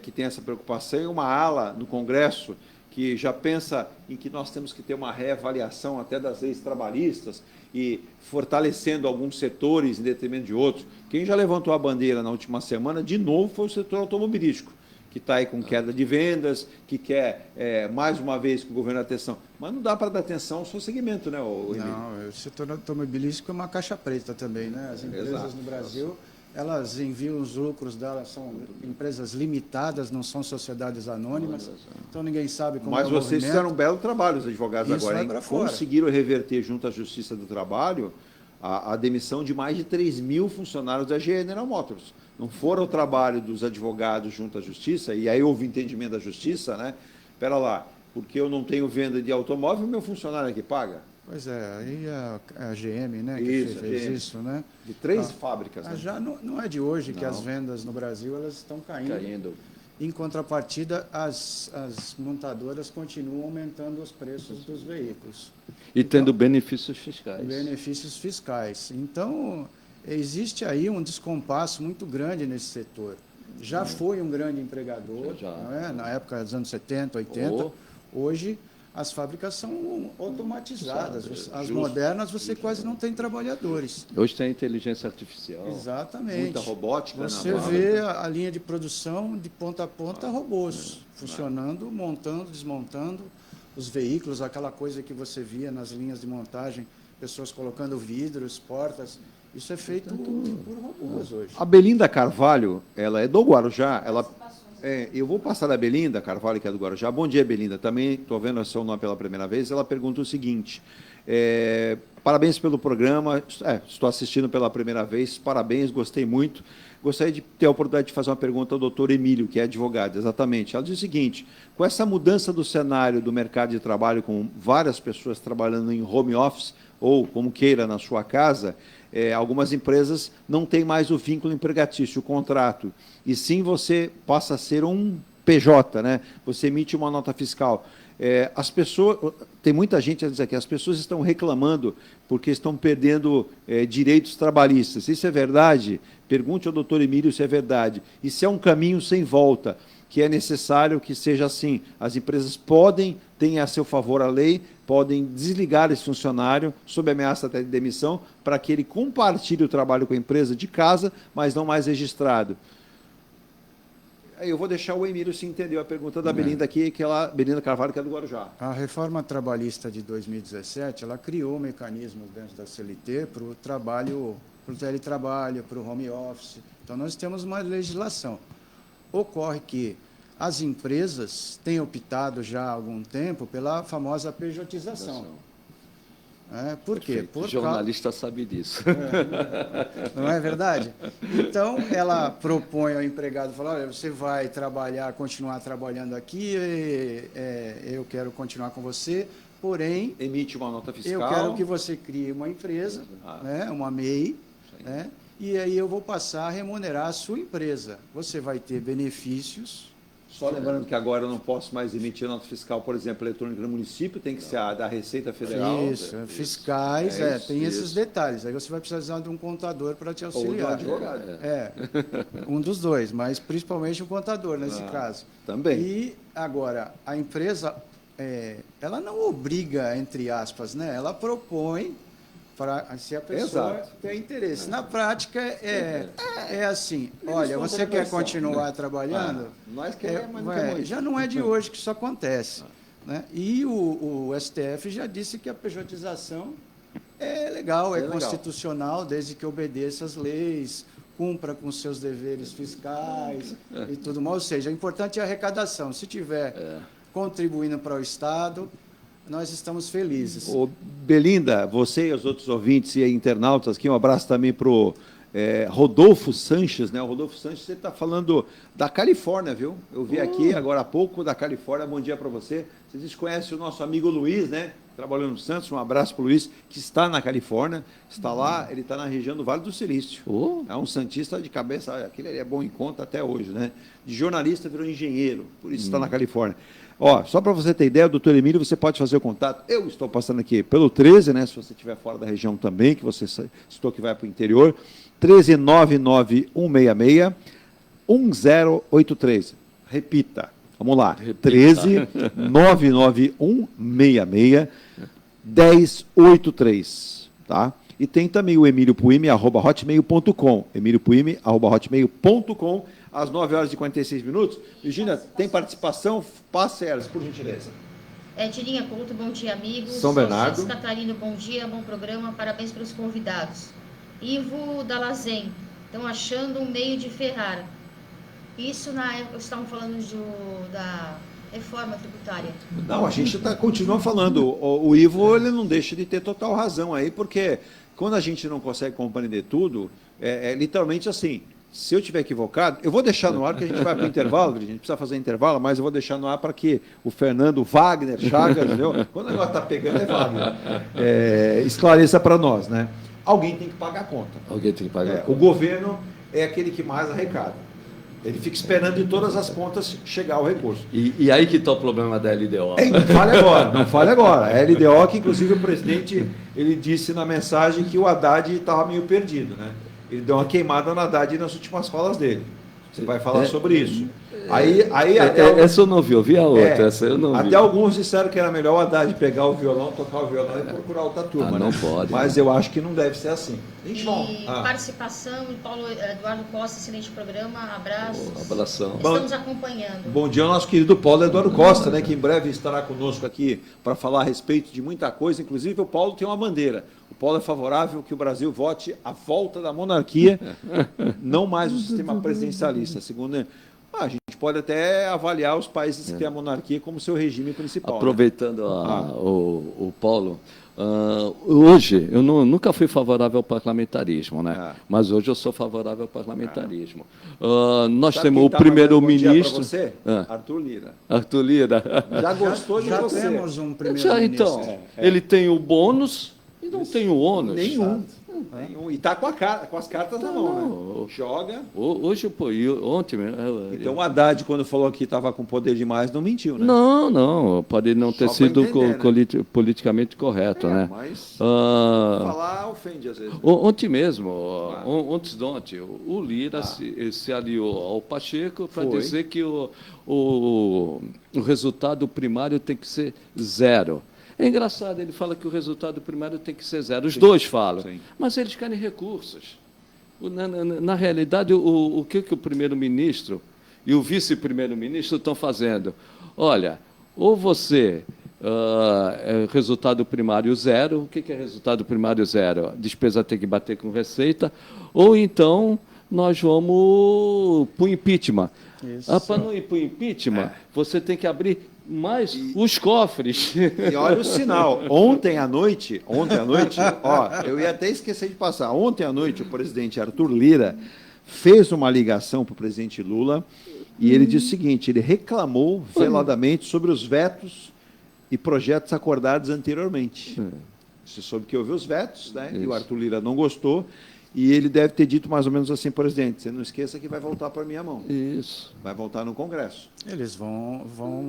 que tem essa preocupação, e uma ala no Congresso que já pensa em que nós temos que ter uma reavaliação até das leis trabalhistas e fortalecendo alguns setores em detrimento de outros. Quem já levantou a bandeira na última semana, de novo, foi o setor automobilístico, que está aí com queda de vendas, que quer, mais uma vez, que o governo dê atenção. Mas não dá para dar atenção ao seu segmento, né, Emílio? Não, o setor automobilístico é uma caixa preta também, né? As empresas Exato. no Brasil, elas enviam os lucros delas, são empresas limitadas, não são sociedades anônimas, então ninguém sabe como Mas é o vocês movimento. fizeram um belo trabalho, os advogados, Isso agora, vai hein? pra fora. Conseguiram reverter junto à Justiça do Trabalho a demissão de mais de 3.000 funcionários da General Motors. Não foram o trabalho dos advogados junto à Justiça, e aí houve entendimento da Justiça, né? Espera lá, porque eu não tenho venda de automóvel, meu funcionário é que paga? Pois é, aí a GM, né, que Isso, fez GM. isso, né? De 3 fábricas, né? Já não é de hoje que Não. as vendas no Brasil elas estão caindo. Caindo. Em contrapartida, as montadoras continuam aumentando os preços dos veículos. E tendo benefícios fiscais. Benefícios fiscais. Então, existe aí um descompasso muito grande nesse setor. Já foi um grande empregador, Já. não é? Na época dos anos 70, 80. Oh. Hoje, as fábricas são automatizadas. Justo. As modernas, você quase não tem trabalhadores. Hoje tem inteligência artificial. Exatamente. Muita robótica. Você na vê a linha de produção de ponta a ponta, robôs funcionando, montando, desmontando os veículos, aquela coisa que você via nas linhas de montagem, pessoas colocando vidros, portas. Isso é feito por robôs hoje. A Belinda Carvalho, ela é do Guarujá. Eu vou passar da Belinda Carvalho, que é do Guarujá. Bom dia, Belinda. Também estou vendo o seu nome pela primeira vez. Ela pergunta o seguinte: parabéns pelo programa. Estou assistindo pela primeira vez. Parabéns, gostei muito. Gostaria de ter a oportunidade de fazer uma pergunta ao doutor Emílio, que é advogado. Exatamente. Ela diz o seguinte: com essa mudança do cenário do mercado de trabalho, com várias pessoas trabalhando em home office, ou como queira, na sua casa, algumas empresas não têm mais o vínculo empregatício, o contrato, e sim você passa a ser um PJ, né? Você emite uma nota fiscal. As pessoas, tem muita gente a dizer que as pessoas estão reclamando porque estão perdendo direitos trabalhistas. Isso é verdade? Pergunte ao doutor Emílio se é verdade. E se é um caminho sem volta, que é necessário que seja assim. As empresas têm a seu favor a lei, podem desligar esse funcionário, sob ameaça até de demissão, para que ele compartilhe o trabalho com a empresa de casa, mas não mais registrado. Aí eu vou deixar o Emílio se entender a pergunta da Belinda aqui, Belinda Carvalho, que é do Guarujá. A reforma trabalhista de 2017, ela criou mecanismos dentro da CLT para o trabalho, para o teletrabalho, para o home office. Então, nós temos uma legislação. Ocorre que as empresas têm optado já há algum tempo pela famosa pejotização. Por quê? O jornalista sabe disso. Não é verdade? Então, ela propõe ao empregado, fala, olha, você vai continuar trabalhando aqui, eu quero continuar com você, porém... Emite uma nota fiscal. Eu quero que você crie uma empresa, uma MEI, e aí eu vou passar a remunerar a sua empresa. Você vai ter benefícios... Só lembrando que agora eu não posso mais emitir nota fiscal, por exemplo, eletrônica no município, tem que ser a da Receita Federal. Isso, fiscais, tem esses detalhes. Aí você vai precisar de um contador para te auxiliar. Ou de um advogado. Um dos dois, mas principalmente um contador nesse caso. Também. E agora, a empresa, ela não obriga, entre aspas, né? Ela propõe para se a pessoa tem interesse. Na prática, é assim, olha, você quer continuar trabalhando? Nós queremos, mas não queremos. Já não é de hoje que isso acontece. Né? E o STF já disse que a pejotização é legal, é constitucional, desde que obedeça às leis, cumpra com seus deveres fiscais e tudo mais. Ou seja, o importante é a arrecadação. Se tiver contribuindo para o Estado, nós estamos felizes. Belinda, você e os outros ouvintes e internautas aqui, um abraço também para o Rodolfo Sanches, né? O Rodolfo Sanches, ele está falando da Califórnia, viu? Eu vi aqui agora há pouco da Califórnia. Bom dia para você. Vocês conhecem o nosso amigo Luiz, né? Trabalhando no Santos. Um abraço para o Luiz, que está na Califórnia. Está lá, ele está na região do Vale do Silício. É um santista de cabeça, aquele é bom em conta até hoje, né? De jornalista virou engenheiro, por isso está na Califórnia. Só para você ter ideia, doutor Emílio, você pode fazer o contato. Eu estou passando aqui pelo 13, né? Se você estiver fora da região também, que você citou que vai para o interior. 1399166 1083. Repita, Vamos lá, 13 991 66 1083, tá? E tem também o emiliopuime@hotmail.com, emiliopuime@hotmail.com, às 9h46. Virgínia, tem participação? Passe elas, por gentileza. Tirinha Couto, bom dia, amigos. São Bernardo. Catarino, bom dia, bom programa, parabéns pelos convidados. Ivo Dalazen, estão achando um meio de ferrar. Isso na época, estavam falando da reforma tributária. Não, a gente continua falando. O Ivo, ele não deixa de ter total razão aí, porque quando a gente não consegue compreender tudo, é literalmente assim. Se eu estiver equivocado, eu vou deixar no ar, que a gente vai para o intervalo, a gente precisa fazer intervalo, mas eu vou deixar no ar para que o Fernando Wagner Chagas, entendeu? Quando o negócio está pegando, é Wagner, esclareça para nós, né? Alguém tem que pagar a conta. Alguém tem que pagar a conta. O governo é aquele que mais arrecada. Ele fica esperando de todas as contas chegar o recurso. E aí que está o problema da LDO. Não fale agora, não fale agora. A LDO, que inclusive o presidente ele disse na mensagem que o Haddad estava meio perdido, né? Ele deu uma queimada na Haddad nas últimas falas dele. Você vai falar sobre isso. Essa eu não vi, eu vi a outra. Essa eu não vi. Alguns disseram que era melhor o Haddad pegar o violão, tocar o violão e procurar outra turma. Não né? pode. Mas eu acho que não deve ser assim. Participação, Paulo Eduardo Costa, excelente programa, abraços. Abração. Estamos acompanhando. Bom dia ao nosso querido Paulo Eduardo Costa, né, que em breve estará conosco aqui para falar a respeito de muita coisa. Inclusive, o Paulo tem uma bandeira. O Paulo é favorável que o Brasil vote a volta da monarquia, não mais o sistema presidencialista. Segundo, a gente pode até avaliar os países que têm a monarquia como seu regime principal. Aproveitando o Paulo, hoje, eu nunca fui favorável ao parlamentarismo, né? Mas hoje eu sou favorável ao parlamentarismo. Nós temos o primeiro-ministro... você? Arthur Lira. Arthur Lira. Já gostou de você? Já temos um primeiro-ministro. Então, ele tem o bônus e não tem o ônus. Nenhum. E está com as cartas na mão, né? Joga. Hoje, ontem... Então o Haddad, quando falou que estava com poder demais, não mentiu, né? Não. Pode não ter sido entender, politicamente correto, né? Mas falar ofende às vezes. Ontem mesmo, antes de ontem, o Lira se aliou ao Pacheco para dizer que o resultado primário tem que ser 0. É engraçado, ele fala que o resultado primário tem que ser 0. Os dois falam, mas eles querem recursos. Na realidade, o que o primeiro-ministro e o vice-primeiro-ministro estão fazendo? Olha, ou você resultado primário 0, o que é resultado primário 0? A despesa tem que bater com receita, ou então nós vamos para o impeachment. Para não ir para o impeachment, você tem que abrir mais os cofres. E olha o sinal. Ontem à noite, eu ia até esquecer de passar. Ontem à noite, o presidente Arthur Lira fez uma ligação para o presidente Lula e ele disse o seguinte: ele reclamou veladamente sobre os vetos e projetos acordados anteriormente. Você soube que houve os vetos, né? E o Arthur Lira não gostou. E ele deve ter dito mais ou menos assim, presidente, você não esqueça que vai voltar para a minha mão. Isso. Vai voltar no Congresso. Eles vão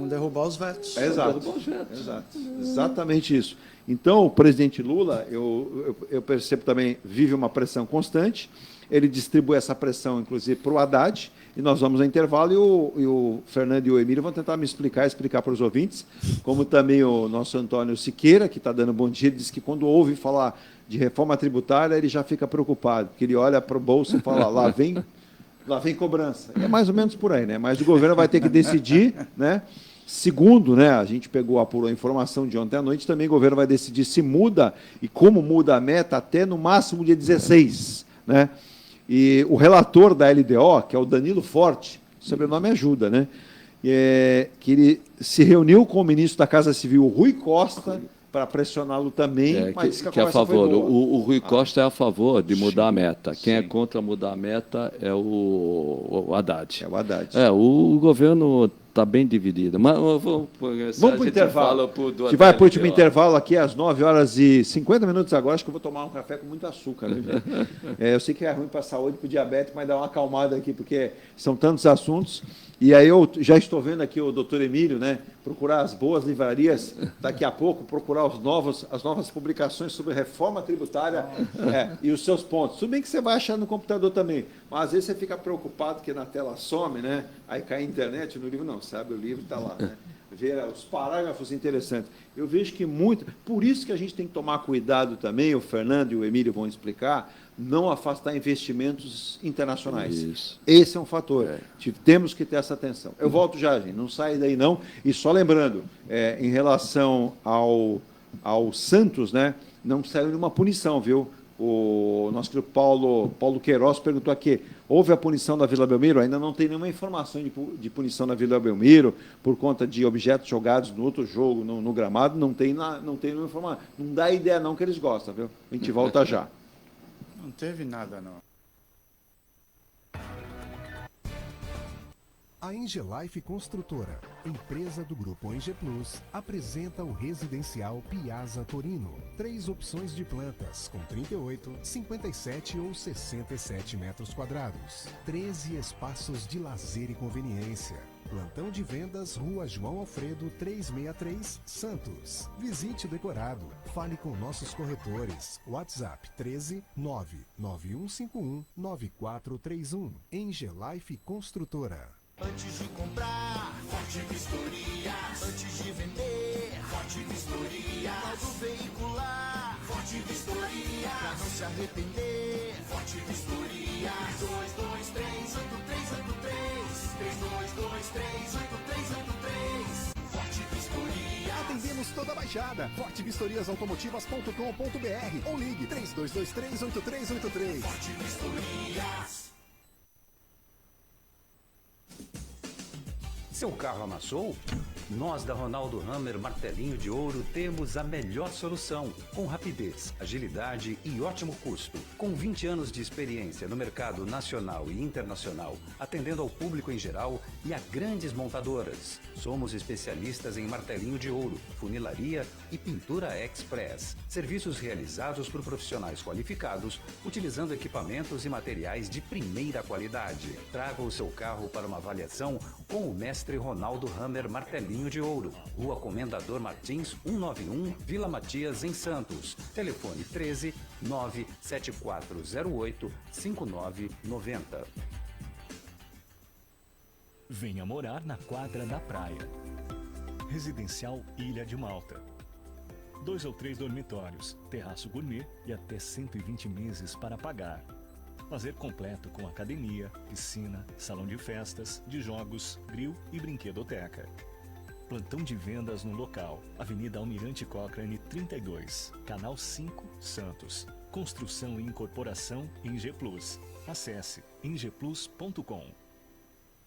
derrubar os vetos. Exato. Exatamente isso. Então, o presidente Lula, eu percebo também, vive uma pressão constante. Ele distribui essa pressão, inclusive, para o Haddad. E nós vamos ao intervalo e o Fernando e o Emílio vão tentar me explicar para os ouvintes, como também o nosso Antônio Siqueira, que está dando bom dia, ele diz que quando ouve falar de reforma tributária, ele já fica preocupado, porque ele olha para o bolso e fala, lá vem cobrança. E é mais ou menos por aí, né? Mas o governo vai ter que decidir, né? Segundo, né, a gente apurou a informação de ontem à noite, também o governo vai decidir se muda e como muda a meta até no máximo dia 16, né? E o relator da LDO, que é o Danilo Forte, o sobrenome ajuda, né? Que ele se reuniu com o ministro da Casa Civil, Rui Costa, para pressioná-lo também, mas que é a favor. O Rui Costa é a favor de mudar a meta. Quem é contra mudar a meta é o Haddad. É o Haddad. O governo está bem dividido. Mas vamos para o intervalo. A gente vai para o último intervalo aqui às 9h50 agora. Acho que eu vou tomar um café com muito açúcar. Eu sei que é ruim para a saúde, para o diabetes, mas dá uma acalmada aqui, porque são tantos assuntos. E aí eu já estou vendo aqui o doutor Emílio, né, procurar as boas livrarias, daqui a pouco procurar as novas publicações sobre reforma tributária e os seus pontos. Tudo bem que você vai achar no computador também, mas às vezes você fica preocupado que na tela some, né, aí cai a internet no livro, não, sabe, o livro está lá, né? Ver os parágrafos interessantes. Eu vejo que por isso que a gente tem que tomar cuidado também, o Fernando e o Emílio vão explicar, não afastar investimentos internacionais. Isso. Esse é um fator. Temos que ter essa atenção. Eu volto já, gente, não sai daí não. E só lembrando, em relação ao Santos, né, não saiu nenhuma punição, viu? O nosso querido Paulo Queiroz perguntou aqui, houve a punição da Vila Belmiro? Ainda não tem nenhuma informação de punição na Vila Belmiro por conta de objetos jogados no outro jogo, no gramado, não tem nenhuma informação. Não dá ideia não que eles gostam, viu? A gente volta já. Não teve nada, não. A Engelife Construtora, empresa do Grupo Enge Plus, apresenta o residencial Piazza Torino. 3 opções de plantas, com 38, 57 ou 67 metros quadrados. 13 espaços de lazer e conveniência. Plantão de vendas, Rua João Alfredo, 363, Santos. Visite o decorado. Fale com nossos corretores. WhatsApp 13 99151 9431. Engelife Construtora. Antes de comprar, Forte Vistoria. Antes de vender, Forte Vistoria. Auto veicular, Forte Vistoria. Pra não se arrepender, Forte Vistoria. 322383. 322383. Forte Vistoria. Atendemos toda a Baixada. fortevistoriasautomotivas.com.br ou ligue 32238383. Forte Vistorias. Seu carro amassou? Nós da Ronaldo Hammer Martelinho de Ouro temos a melhor solução, com rapidez, agilidade e ótimo custo. Com 20 anos de experiência no mercado nacional e internacional, atendendo ao público em geral e a grandes montadoras. Somos especialistas em martelinho de ouro, funilaria e pintura express. Serviços realizados por profissionais qualificados, utilizando equipamentos e materiais de primeira qualidade. Traga o seu carro para uma avaliação com o mestre Ronaldo Hammer Martelinho de Ouro, Rua Comendador Martins, 191, Vila Matias, em Santos. Telefone 13 97408 5990. Venha morar na quadra da praia. Residencial Ilha de Malta. 2 ou 3 dormitórios, terraço gourmet e até 120 meses para pagar. Lazer completo com academia, piscina, salão de festas, de jogos, grill e brinquedoteca. Plantão de vendas no local. Avenida Almirante Cochrane 32, Canal 5, Santos. Construção e incorporação Enge Plus. Acesse engeplus.com.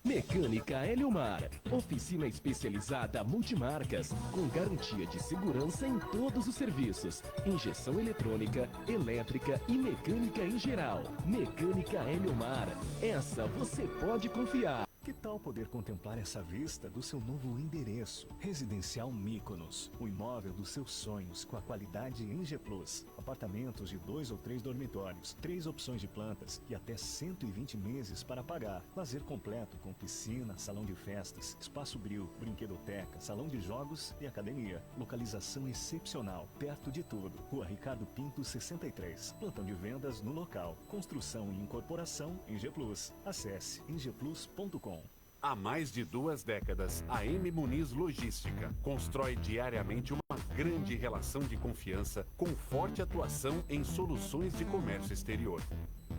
Mecânica Eliomar, oficina especializada multimarcas, com garantia de segurança em todos os serviços, injeção eletrônica, elétrica e mecânica em geral. Mecânica Eliomar, essa você pode confiar. Que tal poder contemplar essa vista do seu novo endereço? Residencial Mykonos, o imóvel dos seus sonhos com a qualidade Enge Plus. Apartamentos de 2 ou 3 dormitórios, 3 opções de plantas e até 120 meses para pagar. Lazer completo com piscina, salão de festas, espaço grill, brinquedoteca, salão de jogos e academia. Localização excepcional, perto de tudo. Rua Ricardo Pinto 63. Plantão de vendas no local. Construção e incorporação Enge Plus. Acesse engeplus.com. Há mais de 2 décadas, a M Muniz Logística constrói diariamente uma grande relação de confiança com forte atuação em soluções de comércio exterior.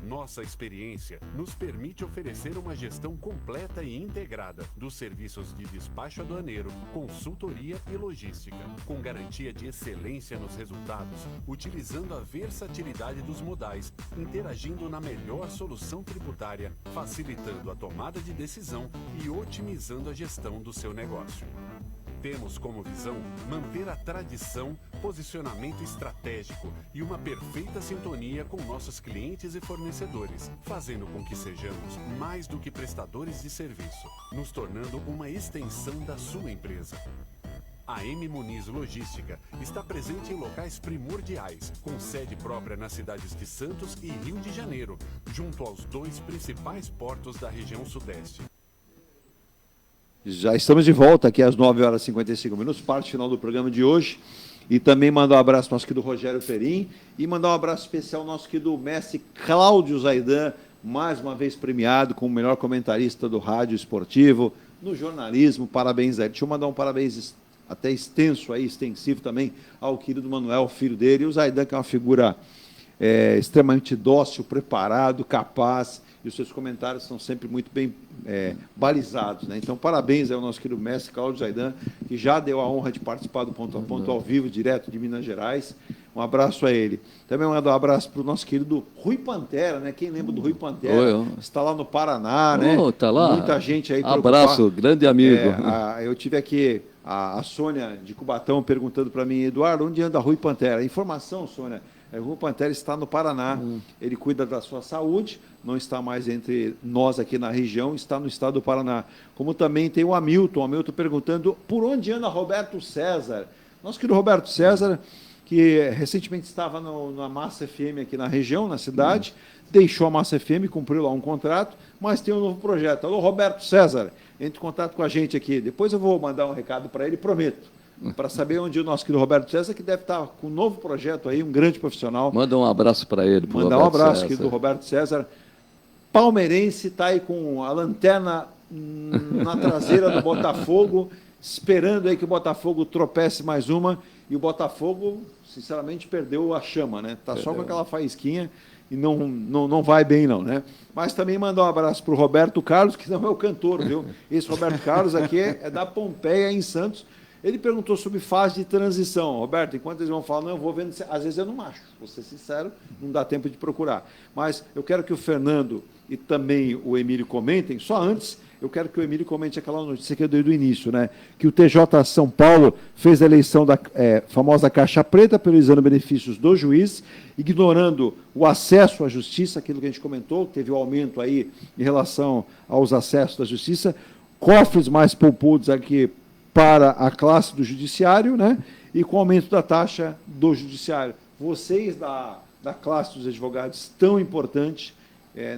Nossa experiência nos permite oferecer uma gestão completa e integrada dos serviços de despacho aduaneiro, consultoria e logística, com garantia de excelência nos resultados, utilizando a versatilidade dos modais, interagindo na melhor solução tributária, facilitando a tomada de decisão e otimizando a gestão do seu negócio. Temos como visão manter a tradição, posicionamento estratégico e uma perfeita sintonia com nossos clientes e fornecedores, fazendo com que sejamos mais do que prestadores de serviço, nos tornando uma extensão da sua empresa. A M Muniz Logística está presente em locais primordiais, com sede própria nas cidades de Santos e Rio de Janeiro, junto aos 2 principais portos da região sudeste. Já estamos de volta aqui às 9h55, parte final do programa de hoje. E também mandar um abraço ao nosso querido Rogério Perim e mandar um abraço especial ao nosso querido mestre Cláudio Zaidan, mais uma vez premiado como o melhor comentarista do rádio esportivo, no jornalismo. Parabéns a ele. Deixa eu mandar um parabéns até extenso, aí, extensivo também, ao querido Manuel, filho dele. E o Zaidan, que é uma figura extremamente dócil, preparado, capaz, e os seus comentários são sempre muito bem balizados, né? Então, parabéns ao nosso querido mestre Cláudio Zaidan, que já deu a honra de participar do Ponto a Ponto ao vivo, direto de Minas Gerais. Um abraço a ele. Também mando um abraço para o nosso querido Rui Pantera, né? Quem lembra do Rui Pantera? Está lá no Paraná, né? Está lá. Muita gente aí. Abraço, grande amigo. Eu tive aqui a Sônia de Cubatão perguntando para mim, Eduardo, onde anda Rui Pantera? Informação, Sônia. O Rui Pantera está no Paraná, ele cuida da sua saúde, não está mais entre nós aqui na região, está no estado do Paraná. Como também tem o Hamilton perguntando por onde anda Roberto César. Nosso querido Roberto César, que recentemente estava na Massa FM aqui na região, na cidade, deixou a Massa FM, cumpriu lá um contrato, mas tem um novo projeto. Alô, Roberto César, entre em contato com a gente aqui. Depois eu vou mandar um recado para ele, prometo. Para saber onde o nosso querido Roberto César, que deve estar com um novo projeto aí, um grande profissional. Manda um abraço para ele. Manda um abraço, querido Roberto César. Palmeirense, está aí com a lanterna na traseira do Botafogo, esperando aí que o Botafogo tropece mais uma. E o Botafogo, sinceramente, perdeu a chama, né? Está só com aquela faísquinha e não vai bem, não, né? Mas também mandar um abraço para o Roberto Carlos, que não é o cantor, viu? Esse Roberto Carlos aqui é da Pompeia, em Santos. Ele perguntou sobre fase de transição. Roberto, enquanto eles vão falar, não, eu vou vendo, às vezes eu não acho, vou ser sincero, não dá tempo de procurar. Mas eu quero que o Fernando e também o Emílio comentem, só antes, eu quero que o Emílio comente aquela notícia que eu dei do início, né? Que o TJ São Paulo fez a eleição da famosa caixa preta, priorizando benefícios do juiz, ignorando o acesso à justiça, aquilo que a gente comentou, teve um aumento aí em relação aos acessos à justiça, cofres mais poupudos aqui para a classe do judiciário, né? E com o aumento da taxa do judiciário. Vocês da classe dos advogados tão importante,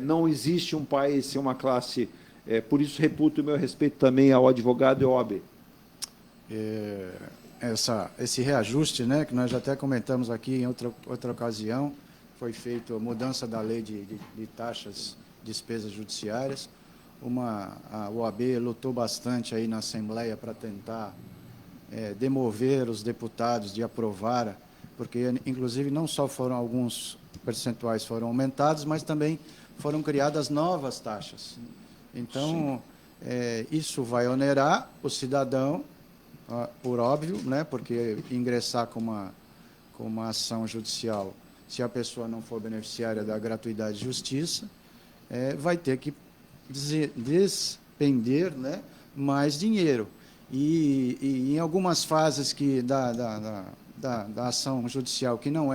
não existe um país sem uma classe, por isso reputo o meu respeito também ao advogado e ao OAB. Esse reajuste, né, que nós já até comentamos aqui em outra ocasião, foi feita a mudança da lei de taxas, despesas judiciárias. A OAB lutou bastante aí na Assembleia para tentar demover os deputados de aprovar, porque, inclusive, não só foram alguns percentuais foram aumentados, mas também foram criadas novas taxas. Então, isso vai onerar o cidadão, por óbvio, né, porque ingressar com uma ação judicial, se a pessoa não for beneficiária da gratuidade de justiça, vai ter que despender, né, mais dinheiro. E em algumas fases da ação judicial que não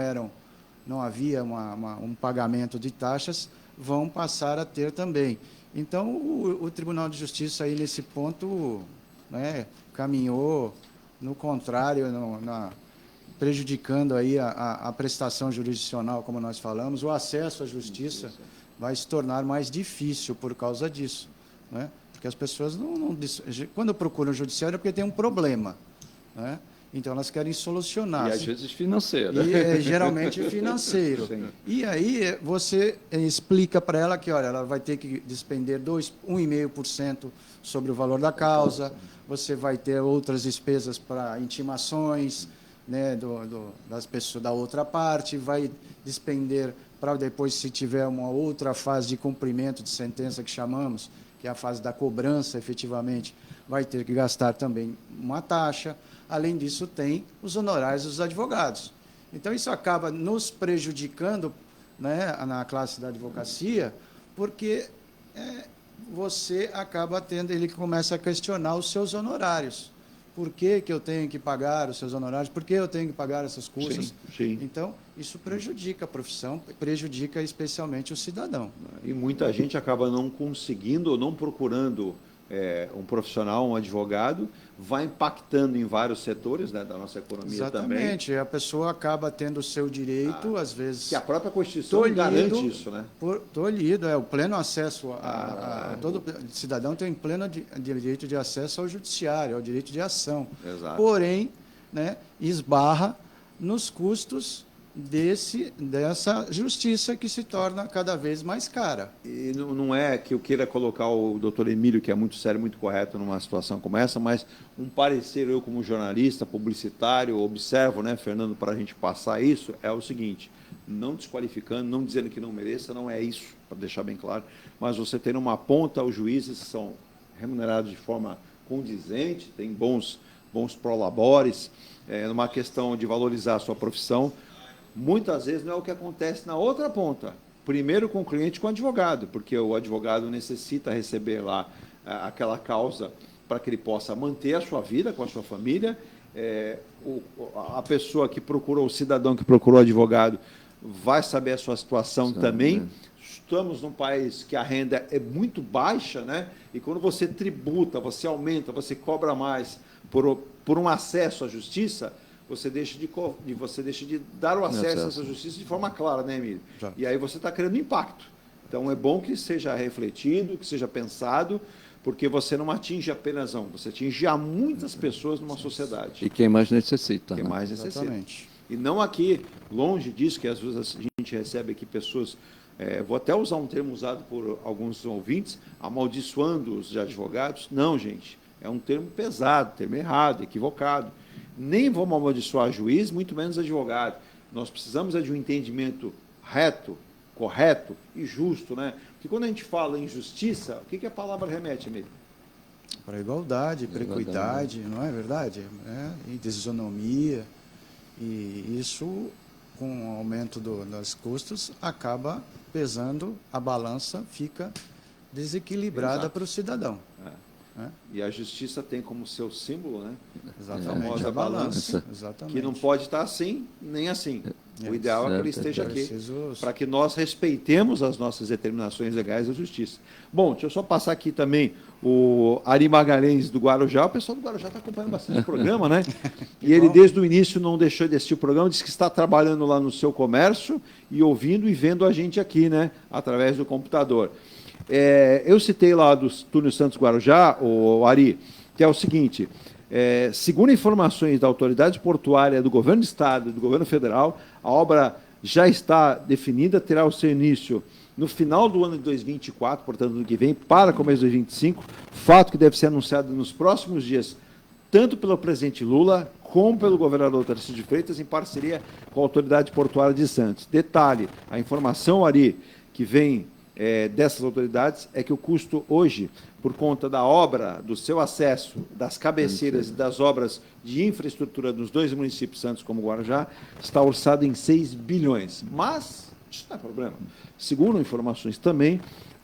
havia um pagamento de taxas, vão passar a ter também. Então, o Tribunal de Justiça, aí, nesse ponto, né, caminhou no contrário, prejudicando aí a prestação jurisdicional, como nós falamos, o acesso à justiça vai se tornar mais difícil por causa disso, né? Porque as pessoas quando procuram o judiciário é porque tem um problema, né? Então elas querem solucionar. E às vezes financeiro. E geralmente financeiro. Sim. E aí você explica para ela que, olha, ela vai ter que despender 1,5% sobre o valor da causa, você vai ter outras despesas para intimações, né, das pessoas da outra parte, vai despender para depois, se tiver uma outra fase de cumprimento de sentença que chamamos, que é a fase da cobrança, efetivamente, vai ter que gastar também uma taxa. Além disso, tem os honorários dos advogados. Então, isso acaba nos prejudicando, né, na classe da advocacia, porque você acaba ele começa a questionar os seus honorários. Por que eu tenho que pagar os seus honorários? Por que eu tenho que pagar essas custas? Sim, sim. Então, isso prejudica a profissão, prejudica especialmente o cidadão. E muita gente acaba não conseguindo ou não procurando um profissional, um advogado, vai impactando em vários setores, né, da nossa economia também. Exatamente. A pessoa acaba tendo o seu direito, às vezes... Que a própria Constituição garante isso, né? Tolhido, o pleno acesso todo cidadão tem pleno direito de acesso ao judiciário, ao direito de ação. Exato. Porém, né, esbarra nos custos dessa justiça que se torna cada vez mais cara. E não é que eu queira colocar o doutor Emílio, que é muito sério, muito correto numa situação como essa, mas um parecer, eu como jornalista, publicitário, observo, né, Fernando, para a gente passar isso, é o seguinte, não desqualificando, não dizendo que não mereça, não é isso, para deixar bem claro, mas você tem numa ponta os juízes que são remunerados de forma condizente, tem bons prolabores, numa questão de valorizar a sua profissão. Muitas vezes não é o que acontece na outra ponta. Primeiro com o cliente, com o advogado, porque o advogado necessita receber lá aquela causa para que ele possa manter a sua vida com a sua família. A pessoa que procurou, o cidadão que procurou o advogado, vai saber a sua situação também. Estamos num país que a renda é muito baixa, né? E quando você tributa, você aumenta, você cobra mais por um acesso à justiça, você deixa de dar o acesso a essa justiça de forma clara, né, Emílio? Já. E aí você está criando impacto. Então, é bom que seja refletido, que seja pensado, porque você não atinge apenas você atinge a muitas pessoas numa sociedade. E quem mais necessita. Quem mais necessita. Exatamente. E não aqui, longe disso, que às vezes a gente recebe aqui pessoas, vou até usar um termo usado por alguns ouvintes, amaldiçoando os advogados. Não, gente, é um termo pesado, termo errado, equivocado. Nem vamos amaldiçoar juiz, muito menos advogado. Nós precisamos de um entendimento reto, correto e justo, né? Porque quando a gente fala em justiça, o que a palavra remete, Emílio? Para igualdade, para equidade, não é verdade? E desonomia. E isso, com o aumento dos custos, acaba pesando, a balança fica desequilibrada para o cidadão. E a justiça tem como seu símbolo, né? Exatamente. A famosa balança, exatamente. Que não pode estar assim, nem assim. O ideal é que ele esteja aqui, para que nós respeitemos as nossas determinações legais da justiça. Bom, deixa eu só passar aqui também o Ari Magalhães do Guarujá. O pessoal do Guarujá está acompanhando bastante o programa, né? E ele, desde o início, não deixou de assistir o programa, disse que está trabalhando lá no seu comércio e ouvindo e vendo a gente aqui, né? Através do computador. Eu citei lá do Túnel Santos Guarujá, o Ari, que é o seguinte, segundo informações da autoridade portuária do governo do estado e do governo federal, a obra já está definida, terá o seu início no final do ano de 2024, portanto, no ano que vem, para começo de 2025, fato que deve ser anunciado nos próximos dias, tanto pelo presidente Lula, como pelo governador Tarcísio de Freitas, em parceria com a autoridade portuária de Santos. Detalhe, a informação, Ari, que vem dessas autoridades é que o custo hoje, por conta da obra, do seu acesso, das cabeceiras e das obras de infraestrutura dos dois municípios Santos como Guarujá, está orçado em 6 bilhões. Mas, isso não é problema. Segundo informações também,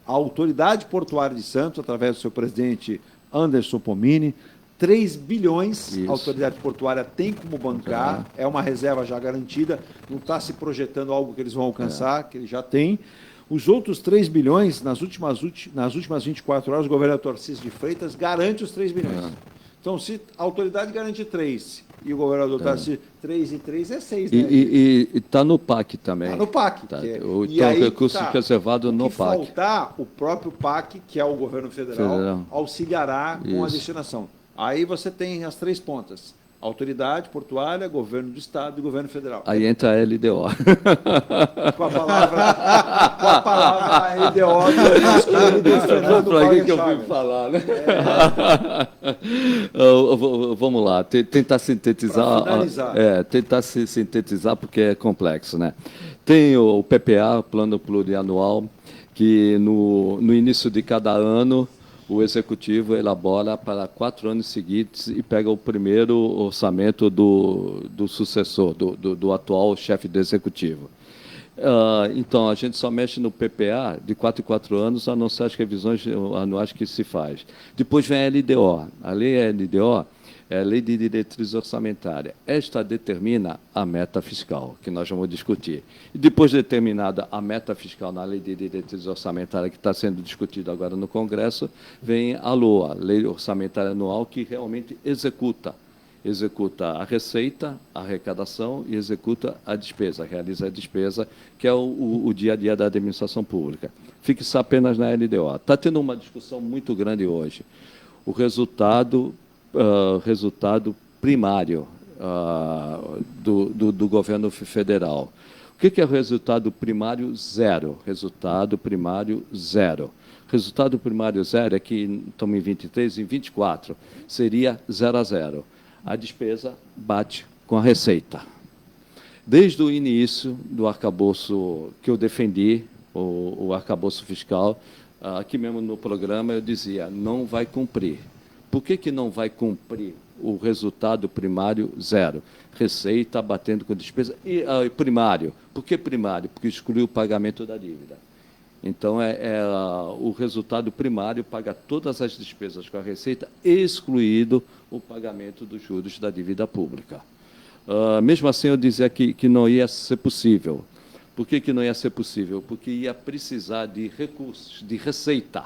a autoridade portuária de Santos, através do seu presidente Anderson Pomini, 3 bilhões a autoridade portuária tem como bancar, é uma reserva já garantida, não está se projetando algo que eles vão alcançar, que eles já têm. Os outros 3 bilhões, nas últimas 24 horas, o governador Tarcísio de Freitas garante os 3 bilhões. Então, se a autoridade garante 3 e o governador Tarcísio 3 e 3 é 6, né? E está no PAC também. Está no PAC. Tá. Então, recurso reservado no PAC. Se faltar, o próprio PAC, que é o governo federal. Auxiliará com a destinação. Aí você tem as 3 pontas. Autoridade portuária, governo do estado e governo federal. Aí entra a LDO. Com a palavra LDO do nosso querido Fernando Para que eu fui falar, né? Vamos lá, tentar sintetizar. Tentar se sintetizar porque é complexo, né? Tem o PPA, Plano Plurianual, que no início de cada ano o Executivo elabora para 4 anos seguintes e pega o primeiro orçamento do sucessor, do atual chefe do Executivo. Então, a gente só mexe no PPA de 4 em 4 anos, a não ser as revisões anuais que se faz. Depois vem a LDO. A lei LDO É a Lei de Diretriz Orçamentária. Esta determina a meta fiscal, que nós vamos discutir. E depois de determinada a meta fiscal na Lei de Diretriz Orçamentária, que está sendo discutida agora no Congresso, vem a LOA, Lei Orçamentária Anual, que realmente executa a receita, a arrecadação e executa a despesa, realiza a despesa, que é o dia a dia da administração pública. Fixe apenas na LDO. Está tendo uma discussão muito grande hoje. O resultado primário do governo federal. O que é o resultado primário zero? Resultado primário zero. Resultado primário zero é que estamos em 23, em 24, seria 0 a 0. A despesa bate com a receita. Desde o início do arcabouço que eu defendi, o arcabouço fiscal, aqui mesmo no programa eu dizia, não vai cumprir. Por que não vai cumprir o resultado primário zero? Receita batendo com despesa. E primário. Por que primário? Porque excluiu o pagamento da dívida. Então, o resultado primário paga todas as despesas com a receita, excluído o pagamento dos juros da dívida pública. Mesmo assim, eu dizia que não ia ser possível. Por que não ia ser possível? Porque ia precisar de recursos, de receita.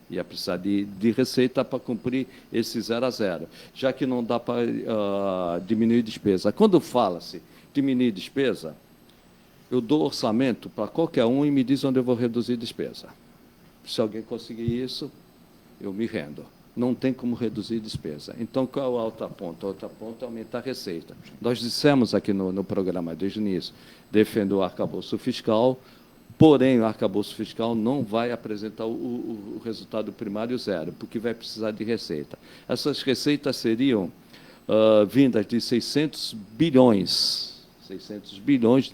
Ia precisar de receita para cumprir esse 0 a 0, já que não dá para diminuir despesa. Quando fala-se diminuir despesa, eu dou orçamento para qualquer um e me diz onde eu vou reduzir despesa. Se alguém conseguir isso, eu me rendo. Não tem como reduzir despesa. Então, qual é o outro ponto? O outro ponto é aumentar a receita. Nós dissemos aqui no programa, desde o início, defender o arcabouço fiscal, porém, o arcabouço fiscal não vai apresentar o resultado primário zero, porque vai precisar de receita. Essas receitas seriam vindas de 600 bilhões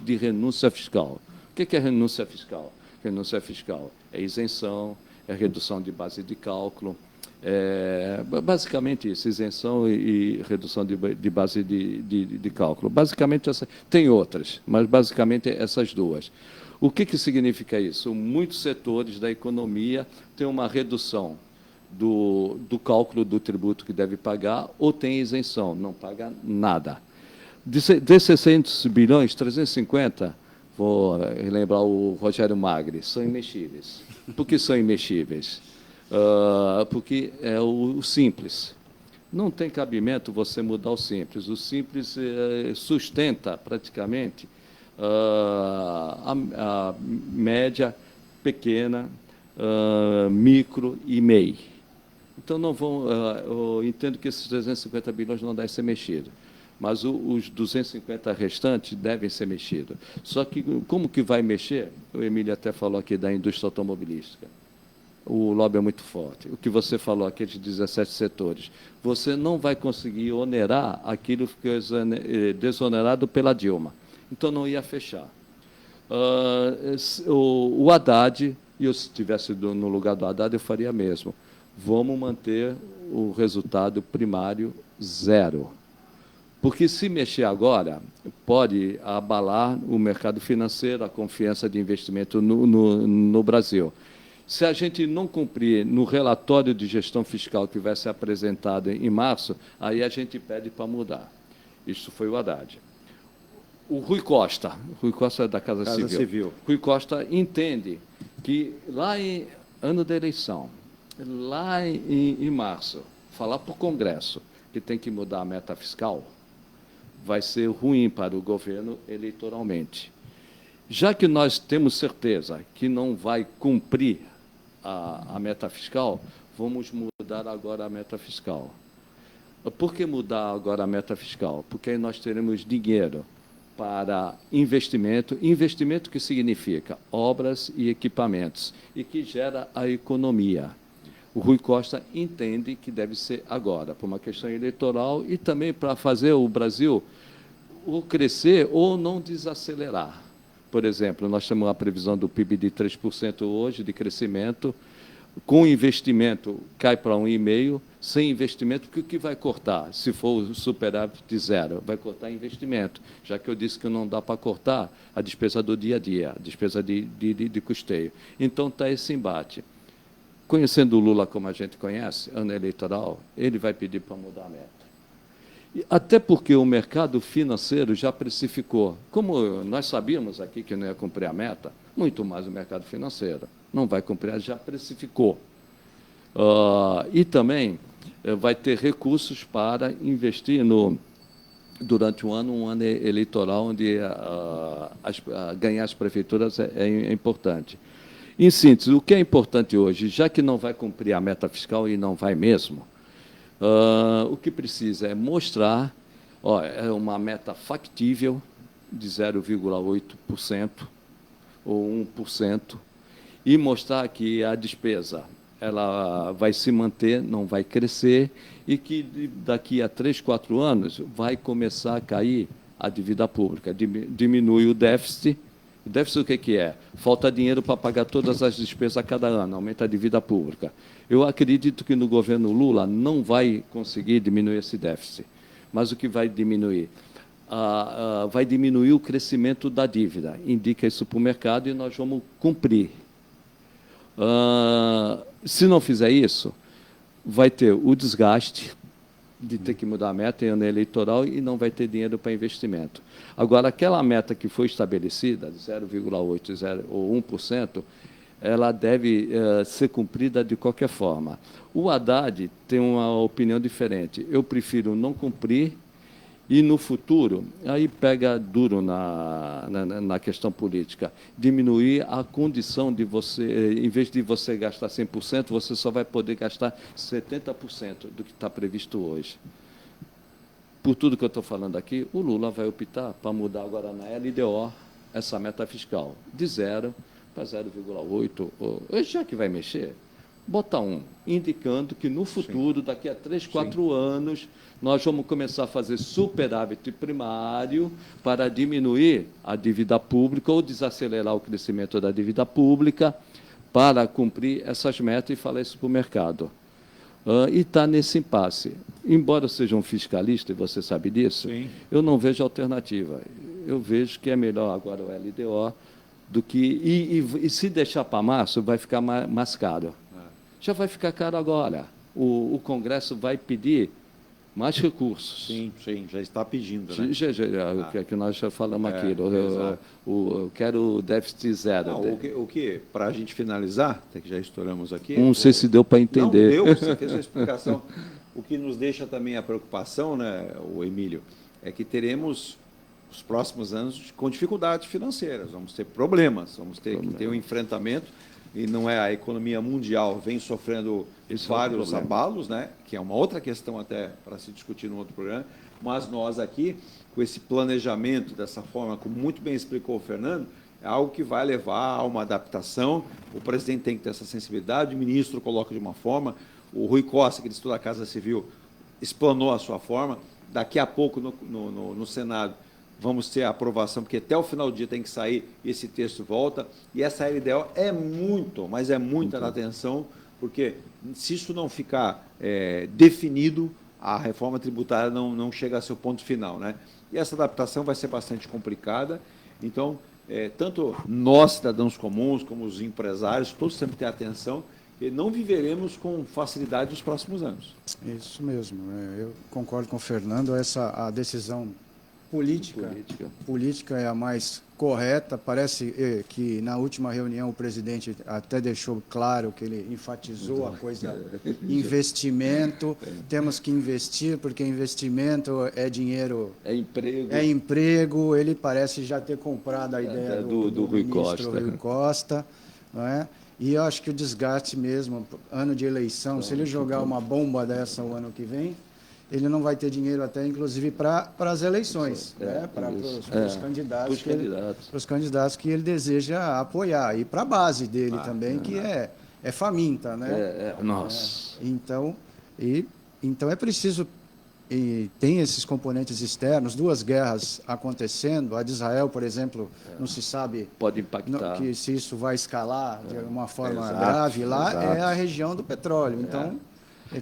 de renúncia fiscal. O que é renúncia fiscal? Renúncia fiscal é isenção, é redução de base de cálculo, basicamente isso, isenção e redução de base de cálculo. Basicamente, tem outras, mas basicamente essas duas. O que significa isso? Muitos setores da economia têm uma redução do cálculo do tributo que deve pagar ou tem isenção, não paga nada. De 600 bilhões, 350, vou relembrar o Rogério Magri, são imexíveis. Por que são imexíveis? Porque é o simples. Não tem cabimento você mudar o simples. O simples sustenta, praticamente, a média, pequena, micro e MEI. Então, não vão, eu entendo que esses 350 bilhões não devem ser mexidos, mas os 250 restantes devem ser mexidos. Só que, como que vai mexer? O Emílio até falou aqui da indústria automobilística. O lobby é muito forte. O que você falou, aqueles 17 setores, você não vai conseguir onerar aquilo que é desonerado pela Dilma. Então, não ia fechar. O Haddad, e eu, se estivesse no lugar do Haddad, eu faria mesmo. Vamos manter o resultado primário zero. Porque, se mexer agora, pode abalar o mercado financeiro, a confiança de investimento no Brasil. Se a gente não cumprir no relatório de gestão fiscal que vai ser apresentado em março, aí a gente pede para mudar. Isso foi o Haddad. O Rui Costa é da Casa Civil. Rui Costa entende que, lá em ano da eleição, lá em março, falar para o Congresso que tem que mudar a meta fiscal, vai ser ruim para o governo eleitoralmente. Já que nós temos certeza que não vai cumprir a meta fiscal, vamos mudar agora a meta fiscal. Por que mudar agora a meta fiscal? Porque aí nós teremos dinheiro para investimento, investimento que significa obras e equipamentos, e que gera a economia. O Rui Costa entende que deve ser agora, por uma questão eleitoral e também para fazer o Brasil ou crescer ou não desacelerar. Por exemplo, nós temos a previsão do PIB de 3% hoje, de crescimento. Com investimento, cai para 1,5%. Sem investimento, porque o que vai cortar? Se for o superávit de zero, vai cortar investimento, já que eu disse que não dá para cortar a despesa do dia a dia, a despesa de custeio. Então, está esse embate. Conhecendo o Lula como a gente conhece, ano eleitoral, ele vai pedir para mudar a meta. Até porque o mercado financeiro já precificou. Como nós sabíamos aqui que não ia cumprir a meta, muito mais o mercado financeiro. Não vai cumprir, já precificou. E também vai ter recursos para investir durante um ano eleitoral, onde ganhar as prefeituras é importante. Em síntese, o que é importante hoje, já que não vai cumprir a meta fiscal e não vai mesmo, o que precisa é mostrar, é uma meta factível de 0,8% ou 1%, e mostrar que a despesa ela vai se manter, não vai crescer, e que daqui a 3, 4 anos vai começar a cair a dívida pública, diminui o déficit. O déficit o que é? Falta dinheiro para pagar todas as despesas a cada ano, aumenta a dívida pública. Eu acredito que no governo Lula não vai conseguir diminuir esse déficit, mas o que vai diminuir? Vai diminuir o crescimento da dívida, indica isso para o mercado e nós vamos cumprir. Se não fizer isso, vai ter o desgaste de ter que mudar a meta em ano eleitoral e não vai ter dinheiro para investimento. Agora, aquela meta que foi estabelecida, 0,8% ou 1%, ela deve ser cumprida de qualquer forma. O Haddad tem uma opinião diferente. Eu prefiro não cumprir e, no futuro, aí pega duro na questão política, diminuir a condição de você, em vez de você gastar 100%, você só vai poder gastar 70% do que está previsto hoje. Por tudo que eu estou falando aqui, o Lula vai optar para mudar agora na LDO essa meta fiscal, de 0 para 0,8%. Já que vai mexer, bota 1, indicando que no futuro, daqui a 3, 4 anos, nós vamos começar a fazer superávit primário para diminuir a dívida pública ou desacelerar o crescimento da dívida pública para cumprir essas metas e falar isso para o mercado. E está nesse impasse. Embora eu seja um fiscalista, e você sabe disso, eu não vejo alternativa. Eu vejo que é melhor agora o LDO do que... E se deixar para março, vai ficar mais caro. Já vai ficar caro agora. O Congresso vai pedir mais recursos. Sim, já está pedindo. Né? Que nós já falamos aqui. Eu quero déficit zero. Não, o que para a gente finalizar, até que já estouramos aqui... Não sei se deu para entender. Não deu, você fez a explicação. O que nos deixa também a preocupação, né, o Emílio, é que teremos os próximos anos com dificuldades financeiras, vamos ter problemas, vamos ter que ter um enfrentamento, e não é a economia mundial vem sofrendo vários abalos, né, que é uma outra questão até para se discutir no outro programa, mas nós aqui, com esse planejamento dessa forma, como muito bem explicou o Fernando, é algo que vai levar a uma adaptação, o presidente tem que ter essa sensibilidade, o ministro coloca de uma forma, o Rui Costa, que estuda a Casa Civil, explanou a sua forma, daqui a pouco no Senado vamos ter a aprovação, porque até o final do dia tem que sair e esse texto volta, e essa LDO é muito, mas é muita da atenção, porque se isso não ficar definido, a reforma tributária não chega a seu ponto final, né? E essa adaptação vai ser bastante complicada, então, tanto nós, cidadãos comuns, como os empresários, todos temos que ter atenção, e não viveremos com facilidade nos próximos anos. Isso mesmo, eu concordo com o Fernando, a decisão política é a mais correta. Parece que na última reunião o presidente até deixou claro que ele enfatizou a coisa investimento, temos que investir, porque investimento é dinheiro, é emprego, ele parece já ter comprado a ideia do Rui ministro Rui Costa, não é? E eu acho que o desgaste mesmo, ano de eleição, se ele jogar uma bomba dessa o ano que vem, ele não vai ter dinheiro até, inclusive, para as eleições, né? Para os candidatos que ele deseja apoiar, e para a base dele também, que é faminta, né? Nossa. Então é preciso, e tem esses componentes externos, 2 guerras acontecendo, a de Israel, por exemplo, não se sabe pode impactar, que se isso vai escalar de uma forma grave lá, é a região do petróleo, então...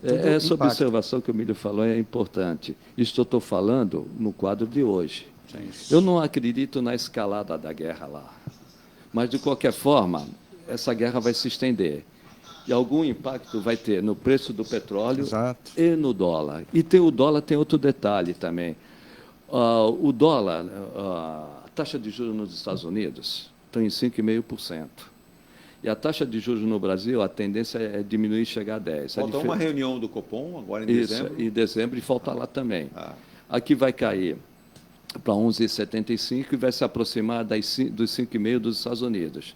Essa observação que o Emílio falou é importante. Isso eu estou falando no quadro de hoje. Eu não acredito na escalada da guerra lá. Mas, de qualquer forma, essa guerra vai se estender. E algum impacto vai ter no preço do petróleo Exato. e no dólar. E o dólar tem outro detalhe também. O dólar, a taxa de juros nos Estados Unidos está em 5,5%. E a taxa de juros no Brasil, a tendência é diminuir e chegar a 10%. Falta uma reunião do Copom agora em dezembro. Isso, em dezembro, e falta lá também. Aqui vai cair para 11,75 e vai se aproximar dos 5,5% dos Estados Unidos.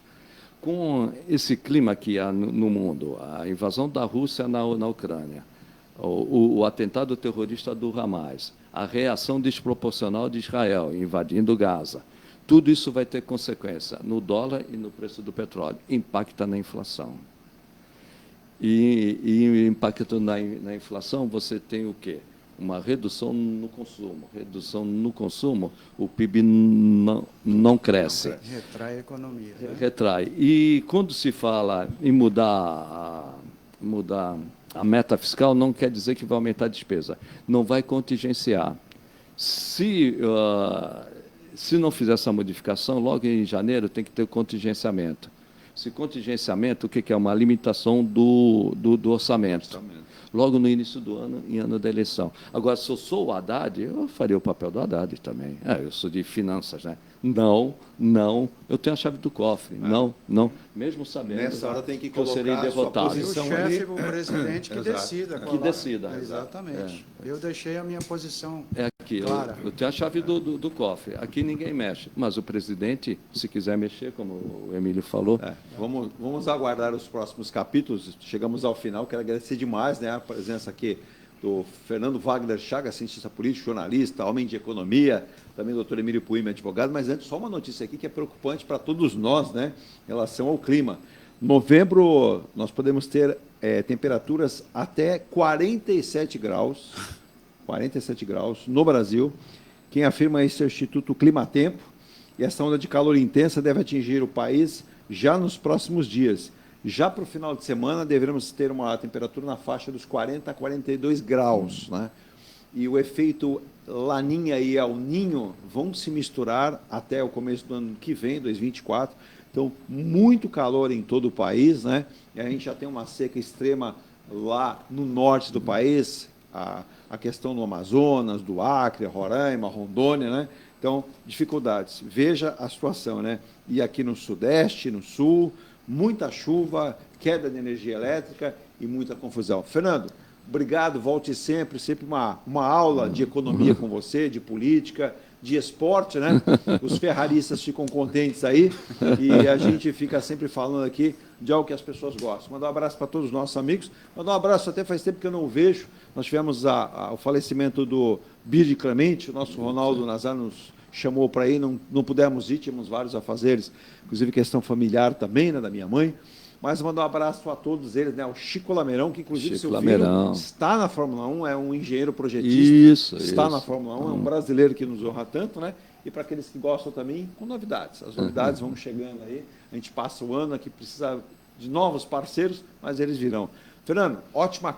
Com esse clima que há no mundo, a invasão da Rússia na Ucrânia, o atentado terrorista do Hamas, a reação desproporcional de Israel invadindo Gaza, tudo isso vai ter consequência no dólar e no preço do petróleo, impacta na inflação. E impactando na inflação, você tem o quê? Uma redução no consumo. Redução no consumo, o PIB não cresce. Retrai a economia. Né? Retrai. E quando se fala em mudar a meta fiscal, não quer dizer que vai aumentar a despesa. Não vai contingenciar. Se não fizer essa modificação, logo em janeiro tem que ter o contingenciamento. Esse contingenciamento, o que é? Uma limitação do orçamento. Logo no início do ano, em ano da eleição. Agora, se eu sou o Haddad, eu faria o papel do Haddad também. Eu sou de finanças, né? Não, eu tenho a chave do cofre. Não, mesmo sabendo Nessa hora tem que eu serei colocar a sua derrotado. posição O chefe, o presidente que Exato. decida. Que decida. Exatamente. Eu deixei a minha posição Aqui, clara. eu tenho a chave do cofre. Aqui ninguém mexe. Mas o presidente, se quiser mexer, como o Emílio falou... Vamos aguardar os próximos capítulos. Chegamos ao final. Quero agradecer demais, né, a presença aqui do Fernando Wagner Chagas, cientista político, jornalista, homem de economia, também o doutor Emílio Puima, advogado. Mas antes, só uma notícia aqui que é preocupante para todos nós, né, em relação ao clima. Novembro, nós podemos ter temperaturas até 47 graus no Brasil. Quem afirma isso é o Instituto Climatempo. E essa onda de calor intensa deve atingir o país já nos próximos dias. Já para o final de semana, deveremos ter uma temperatura na faixa dos 40 a 42 graus. Né? E o efeito Laninha e El Ninho vão se misturar até o começo do ano que vem, 2024. Então, muito calor em todo o país. Né? E a gente já tem uma seca extrema lá no norte do país, a questão do Amazonas, do Acre, Roraima, Rondônia, né? Então, dificuldades. Veja a situação, né? E aqui no Sudeste, no Sul, muita chuva, queda de energia elétrica e muita confusão. Fernando, obrigado, volte sempre uma aula de economia com você, de política, de esporte, né? Os ferraristas ficam contentes aí e a gente fica sempre falando aqui de algo que as pessoas gostam. Mandar um abraço para todos os nossos amigos. Mandar um abraço, até faz tempo que eu não o vejo. Nós tivemos o falecimento do Birde Clemente, o nosso Ronaldo Nazar nos chamou para ir, não pudemos ir, tínhamos vários afazeres, inclusive questão familiar também, né, da minha mãe. Mas mandar um abraço a todos eles, né? O Chico Lameirão, que inclusive Chico seu filho Lameirão está na Fórmula 1, é um engenheiro projetista, está isso. na Fórmula 1, é um brasileiro que nos honra tanto, né? E para aqueles que gostam também, com novidades. As novidades vão chegando aí, a gente passa o ano aqui, precisa de novos parceiros, mas eles virão. Fernando, ótima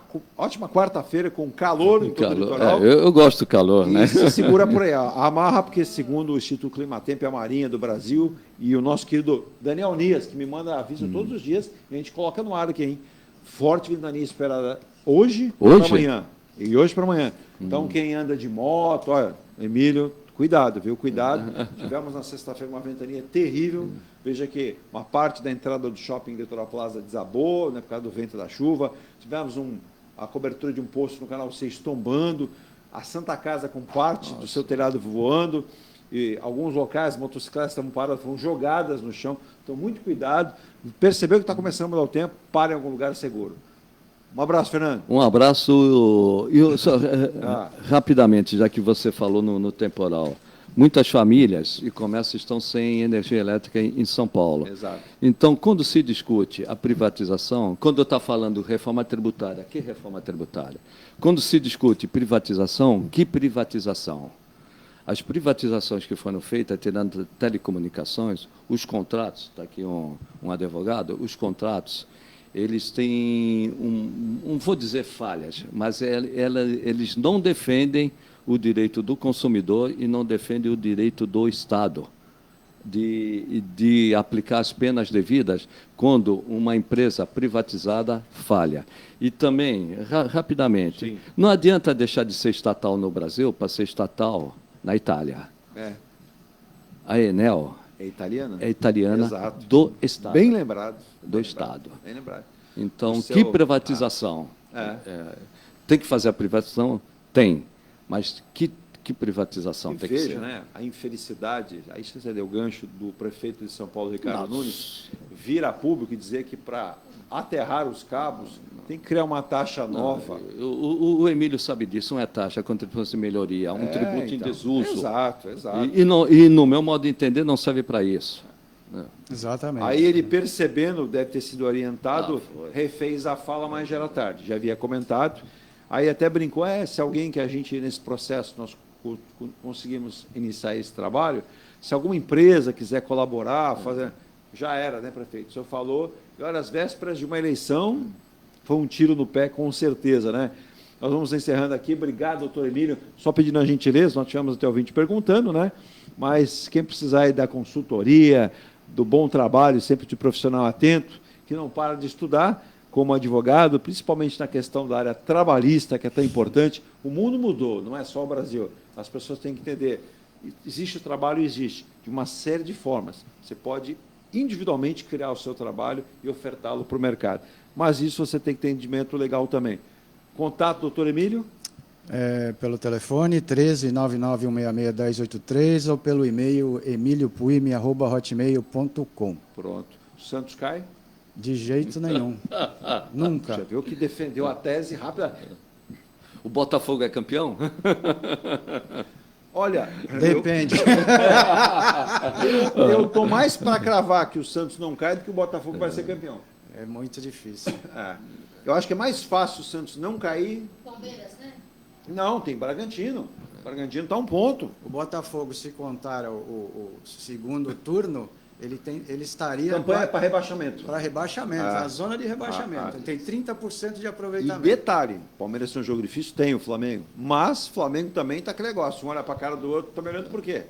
quarta-feira com calor em todo o litoral. Eu gosto do calor, e né? se segura por aí. Amarra, porque segundo o Instituto Climatempo, é a Marinha do Brasil e o nosso querido Daniel Nias, que me manda aviso todos os dias, e a gente coloca no ar aqui, hein? Forte ventania esperada hoje para amanhã. E hoje para amanhã. Então, quem anda de moto, olha, Emílio, cuidado, viu? Cuidado. Tivemos na sexta-feira uma ventania terrível. Veja que uma parte da entrada do shopping Litoral Plaza desabou, né, por causa do vento da chuva. Tivemos a cobertura de um posto no canal 6 tombando, a Santa Casa com parte do seu telhado voando, e alguns locais, motocicletas estavam paradas, foram jogadas no chão. Então, muito cuidado. Percebeu que está começando a mudar o tempo, pare em algum lugar seguro. Um abraço, Fernando. Um abraço. Rapidamente, já que você falou no temporal. Muitas famílias e comércios estão sem energia elétrica em São Paulo. Exato. Então, quando se discute a privatização, quando eu estou falando reforma tributária, que reforma tributária? Quando se discute privatização, que privatização? As privatizações que foram feitas, tirando telecomunicações, os contratos, está aqui um advogado, os contratos, eles têm, não vou dizer falhas, mas eles não defendem o direito do consumidor e não defendem o direito do Estado. de aplicar as penas devidas quando uma empresa privatizada falha. E também, rapidamente, Sim. não adianta deixar de ser estatal no Brasil para ser estatal na Itália. É. A Enel É italiana? é italiana Exato. do Estado. Bem lembrado. Do Estado. Bem lembrado. Então, O que seu- privatização? É. Tem que fazer a privatização? Tem. Mas que privatização E tem que veja, ser? né, a infelicidade, aí você deu o gancho do prefeito de São Paulo, Ricardo Nossa. Nunes, vir a público e dizer que para aterrar os cabos tem que criar uma taxa nova. O Emílio sabe disso, não é taxa, é contribuição de melhoria, é um tributo em então, desuso. Exato, exato. E no meu modo de entender, não serve para isso. Exatamente. Aí ele, percebendo, deve ter sido orientado, foi. refez a fala, mas já era tarde. Já havia comentado. Aí até brincou, se alguém que a gente, nesse processo, nós conseguimos iniciar esse trabalho, se alguma empresa quiser colaborar, fazer... Já era, né, prefeito? O senhor falou, e olha, às vésperas de uma eleição, foi um tiro no pé, com certeza, né? Nós vamos encerrando aqui. Obrigado, doutor Emílio. Só pedindo a gentileza, nós tivemos até o ouvinte perguntando, né? Mas quem precisar aí da consultoria, do bom trabalho, sempre de profissional atento, que não para de estudar, como advogado, principalmente na questão da área trabalhista, que é tão importante. O mundo mudou, não é só o Brasil. As pessoas têm que entender. Existe o trabalho, existe, de uma série de formas. Você pode individualmente criar o seu trabalho e ofertá-lo para o mercado. Mas isso você tem que ter entendimento legal também. Contato, doutor Emílio? Pelo telefone 13991661083 ou pelo e-mail emiliopuime@hotmail.com. Pronto. Santos cai? De jeito nenhum. Nunca. Já viu que defendeu a tese rápida? O Botafogo é campeão? Olha, Depende. eu estou mais para cravar que o Santos não cai do que o Botafogo vai ser campeão. É muito difícil. Eu acho que é mais fácil o Santos não cair. Palmeiras, né? Não, tem Bragantino. O Bragantino está um ponto. O Botafogo, se contar o segundo turno, ele estaria Campanha para rebaixamento. para rebaixamento, na zona de rebaixamento. Ele tem 30% de E aproveitamento. detalhe, o Palmeiras tem um jogo difícil, tem o Flamengo, mas o Flamengo também está aquele negócio, um olha para a cara do outro, está me olhando por quê?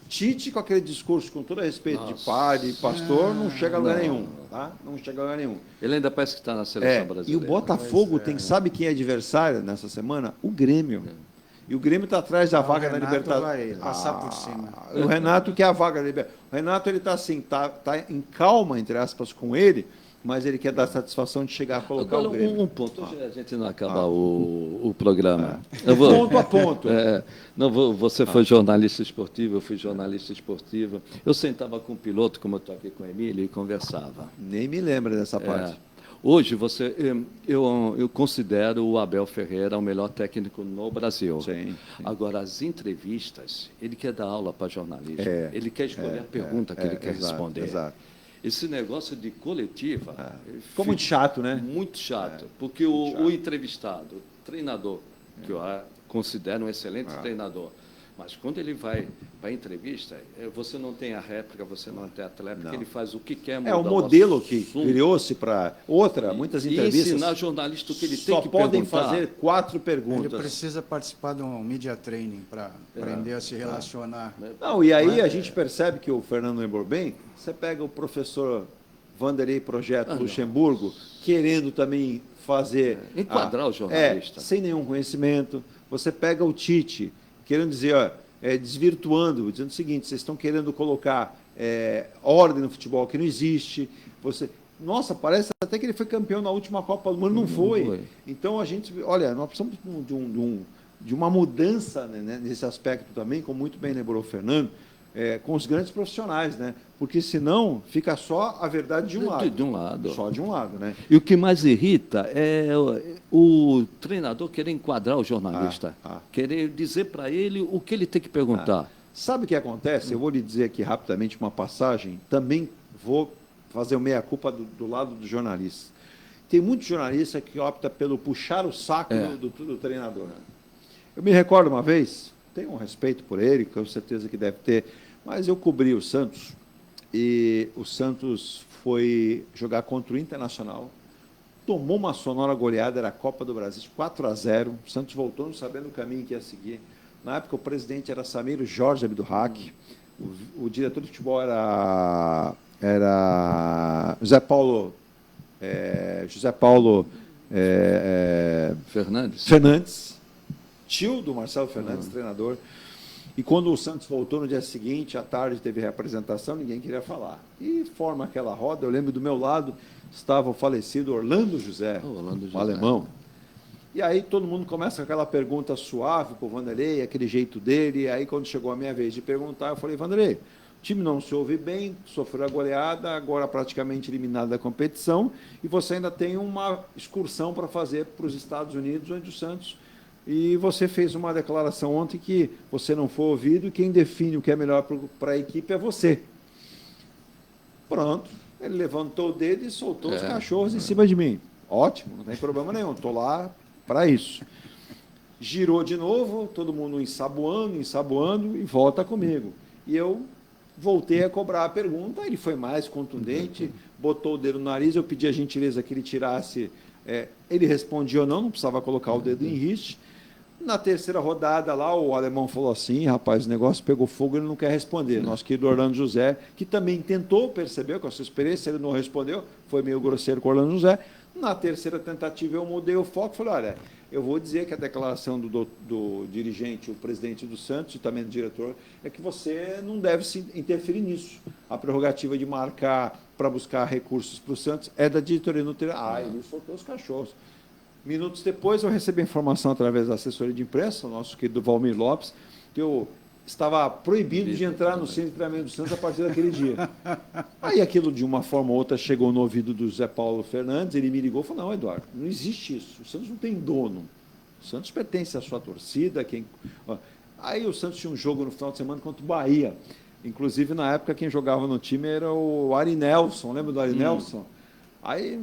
Tite, com aquele discurso, com todo respeito, de padre, pastor, não chega a lugar nenhum. Tá? Não chega a lugar nenhum. Ele ainda parece que está na seleção E brasileira. o Botafogo tem, sabe quem é adversário nessa semana? O Grêmio. E o Grêmio está atrás da vaga na Renato Libertadores. vai passar por cima. O Renato que é a vaga da Libertadores. O Renato ele está assim, tá em calma, entre aspas, com ele, mas ele quer dar satisfação de chegar a colocar Agora, o Grêmio. um ponto. Hoje a gente não acaba o programa. Ponto a ponto. Você foi jornalista esportivo, eu fui jornalista esportivo. Eu sentava com o piloto, como eu estou aqui com o Emílio, e conversava. Nem me lembra dessa parte. Hoje, eu considero o Abel Ferreira o melhor técnico no Brasil. Sim. Agora, as entrevistas, ele quer dar aula para jornalista. Ele quer escolher a pergunta que ele quer responder. Exato. Esse negócio de coletiva... Ficou muito chato, né? Muito chato. Porque o entrevistado, o treinador, que eu considero um excelente treinador, mas quando ele vai para a entrevista, você não tem a réplica, você não tem a tréplica, ele faz o que quer mudar. É o modelo que assunto. criou-se para muitas entrevistas. E ensinar jornalista o que ele só tem que podem perguntar. fazer 4 Ele perguntas. precisa participar de um media training para aprender a se relacionar. Não, e aí a gente percebe que o Fernando lembrou bem, você pega o professor Vanderlei Projeto Luxemburgo, querendo também fazer... Enquadrar o jornalista. sem nenhum conhecimento. Você pega o Tite, querendo dizer, desvirtuando, dizendo o seguinte, vocês estão querendo colocar ordem no futebol que não existe. Nossa, parece até que ele foi campeão na última Copa do Mundo, não foi. Então, a gente... Olha, nós precisamos de uma mudança, né, nesse aspecto também, como muito bem lembrou o Fernando, com os grandes profissionais, né? Porque senão fica só a verdade de um lado. De um lado. Só de um lado, né? E o que mais irrita é o treinador querer enquadrar o jornalista, querer dizer para ele o que ele tem que perguntar. Sabe o que acontece? Eu vou lhe dizer aqui rapidamente uma passagem, também vou fazer o meia-culpa do lado do jornalista. Tem muito jornalista que opta pelo puxar o saco do treinador. Né? Eu me recordo uma vez, tenho um respeito por ele, com certeza que deve ter, mas eu cobri o Santos, e o Santos foi jogar contra o Internacional, tomou uma sonora goleada, era a Copa do Brasil, 4-0, o Santos voltou não sabendo o caminho que ia seguir. Na época o presidente era Samir Jorge Abdurrak, o diretor de futebol era José Paulo Fernandes, tio do Marcelo Fernandes, treinador. E quando o Santos voltou no dia seguinte, à tarde, teve reapresentação, ninguém queria falar. E forma aquela roda, eu lembro do meu lado, estava o falecido Orlando José, o alemão. E aí todo mundo começa com aquela pergunta suave para o Vanderlei, aquele jeito dele. E aí quando chegou a minha vez de perguntar, eu falei, Vanderlei, o time não se ouve bem, sofreu a goleada, agora praticamente eliminado da competição, e você ainda tem uma excursão para fazer para os Estados Unidos, onde o Santos... E você fez uma declaração ontem que você não foi ouvido e quem define o que é melhor para a equipe é você. Pronto. Ele levantou o dedo e soltou os cachorros em cima de mim. Ótimo, não tem problema nenhum. Estou lá para isso. Girou de novo, todo mundo ensaboando e volta comigo. E eu voltei a cobrar a pergunta, ele foi mais contundente, botou o dedo no nariz, eu pedi a gentileza que ele tirasse... ele respondia ou não precisava colocar o dedo em riste. Na terceira rodada lá, o alemão falou assim, rapaz, o negócio pegou fogo, ele não quer responder. Nosso querido Orlando José, que também tentou, percebeu com a sua experiência, ele não respondeu, foi meio grosseiro com o Orlando José. Na terceira tentativa eu mudei o foco, falei, olha, eu vou dizer que a declaração do dirigente, o presidente do Santos e também do diretor, é que você não deve se interferir nisso. A prerrogativa de marcar para buscar recursos para o Santos é da diretoria no ele soltou os cachorros. Minutos depois, eu recebi a informação através da assessoria de imprensa, o nosso querido Valmir Lopes, que eu estava proibido de entrar no centro de treinamento do Santos a partir daquele dia. Aí aquilo, de uma forma ou outra, chegou no ouvido do José Paulo Fernandes, ele me ligou e falou, não, Eduardo, não existe isso, o Santos não tem dono, o Santos pertence à sua torcida. Aí o Santos tinha um jogo no final de semana contra o Bahia, inclusive na época quem jogava no time era o Ari Nelson, lembra do Ari Nelson? Aí...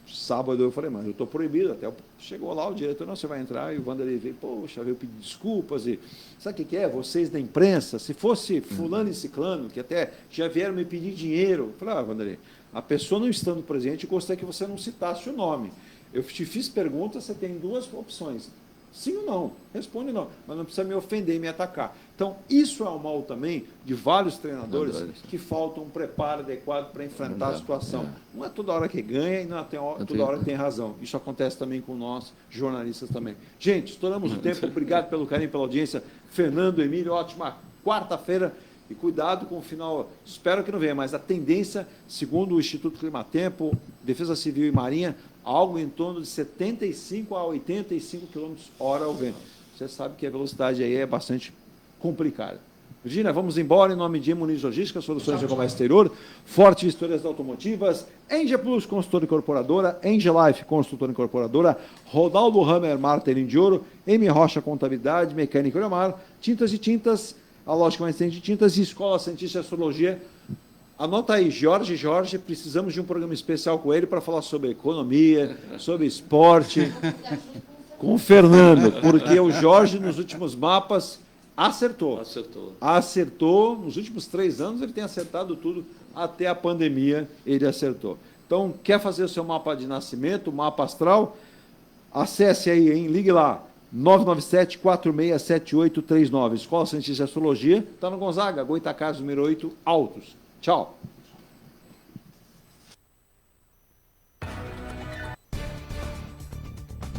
Sábado eu falei, mas eu estou proibido. Até chegou lá o diretor, não, você vai entrar. E o Vanderlei veio, poxa, veio pedir desculpas. E sabe o que é? Vocês da imprensa, se fosse fulano e ciclano, que até já vieram me pedir dinheiro. Eu falei, Vanderlei, a pessoa não estando presente, eu gostaria que você não citasse o nome. Eu te fiz perguntas, você tem duas opções. Sim ou não? Responde não, mas não precisa me ofender e me atacar. Então, isso é o mal também de vários treinadores que faltam um preparo adequado para enfrentar a situação. Não é toda hora que ganha e não é toda hora que tem razão. Isso acontece também com nós, jornalistas também. Gente, estouramos o tempo. Obrigado pelo carinho, pela audiência. Fernando, Emílio, ótima quarta-feira. E cuidado com o final, espero que não venha, mas a tendência, segundo o Instituto Climatempo, Defesa Civil e Marinha, algo em torno de 75 a 85 km/h ao vento. Você sabe que a velocidade aí é bastante complicada. Virgínia, vamos embora em nome de Muniz Logística, Soluções de Comércio Exterior, Forte Histórias Automotivas, Engie Plus, Consultora Incorporadora, Engie Life, Construtora Incorporadora, Ronaldo Hammer, Martelinho de Ouro, M. Rocha Contabilidade, Mecânica Oriomar, Tintas e Tintas, a loja que mais tem de tintas e Escola Cientista de Astrologia. Anota aí, Jorge, precisamos de um programa especial com ele para falar sobre economia, sobre esporte, com o Fernando, porque o Jorge, nos últimos mapas, acertou. Nos últimos 3 anos, ele tem acertado tudo, até a pandemia ele acertou. Então, quer fazer o seu mapa de nascimento, mapa astral? Acesse aí, hein? Ligue lá. 997-467839. Escola Cientista de Astrologia. Está no Gonzaga, Goitacazes, número 8, Altos. Tchau.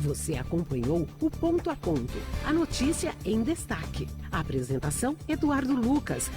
Você acompanhou o Ponto a Ponto. A notícia em destaque. A apresentação, Eduardo Lucas.